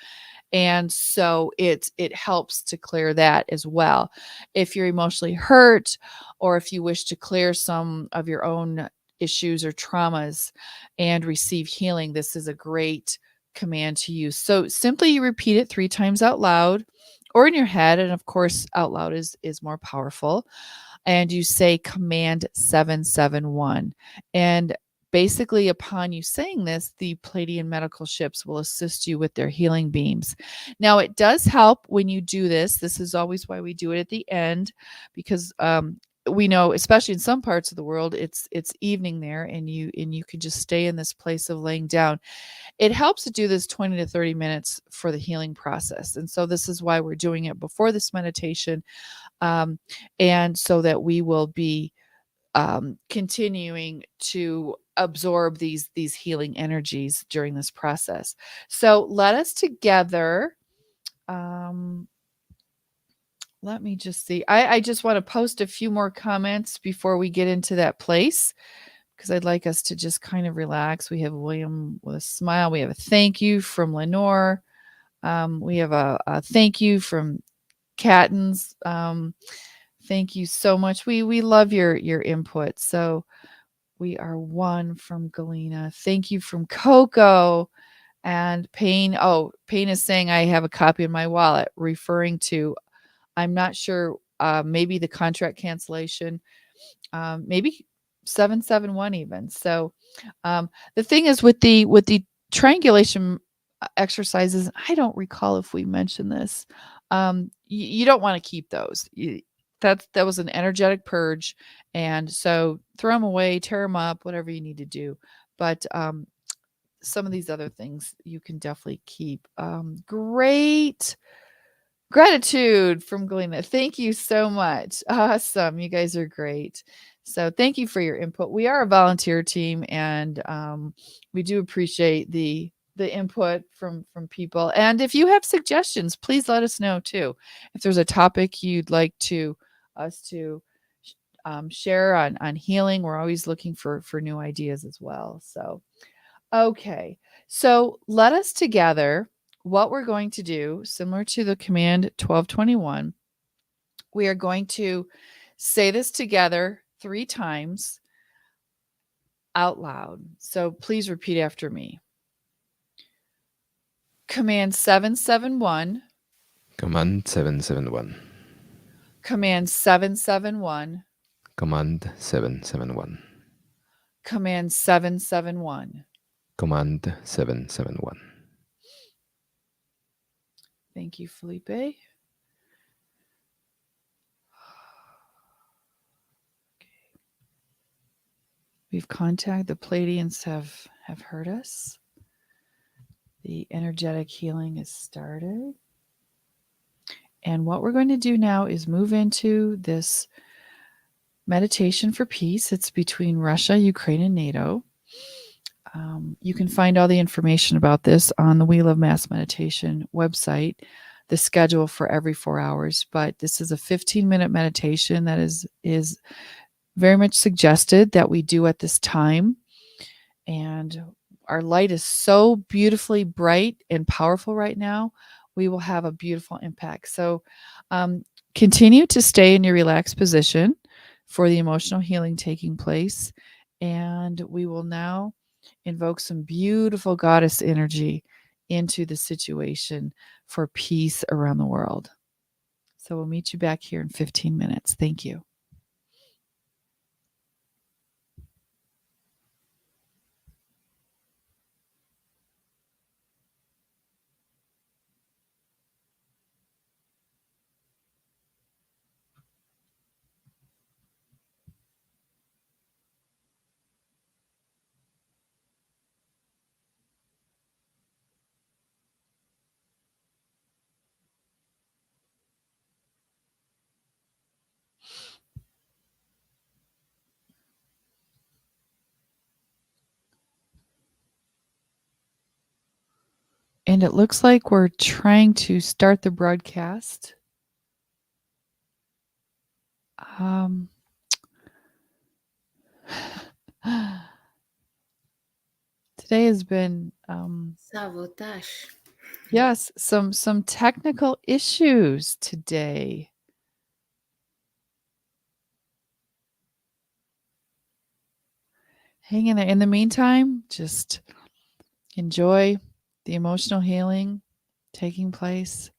And so it helps to clear that as well. If you're emotionally hurt, or if you wish to clear some of your own issues or traumas and receive healing, this is a great command to use. So simply you repeat it 3 times out loud or in your head. And of course, out loud is more powerful. And you say command 771. And basically, upon you saying this, the Pleiadian medical ships will assist you with their healing beams. Now, it does help when you do this. This is always why we do it at the end, because we know, especially in some parts of the world, it's evening there, and you can just stay in this place of laying down. It helps to do this 20 to 30 minutes for the healing process. And so this is why we're doing it before this meditation, and so that we will be continuing to absorb these healing energies during this process. So let us together. Let me just see. I just want to post a few more comments before we get into that place, because I'd like us to just kind of relax. We have William with a smile. We have a thank you from Lenore. We have a thank you from Cattens. Thank you so much. We love your input. So we are one from Galena. Thank you from Coco. And Payne. Oh, Payne is saying I have a copy in my wallet, referring to, I'm not sure, maybe the contract cancellation, maybe 771 even. So the thing is with the triangulation exercises, I don't recall if we mentioned this. You don't want to keep those. That was an energetic purge, and so throw them away, tear them up, whatever you need to do. But some of these other things you can definitely keep. Great gratitude from Galena. Thank you so much. Awesome. You guys are great. So thank you for your input. We are a volunteer team, and we do appreciate the input from people. And if you have suggestions, please let us know too. If there's a topic you'd like us to share on healing, we're always looking for new ideas as well. So, okay. So let us together, what we're going to do, similar to the command 1221, we are going to say this together 3 times out loud. So please repeat after me. Command 771. Command 771. Command 771. Command 771. Command 771. Command 771. Thank you, Felipe. Okay. We've contacted, the Pleiadians have heard us. The energetic healing is started. And what we're going to do now is move into this meditation for peace. It's between Russia, Ukraine, and NATO. You can find all the information about this on the Wheel of Mass Meditation website, the schedule for every 4 hours. But this is a 15-minute meditation that is very much suggested that we do at this time. And our light is so beautifully bright and powerful right now, we will have a beautiful impact. So continue to stay in your relaxed position for the emotional healing taking place. And we will now invoke some beautiful goddess energy into the situation for peace around the world. So we'll meet you back here in 15 minutes. Thank you. And it looks like we're trying to start the broadcast. Today has been Sabotage. yes, some technical issues today. Hang in there. In the meantime, just enjoy the emotional healing taking place.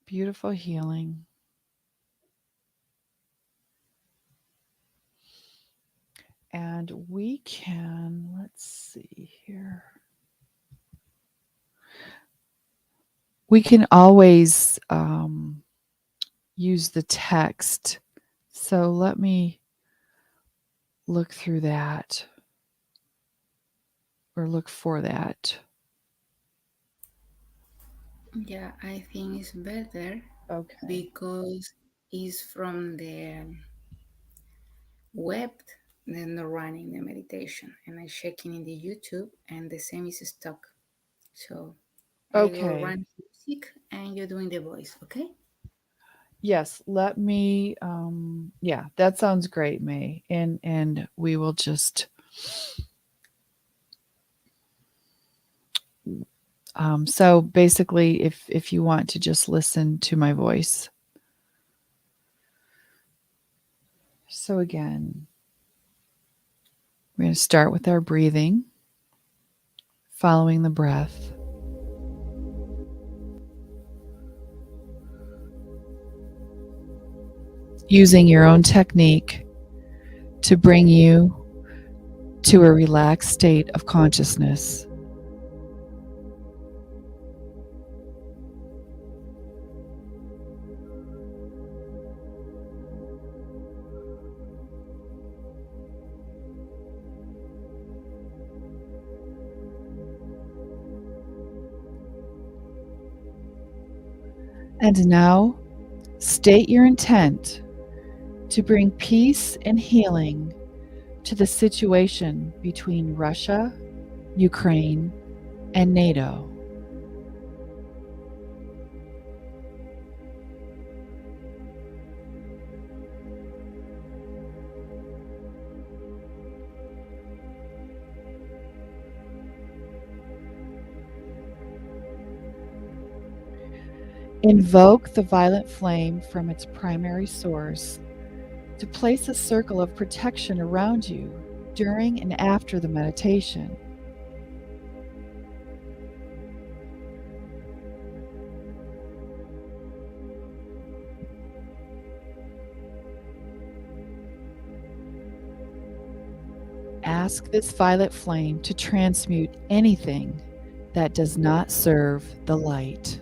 Beautiful healing. And we can, let's see here. We can always use the text. So let me look through that or look for that. Yeah, I think it's better Okay. because it's from the web, then the running the meditation, and I checking in the YouTube, and the same is stuck. So I go Okay. run music, and you're doing the voice, okay? Yes, let me yeah, that sounds great, May. And we will just so basically if you want to just listen to my voice. So again, we're going to start with our breathing, following the breath. Using your own technique to bring you to a relaxed state of consciousness. And now, state your intent to bring peace and healing to the situation between Russia, Ukraine, and NATO. Invoke the violet flame from its primary source to place a circle of protection around you during and after the meditation. Ask this violet flame to transmute anything that does not serve the light.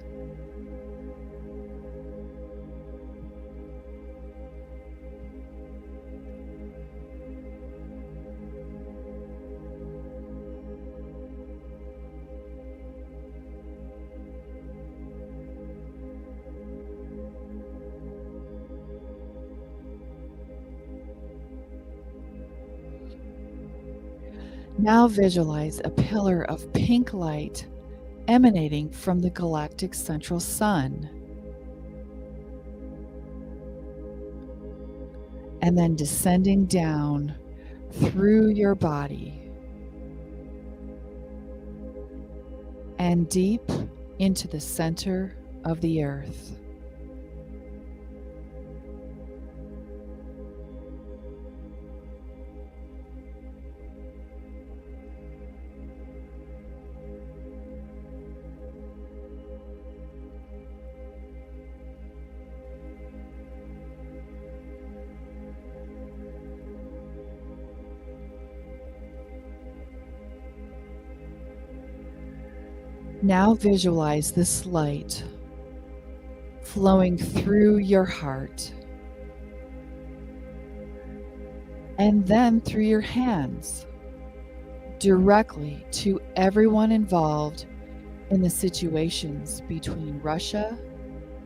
Now visualize a pillar of pink light emanating from the galactic central sun, and then descending down through your body and deep into the center of the earth. Now visualize this light flowing through your heart and then through your hands directly to everyone involved in the situations between Russia,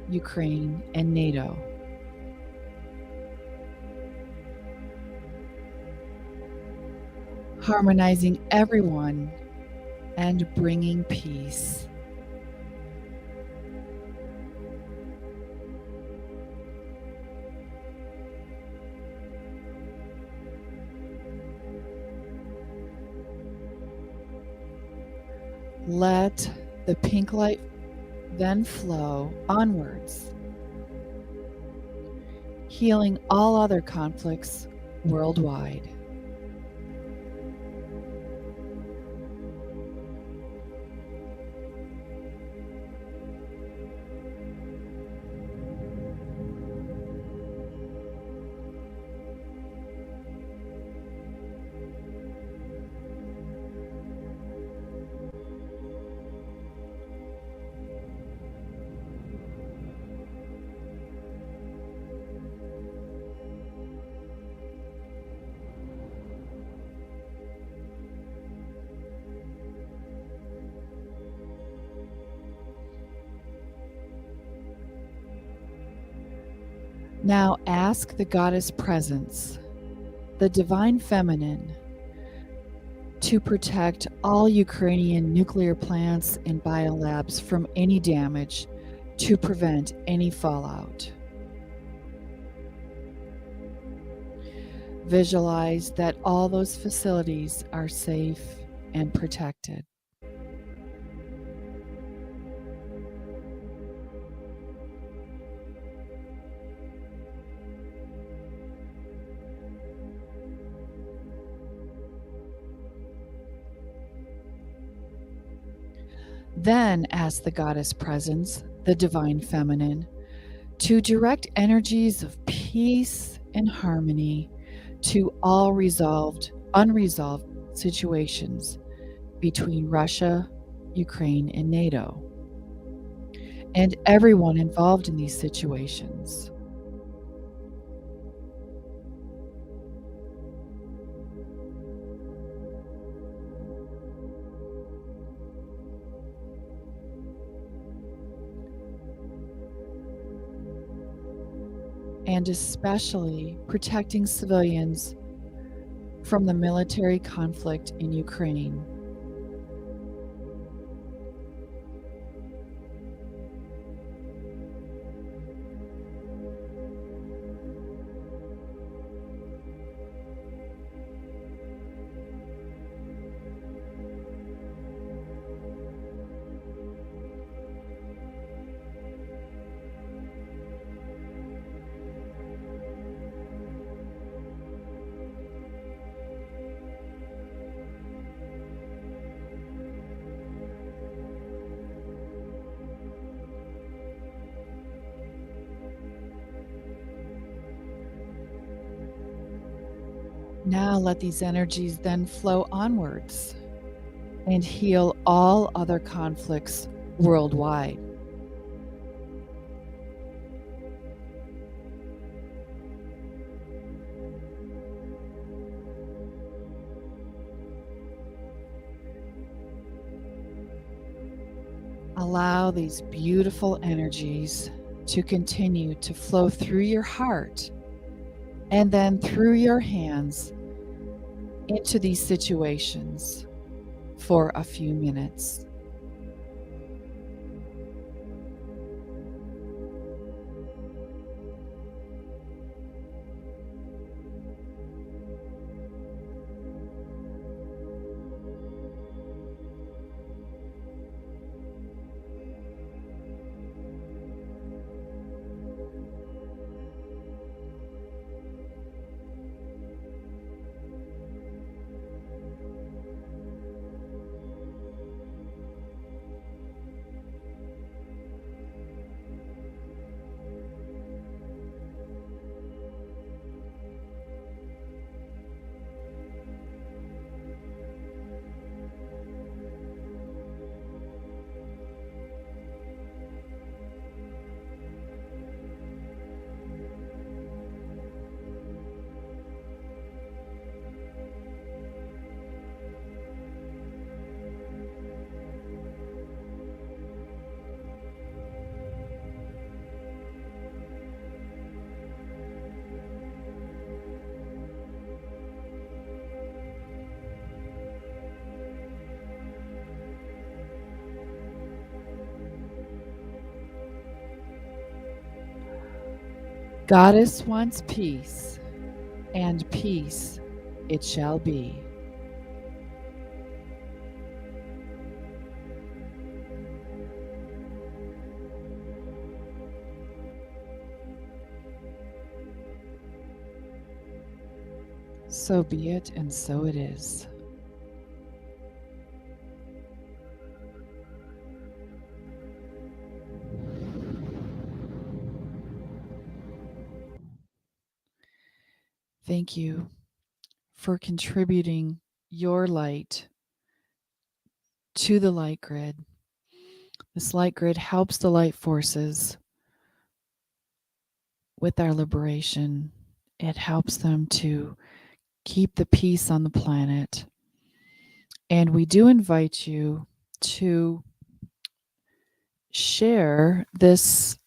Ukraine, and NATO. Harmonizing everyone and bringing peace. Let the pink light then flow onwards, healing all other conflicts worldwide. Now ask the Goddess Presence, the Divine Feminine, to protect all Ukrainian nuclear plants and biolabs from any damage to prevent any fallout. Visualize that all those facilities are safe and protected. Then ask the Goddess Presence, the Divine Feminine, to direct energies of peace and harmony to all unresolved situations between Russia, Ukraine, and NATO, and everyone involved in these situations. And especially protecting civilians from the military conflict in Ukraine. Now let these energies then flow onwards and heal all other conflicts worldwide. Allow these beautiful energies to continue to flow through your heart and then through your hands into these situations for a few minutes. Goddess wants peace, and peace it shall be. So be it, and so it is. Thank you for contributing your light to the light grid. This light grid helps the light forces with our liberation. It helps them to keep the peace on the planet. And we do invite you to share this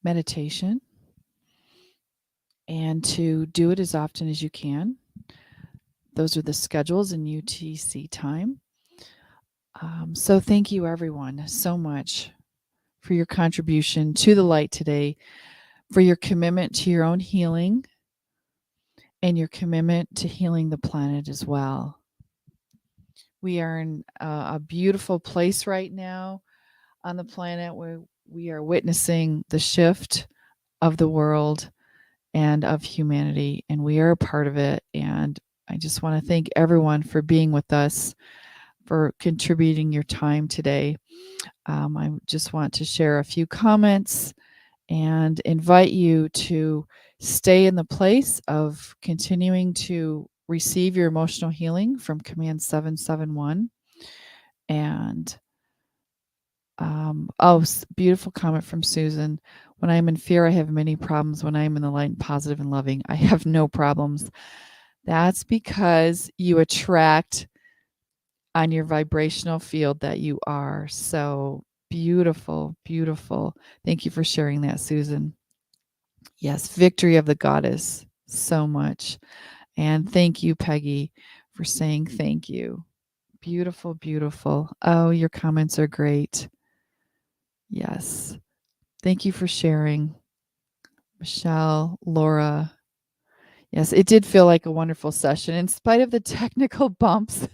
meditation and to do it as often as you can. Those are the schedules in UTC time. So thank you, everyone, so much for your contribution to the light today, for your commitment to your own healing and your commitment to healing the planet as well. We are in a beautiful place right now on the planet where we are witnessing the shift of the world and of humanity, and we are a part of it. And I just want to thank everyone for being with us, for contributing your time today. I just want to share a few comments and invite you to stay in the place of continuing to receive your emotional healing from Command 771. And beautiful comment from Susan. When I am in fear, I have many problems. When I am in the light and positive and loving, I have no problems. That's because you attract on your vibrational field that you are. So beautiful, beautiful. Thank you for sharing that, Susan. Yes, victory of the goddess so much. And thank you, Peggy, for saying thank you. Beautiful, beautiful. Oh, your comments are great. Yes. Thank you for sharing. Michelle, Laura. Yes, it did feel like a wonderful session in spite of the technical bumps.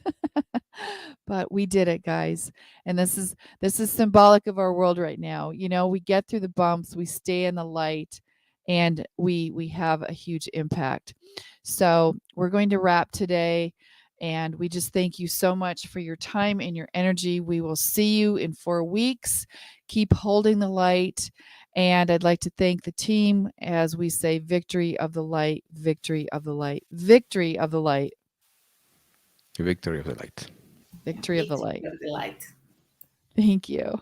But we did it, guys. And this is symbolic of our world right now. You know, we get through the bumps, we stay in the light, and we have a huge impact. So, we're going to wrap today, and we just thank you so much for your time and your energy. We will see you in 4 weeks. Keep holding the light. And I'd like to thank the team as we say victory of the light, victory of the light, victory of the light. Victory of the light. Victory of the light. Of the light. Thank you.